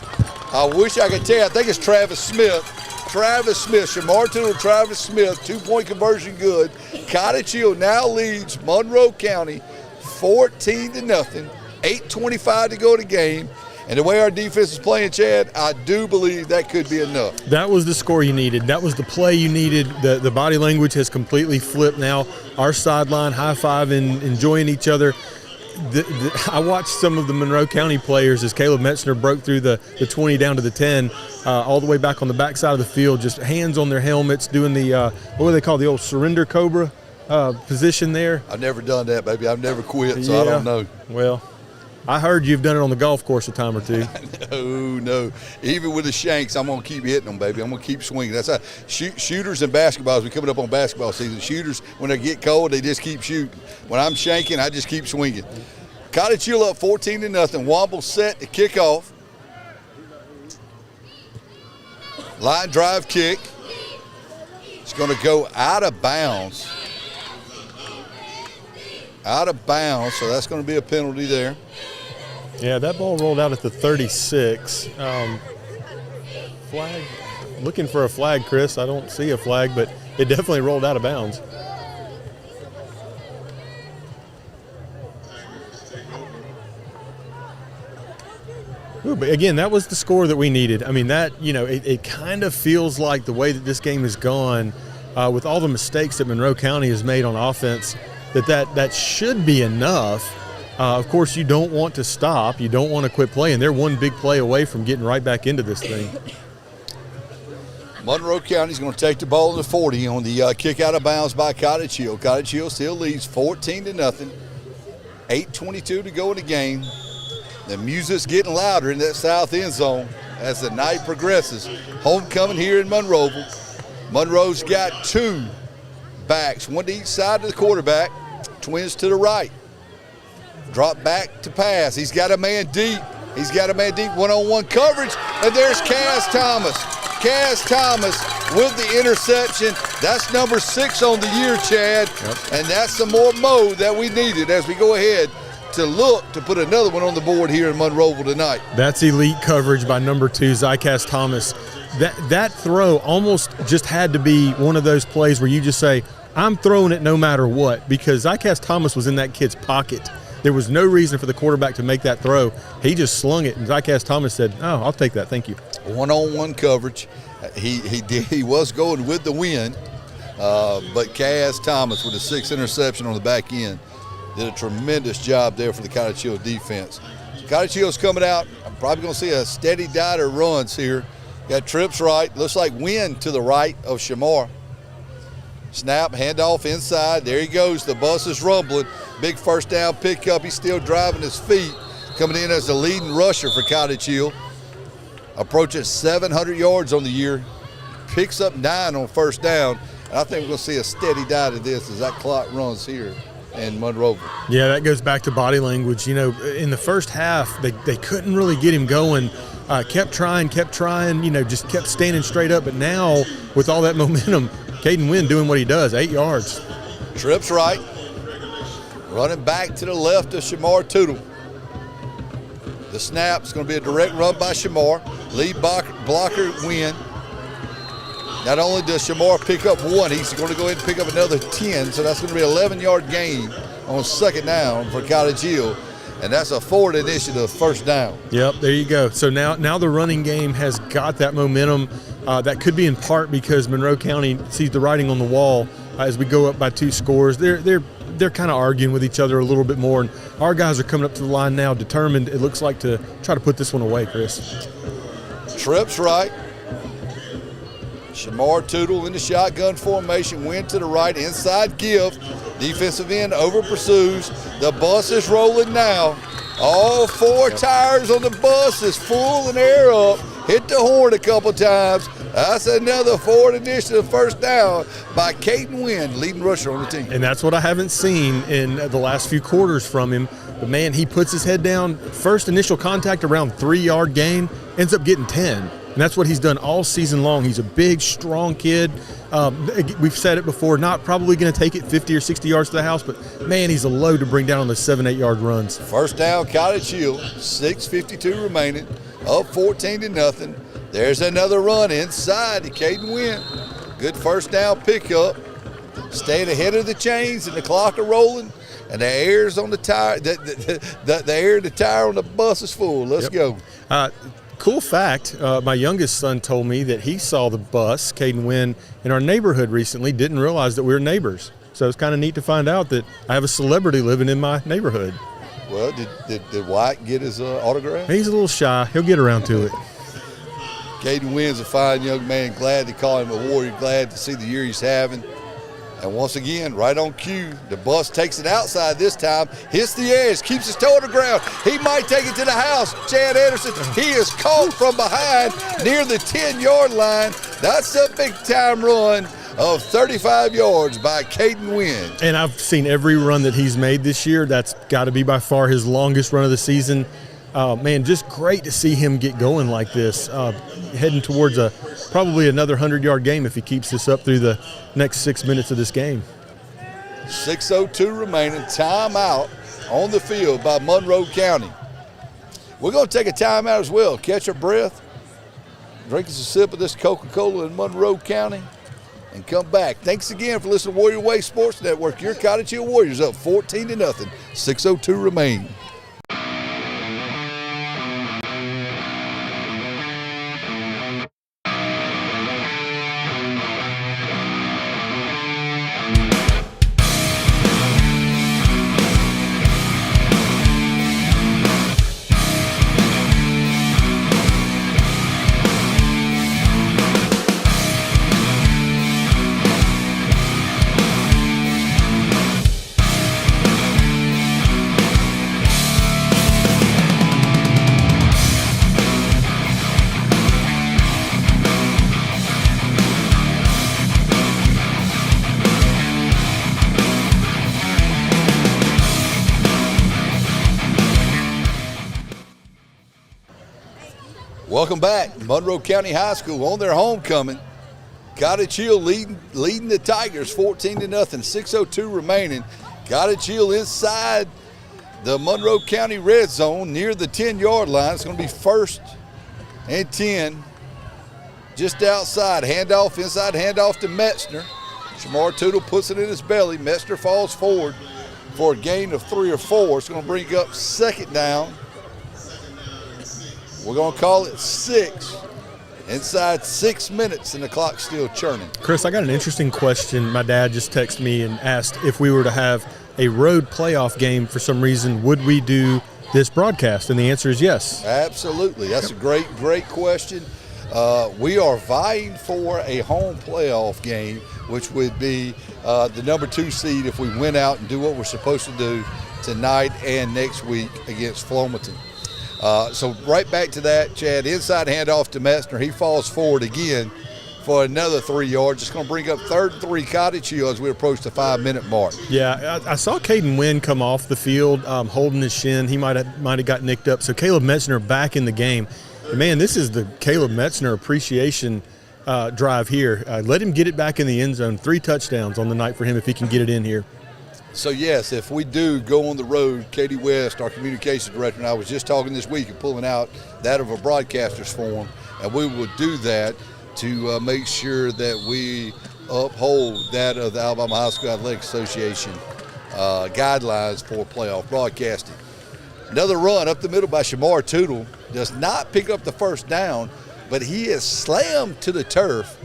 I wish I could tell you. I think it's Travis Smith. Travis Smith. Shamar to Travis Smith. 2-point conversion good. Cottage Hill now leads Monroe County 14-0. 8:25 to go to game. And the way our defense is playing, Chad, I do believe that could be enough. That was the score you needed. That was the play you needed. The body language has completely flipped now. Our sideline high-fiving, enjoying each other. I watched some of the Monroe County players as Caleb Messner broke through the 20 down to the 10, all the way back on the backside of the field, just hands on their helmets, doing the, what do they call the old surrender cobra position there. I've never done that, baby. I've never quit, so I don't know. Well, I heard you've done it on the golf course a time or two. No. Even with the shanks, I'm going to keep hitting them, baby. I'm going to keep swinging. That's how shooters in basketball, as we're coming up on basketball season, shooters, when they get cold, they just keep shooting. When I'm shanking, I just keep swinging. Cottage Hill up 14-0. Womble set to kick off. Line drive kick. It's going to go out of bounds. Out of bounds, so that's going to be a penalty there. Yeah, that ball rolled out at the 36. Flag. Looking for a flag, Chris. I don't see a flag, but it definitely rolled out of bounds. Ooh, but again, that was the score that we needed. I mean, that, it kind of feels like the way that this game has gone, with all the mistakes that Monroe County has made on offense, that should be enough. Of course, you don't want to stop. You don't want to quit playing. They're one big play away from getting right back into this thing. Monroe County's going to take the ball in the 40 on the kick out of bounds by Cottage Hill. Cottage Hill still leads 14-0. 8:22 to go in the game. The music's getting louder in that south end zone as the night progresses. Homecoming here in Monroe. Monroe's got 2 backs, one to each side of the quarterback. Twins to the right. Drop back to pass. He's got a man deep. One-on-one coverage. And there's Cass Thomas. Cass Thomas with the interception. That's number 6 on the year, Chad. Yep. And that's some more mode that we needed as we go ahead to look to put another one on the board here in Monroeville tonight. That's elite coverage by number 2, Zycas Thomas. That throw almost just had to be one of those plays where you just say, I'm throwing it no matter what, because Zycas Thomas was in that kid's pocket. There was no reason for the quarterback to make that throw. He just slung it, and Zycas Thomas said, oh, I'll take that, thank you. One-on-one coverage. He was going with the wind, but Cass Thomas with a 6th interception on the back end did a tremendous job there for the Cottage Hill defense. Cottage Hill's coming out. I'm probably going to see a steady diet of runs here. Got trips right. Looks like wind to the right of Shamar. Snap, handoff inside. There he goes. The bus is rumbling. Big first down pickup. He's still driving his feet. Coming in as the leading rusher for Cottage Hill. Approaching 700 yards on the year. Picks up 9 on first down. And I think we're going to see a steady diet of this as that clock runs here and Monroe. Yeah, that goes back to body language. You know, in the first half, they couldn't really get him going. Kept trying, you know, just kept standing straight up. But now, with all that momentum, Caden Wynn doing what he does, 8 yards. Trips right. Running back to the left of Shamar Tootle. The snap's going to be a direct run by Shamar. Lead blocker Wynn. Not only does Shamar pick up one, he's going to go ahead and pick up another 10. So that's going to be an 11-yard gain on second down for Cottage Hill. And that's a forward initiative first down. Yep, there you go. So now the running game has got that momentum. That could be in part because Monroe County sees the writing on the wall as we go up by 2 scores. They're kind of arguing with each other a little bit more. And our guys are coming up to the line now determined, it looks like, to try to put this one away, Chris. Trips right. Shamar Tootle in the shotgun formation, Win to the right, inside give. Defensive end over pursues. The bus is rolling now. All 4 tires on the bus is full and air up. Hit the horn a couple times. That's another forward initiative first down by Caden Wynn, leading rusher on the team. And that's what I haven't seen in the last few quarters from him. But, man, he puts his head down. First initial contact around 3-yard gain, ends up getting 10. And that's what he's done all season long. He's a big, strong kid. We've said it before, not probably going to take it 50 or 60 yards to the house, but, man, he's a load to bring down on the 7-8-yard runs. First down, Cottage Hill, 6:52 remaining, up 14-0. There's another run inside to Caden Wynn. Good first down pickup. Staying ahead of the chains, and the clock are rolling, and the air's on the tire. The air of the tire on the bus is full. Let's go. Cool fact, my youngest son told me that he saw the bus, Caden Wynn, in our neighborhood recently, didn't realize that we were neighbors. So it's kind of neat to find out that I have a celebrity living in my neighborhood. Well, did White get his autograph? He's a little shy. He'll get around to it. Caden Wynn's a fine young man. Glad to call him a Warrior. Glad to see the year he's having. And once again, right on cue, the bus takes it outside this time, hits the edge, keeps his toe on the ground. He might take it to the house. Chad Anderson, he is caught from behind near the 10-yard line. That's a big-time run of 35 yards by Caden Wynn. And I've seen every run that he's made this year. That's got to be by far his longest run of the season. Man, just great to see him get going like this, heading towards probably another 100-yard game if he keeps this up through the next 6 minutes of this game. 6:02 remaining, timeout on the field by Monroe County. We're going to take a timeout as well, catch our breath, drink us a sip of this Coca-Cola in Monroe County, and come back. Thanks again for listening to Warrior Way Sports Network. Your Cottage Hill Warriors up 14-0, 6:02 remaining. Welcome back. Monroe County High School on their homecoming. Cottage Hill leading the Tigers 14-0, 6:02 remaining. Cottage Hill inside the Monroe County red zone near the 10-yard line. It's going to be 1st and 10 just outside. Handoff, inside handoff to Metzner. Shamar Tootle puts it in his belly. Metzner falls forward for a gain of 3 or 4. It's going to bring up second down. We're going to call it 6. Inside 6 minutes, and the clock's still churning. Chris, I got an interesting question. My dad just texted me and asked if we were to have a road playoff game for some reason, would we do this broadcast? And the answer is yes. Absolutely. That's a great question. We are vying for a home playoff game, which would be the number 2 seed if we win out and do what we're supposed to do tonight and next week against Flomaton. So right back to that, Chad, inside handoff to Metzner. He falls forward again for another 3 yards. It's going to bring up 3rd and 3 Cottage Hill as we approach the 5-minute mark. Yeah, I saw Caden Wynn come off the field holding his shin. He might have got nicked up. So Caleb Metzner back in the game. And man, this is the Caleb Metzner appreciation drive here. Let him get it back in the end zone. 3 touchdowns on the night for him if he can get it in here. So, yes, if we do go on the road, Katie West, our communications director, and I was just talking this week and pulling out that of a broadcaster's form, and we will do that to make sure that we uphold that of the Alabama High School Athletic Association guidelines for playoff broadcasting. Another run up the middle by Shamar Tootle. Does not pick up the first down, but he is slammed to the turf.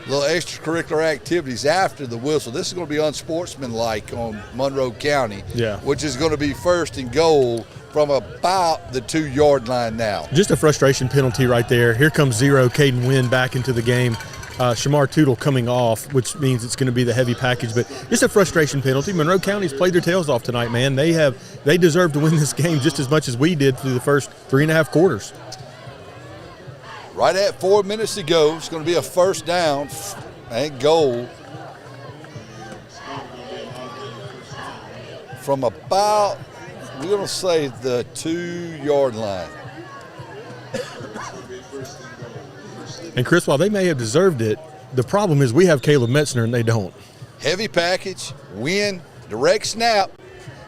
Little extracurricular activities after the whistle. This is going to be unsportsmanlike on Monroe County, which is going to be 1st and goal from about the 2-yard line now. Just a frustration penalty right there. Here comes 0, Caden Wynn back into the game. Shamar Tootle coming off, which means it's going to be the heavy package, but just a frustration penalty. Monroe County's played their tails off tonight, man. They deserve to win this game just as much as we did through the first 3.5 quarters. Right at 4 minutes to go, it's going to be a 1st down and goal from about, we're going to say, the 2-yard line. And Chris, while they may have deserved it, the problem is we have Caleb Metzner and they don't. Heavy package, win, direct snap.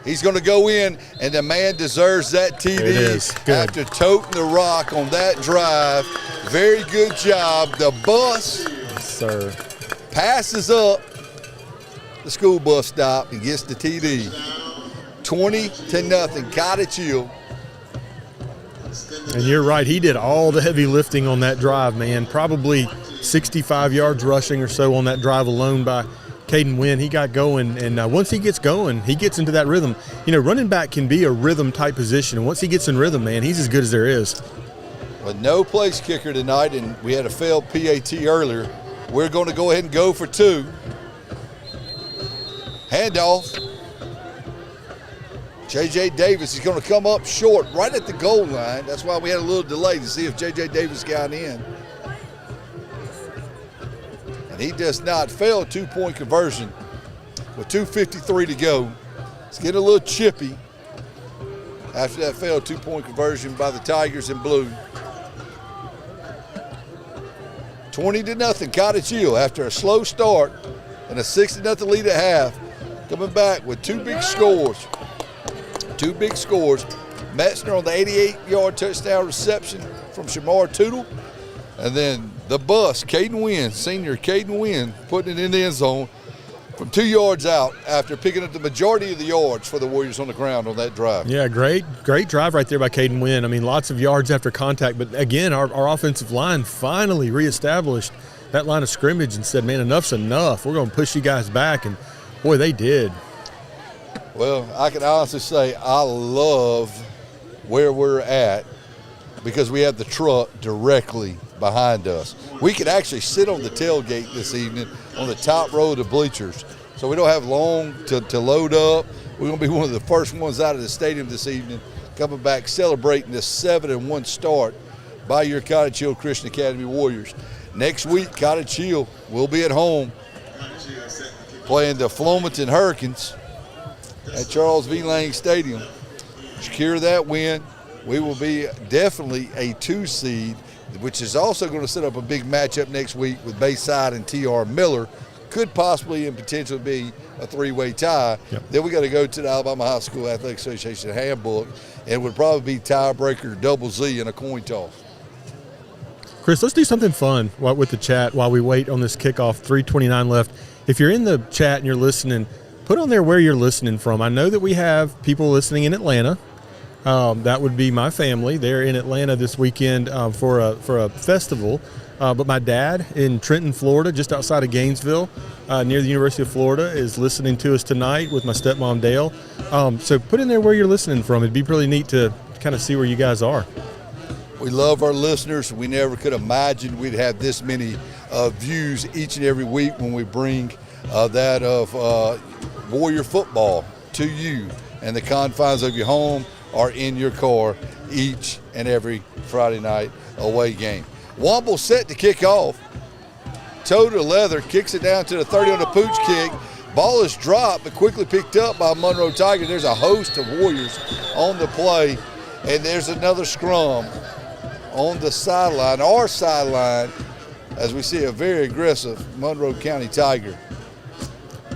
He's going to go in, and the man deserves that TD after toting the rock on that drive. Very good job. The bus passes up the school bus stop and gets the TD. 20-0, Cottage Hill. And you're right. He did all the heavy lifting on that drive, man. Probably 65 yards rushing or so on that drive alone by Caden Wynn. He got going, and once he gets going, he gets into that rhythm. You know, running back can be a rhythm-type position, and once he gets in rhythm, man, he's as good as there is. But no place kicker tonight, and we had a failed PAT earlier. We're going to go ahead and go for 2. Handoff. J.J. Davis is going to come up short right at the goal line. That's why we had a little delay to see if J.J. Davis got in. And he does not fail a 2-point conversion with 2:53 to go. It's getting a little chippy after that failed 2-point conversion by the Tigers in blue. 20-0, Cottage Hill after a slow start and a 6-0 lead at half. Coming back with 2 big scores. 2 big scores. Metzner on the 88-yard touchdown reception from Shamar Tootle. And then the bus, Caden Wynn, senior Caden Wynn, putting it in the end zone from 2 yards out after picking up the majority of the yards for the Warriors on the ground on that drive. Yeah, great drive right there by Caden Wynn. I mean, lots of yards after contact. But, again, our offensive line finally reestablished that line of scrimmage and said, man, enough's enough. We're going to push you guys back. And, boy, they did. Well, I can honestly say I love where we're at because we have the truck directly behind us. We could actually sit on the tailgate this evening on the top row of the bleachers, so we don't have long to load up. We're going to be one of the first ones out of the stadium this evening, coming back celebrating this 7-1 start by your Cottage Hill Christian Academy Warriors. Next week, Cottage Hill will be at home playing the Flomaton Hurricanes at Charles V. Lang Stadium. Secure that win. We will be definitely a 2 seed, which is also going to set up a big matchup next week with Bayside and T.R. Miller. Could possibly and potentially be a 3-way tie. Yep. Then we got to go to the Alabama High School Athletic Association handbook, and it would probably be tiebreaker double Z in a coin toss. Chris, let's do something fun with the chat while we wait on this kickoff. 3:29 left. If you're in the chat and you're listening, put on there where you're listening from. I know that we have people listening in Atlanta. That would be my family. They're in Atlanta this weekend for a festival. But my dad in Trenton, Florida, just outside of Gainesville, near the University of Florida, is listening to us tonight with my stepmom, Dale. So put in there where you're listening from. It'd be really neat to kind of see where you guys are. We love our listeners. We never could imagine we'd have this many views each and every week when we bring that of Warrior football to you and the confines of your home or in your car each and every Friday night away game. Womble set to kick off. toe to leather, kicks it down to the 30 on the pooch kick. Ball is dropped, but quickly picked up by Monroe Tigers. There's a host of Warriors on the play, and there's another scrum on the sideline, our sideline, as we see a very aggressive Monroe County Tiger.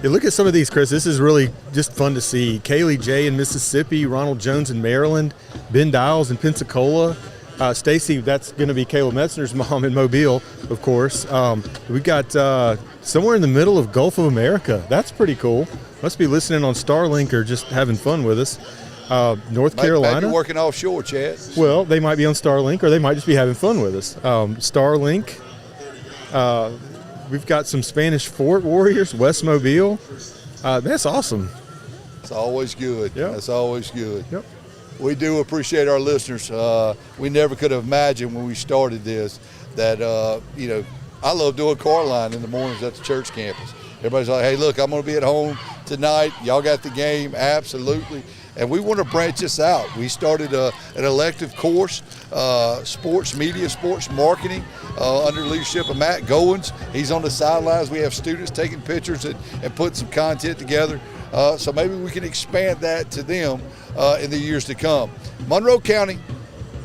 Yeah, look at some of these, Chris. This is really just fun to see. Kaylee J in Mississippi, Ronald Jones in Maryland, Ben Dials in Pensacola. Stacy, that's going to be Kayla Metzner's mom in Mobile, of course. We got somewhere in the middle of Gulf of America. That's pretty cool. Must be listening on Starlink or just having fun with us. North Carolina. Maybe working offshore, Chad. Well, they might be on Starlink or they might just be having fun with us. Starlink. We've got some Spanish Fort Warriors, West Mobile. That's awesome. It's always good. Yep. That's always good. Yep. We do appreciate our listeners. We never could have imagined when we started this that, I love doing car line in the mornings at the church campus. Everybody's like, hey, look, I'm going to be at home tonight. Y'all got the game? Absolutely. And we want to branch this out. We started an elective course, sports media, sports marketing, under the leadership of Matt Goins. He's on the sidelines. We have students taking pictures and putting some content together. So maybe we can expand that to them in the years to come. Monroe County,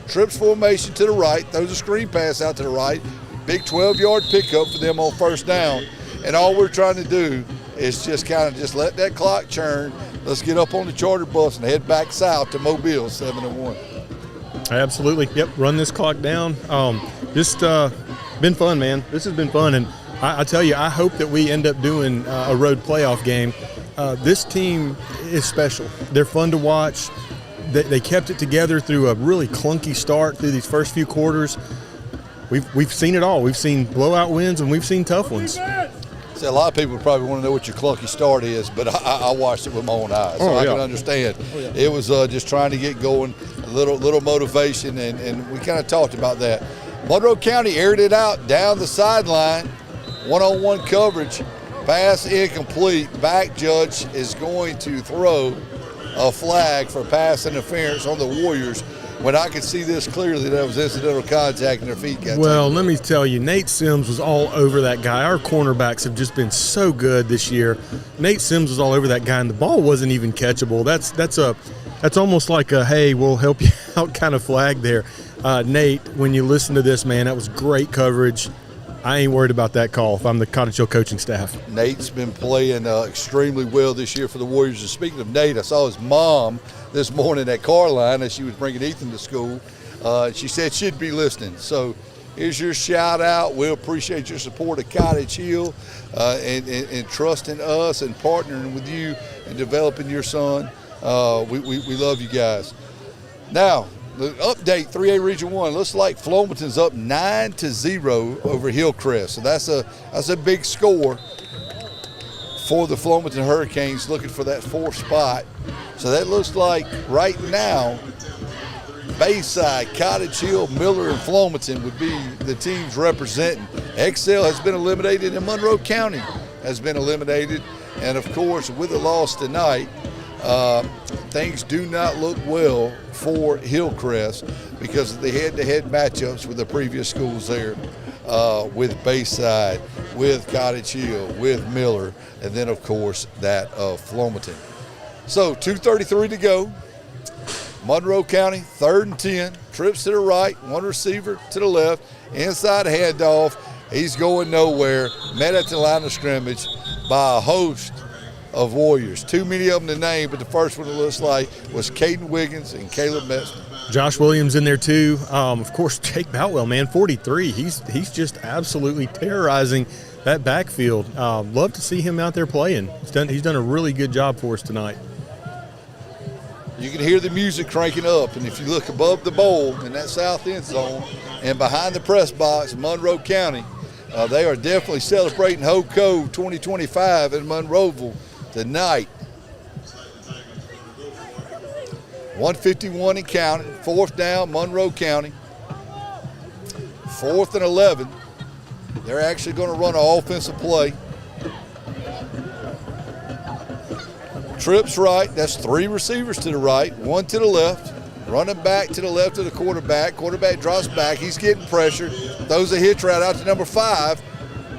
trips formation to the right, throws a screen pass out to the right, big 12-yard pickup for them on first down. And all we're trying to do is just let that clock churn. Let's get up on the charter bus and head back south to Mobile, 7-1. Absolutely. Yep. Run this clock down. Just been fun, man. This has been fun. And I tell you, I hope that we end up doing a road playoff game. This team is special. They're fun to watch. They kept it together through a really clunky start through these first few quarters. We've seen it all. We've seen blowout wins and we've seen tough ones. See, a lot of people probably want to know what your clunky start is, but I watched it with my own eyes, so I can understand. It was just trying to get going, a little motivation, and we kind of talked about that. Monroe County aired it out down the sideline, one-on-one coverage, pass incomplete. Back judge is going to throw a flag for pass interference on the Warriors. When I could see this clearly, that was incidental contact and their feet got Well, let me tell you, Nate Sims was all over that guy. Our cornerbacks have just been so good this year. Nate Sims was all over that guy, and the ball wasn't even catchable. That's almost like a, hey, we'll help you out kind of flag there. Nate, when you listen to this, man, that was great coverage. I ain't worried about that call if I'm the Cottage Hill coaching staff. Nate's been playing extremely well this year for the Warriors. And speaking of Nate, I saw his mom this morning at Carline as she was bringing Ethan to school. She said she'd be listening. So here's your shout out. We appreciate your support of Cottage Hill and trusting us and partnering with you and developing your son. We love you guys. Now, the update, 3A Region 1, looks like Flomaton's up 9-0 over Hillcrest. So that's a big score for the Flomaton Hurricanes, looking for that fourth spot. So that looks like right now, Bayside, Cottage Hill, Miller, and Flomaton would be the teams representing. Excel has been eliminated and Monroe County has been eliminated. And of course, with the loss tonight, things do not look well for Hillcrest because of the head-to-head matchups with the previous schools there, with Bayside, with Cottage Hill, with Miller, and then, of course, that of Flomaton. So 2:33 to go. Monroe County, 3rd and 10. Trips to the right, one receiver to the left. Inside handoff. He's going nowhere. Met at the line of scrimmage by a host of Warriors. Too many of them to name, but the first one it looks like was Caden Wiggins and Caleb Metzner. Josh Williams in there too. Of course, Jake Boutwell, man, 43. He's just absolutely terrorizing that backfield. Love to see him out there playing. He's done a really good job for us tonight. You can hear the music cranking up, and if you look above the bowl in that south end zone and behind the press box, Monroe County, they are definitely celebrating HoCo 2025 in Monroeville tonight. 151 and counting. Fourth down, Monroe County. 4th and 11. They're actually going to run an offensive play. Trips right. That's 3 receivers to the right, 1 to the left. Running back to the left of the quarterback. Quarterback drops back. He's getting pressured. Throws a hitch route out to number 5.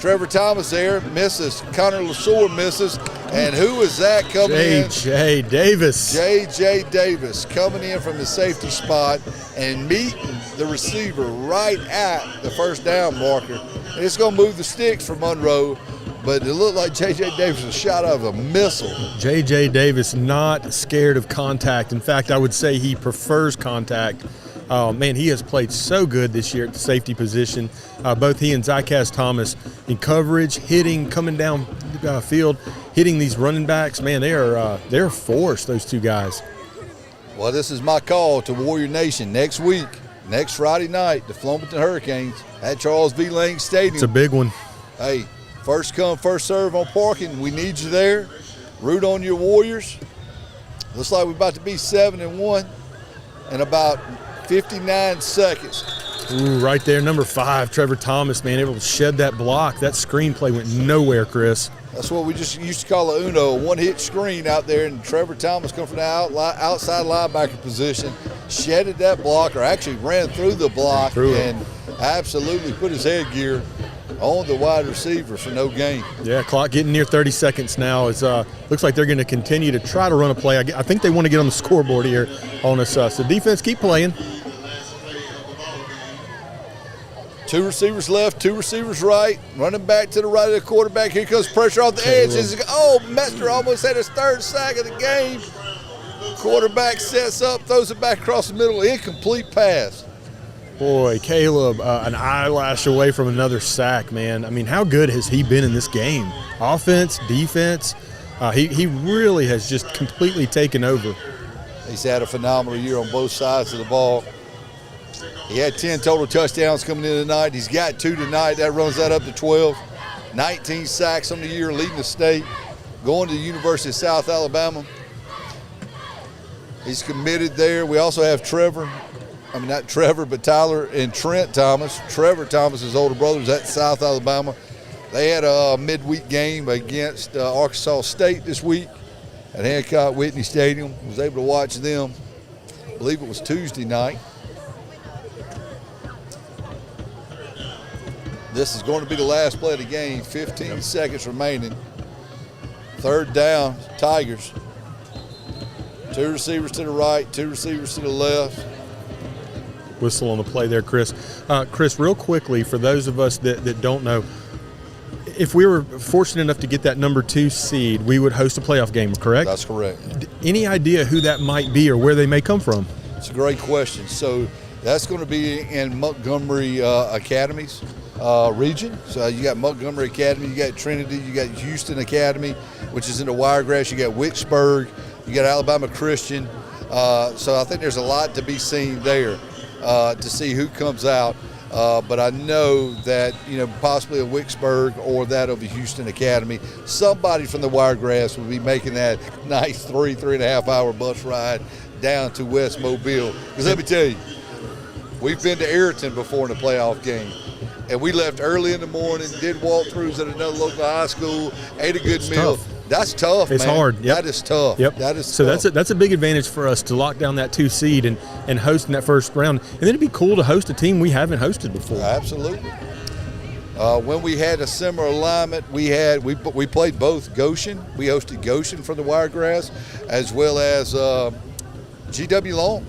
Trevor Thomas there misses. Connor LaSure misses. And who is that coming in? J.J. Davis. J.J. Davis coming in from the safety spot and meeting the receiver right at the first down marker. And it's going to move the sticks for Monroe, but it looked like J.J. Davis was shot out of a missile. J.J. Davis not scared of contact. In fact, I would say he prefers contact. Oh, man, he has played so good this year at the safety position. Both he and Zycas Thomas in coverage, hitting, coming down field, hitting these running backs. Man, they're forced, those two guys. Well, this is my call to Warrior Nation. Next week, next Friday night, the Flomaton Hurricanes at Charles V. Lang Stadium. It's a big one. Hey, first come, first serve on parking. We need you there. Root on your Warriors. Looks like we're about to be 7-1 in about 59 seconds. Ooh, right there, number 5, Trevor Thomas, man, able to shed that block. That screenplay went nowhere, Chris. That's what we just used to call a Uno, a one-hit screen out there, and Trevor Thomas come from the outside linebacker position, shedded that block, or actually ran through the block, and absolutely put his headgear on the wide receiver for no gain. Yeah, clock getting near 30 seconds now. It's looks like they're going to continue to try to run a play. I think they want to get on the scoreboard here on us. So defense, keep playing. 2 receivers left, 2 receivers right, running back to the right of the quarterback. Here comes pressure off the edge. Mester almost had his 3rd sack of the game. Quarterback sets up, throws it back across the middle, incomplete pass. Boy, Caleb, an eyelash away from another sack, man. I mean, how good has he been in this game? Offense, defense, he really has just completely taken over. He's had a phenomenal year on both sides of the ball. He had 10 total touchdowns coming in tonight. He's got 2 tonight. That runs that up to 12. 19 sacks on the year, leading the state. Going to the University of South Alabama. He's committed there. We also have Tyler and Trent Thomas. Trevor Thomas's older brothers at South Alabama. They had a midweek game against Arkansas State this week at Hancock Whitney Stadium. Was able to watch them. I believe it was Tuesday night. This is going to be the last play of the game. 15 seconds remaining. 3rd down, Tigers. 2 receivers to the right, 2 receivers to the left. Whistle on the play there, Chris. Chris, real quickly, for those of us that don't know, if we were fortunate enough to get that number 2 seed, we would host a playoff game, correct? That's correct. Any idea who that might be or where they may come from? It's a great question. So that's going to be in Montgomery Academies region. So you got Montgomery Academy, you got Trinity, you got Houston Academy, which is in the Wiregrass, you got Wicksburg, you got Alabama Christian. So I think there's a lot to be seen there to see who comes out. But I know that, possibly a Wicksburg or that of the Houston Academy, somebody from the Wiregrass will be making that nice 3.5 hour bus ride down to West Mobile. Because let me tell you, we've been to Ayrton before in a playoff game. And we left early in the morning, did walkthroughs at another local high school, ate a good meal. Tough. That's tough, It's man. hard. Yep. That is tough. Yep. That is so tough. that's a big advantage for us to lock down that 2 seed and host in that first round. And then it'd be cool to host a team we haven't hosted before. Absolutely. When we had a similar alignment, we played both Goshen. We hosted Goshen for the Wiregrass, as well as GW Long.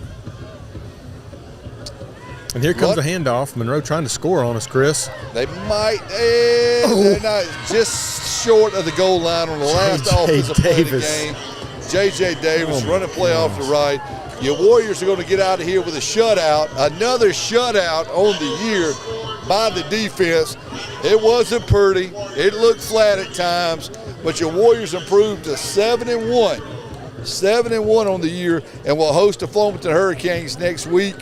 And here comes a handoff. Monroe trying to score on us, Chris. They might. They're not just short of the goal line on the last offensive play of the game. J.J. Davis running play off the right. Your Warriors are going to get out of here with a shutout. Another shutout on the year by the defense. It wasn't pretty. It looked flat at times. But your Warriors improved to 7-1. 7-1 on the year. And will host the Flomaton Hurricanes next week.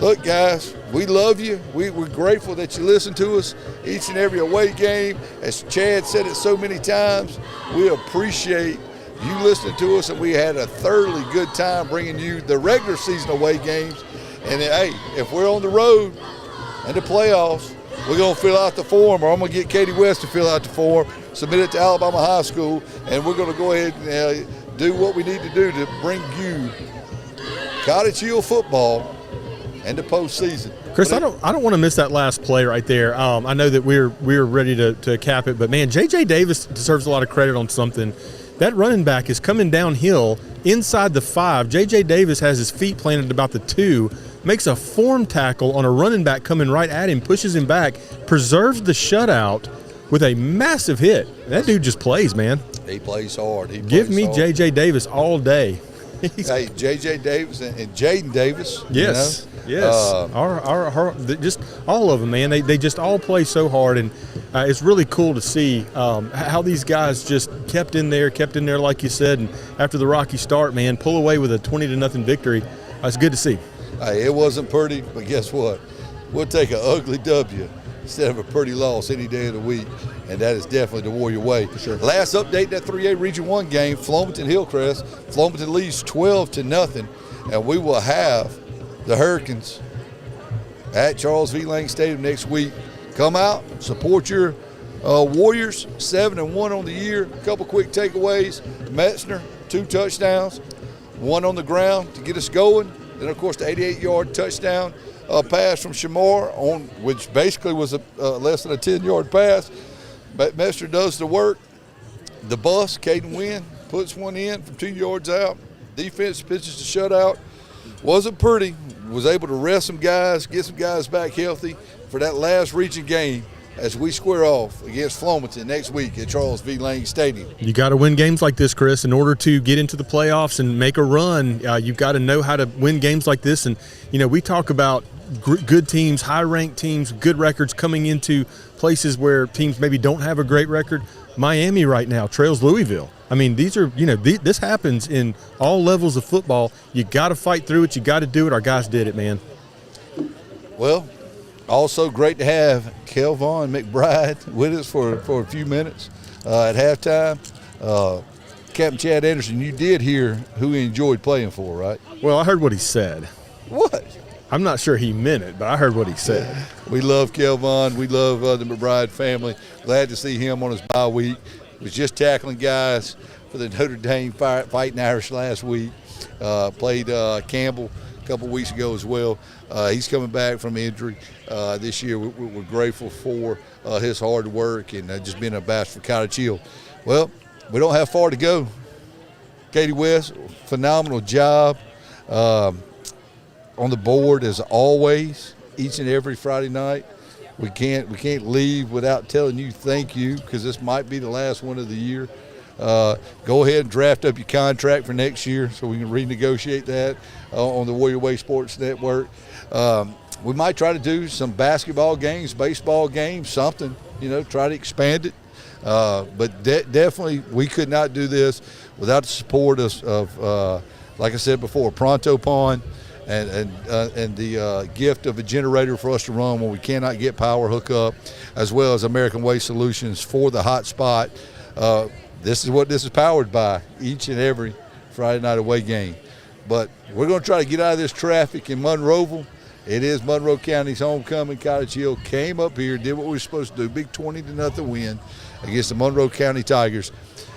Look, guys, we love you. We're grateful that you listen to us each and every away game. As Chad said it so many times, we appreciate you listening to us, and we had a thoroughly good time bringing you the regular season away games. And, hey, if we're on the road and the playoffs, we're going to fill out the form, or I'm going to get Katie West to fill out the form, submit it to Alabama High School, and we're going to go ahead and do what we need to do to bring you Cottage Hill football and the postseason. Chris, I don't want to miss that last play right there. I know that we're ready to cap it, but man, J.J. Davis deserves a lot of credit on something. That running back is coming downhill inside the 5. J.J. Davis has his feet planted about the 2, makes a form tackle on a running back coming right at him, pushes him back, preserves the shutout with a massive hit. That dude just plays, man. He plays hard. Give me J.J. Davis all day. Hey, J.J. Davis and Jaden Davis. Yes, you know? yes. Just all of them, man. They just all play so hard, and it's really cool to see how these guys just kept in there, like you said, and after the rocky start, man, pull away with a 20-0 victory. It's good to see. Hey, it wasn't pretty, but guess what? We'll take an ugly W instead of a pretty loss any day of the week, and that is definitely the Warrior way. For sure. Last update, that 3A Region 1 game, Flomaton-Hillcrest. Flomaton leads 12-0, and we will have the Hurricanes at Charles V. Lang Stadium next week. Come out, support your Warriors, 7-1 on the year. A couple quick takeaways. Metzner, 2 touchdowns, 1 on the ground to get us going. Then, of course, the 88-yard touchdown pass from Shamar, which basically was less than a 10-yard pass. But Metzner does the work. The bus, Caden Wynn, puts one in from 2 yards out. Defense pitches the shutout. Wasn't pretty. Was able to rest some guys, get some guys back healthy for that last region game as we square off against Flomaton next week at Charles V. Lang Stadium. You got to win games like this, Chris, in order to get into the playoffs and make a run. You've got to know how to win games like this. And, you know, we talk about good teams, high-ranked teams, good records coming into places where teams maybe don't have a great record. Miami right now trails Louisville. I mean, these are, you know, this happens in all levels of football. You got to fight through it. You got to do it. Our guys did it, man. Well, also great to have Kelvon McBride with us for a few minutes at halftime. Captain Chad Anderson, you did hear who he enjoyed playing for, right? Well, I heard what he said. What? I'm not sure he meant it, but I heard what he said. We love Kelvon. We love the McBride family. Glad to see him on his bye week. Was just tackling guys for the Notre Dame Fighting Irish last week. Played Campbell a couple weeks ago as well. He's coming back from injury this year. We're grateful for his hard work and just being a ambassador for Cottage Hill. Well, we don't have far to go. Katie West, phenomenal job on the board as always, each and every Friday night. We can't leave without telling you thank you, because this might be the last one of the year. Go ahead and draft up your contract for next year so we can renegotiate that on the Warrior Way Sports Network. We might try to do some basketball games, baseball games, something, you know, try to expand it. But definitely we could not do this without the support of like I said before, Pronto Pond and the gift of a generator for us to run when we cannot get power hookup, as well as American Waste Solutions for the hot spot. This is what this is powered by each and every Friday night away game. But we're going to try to get out of this traffic in Monroeville. It is Monroe County's homecoming. Cottage Hill came up here, did what we were supposed to do, big 20-0 win against the Monroe County Tigers.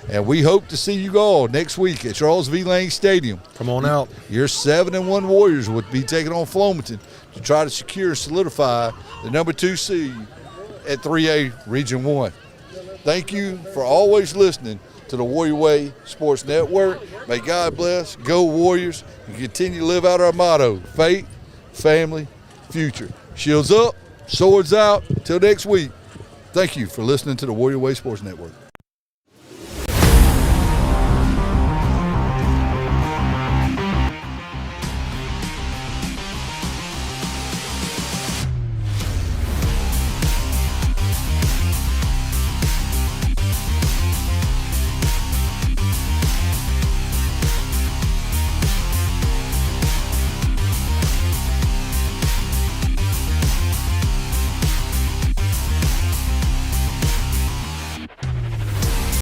And we hope to see you all next week at Charles V. Lang Stadium. Come on out. Your 7-1 Warriors would be taking on Flomaton to try to secure and solidify the number 2 seed at 3A Region 1. Thank you for always listening to the Warrior Way Sports Network. May God bless, go Warriors, and continue to live out our motto, faith, family, future. Shields up, swords out. Till next week, thank you for listening to the Warrior Way Sports Network.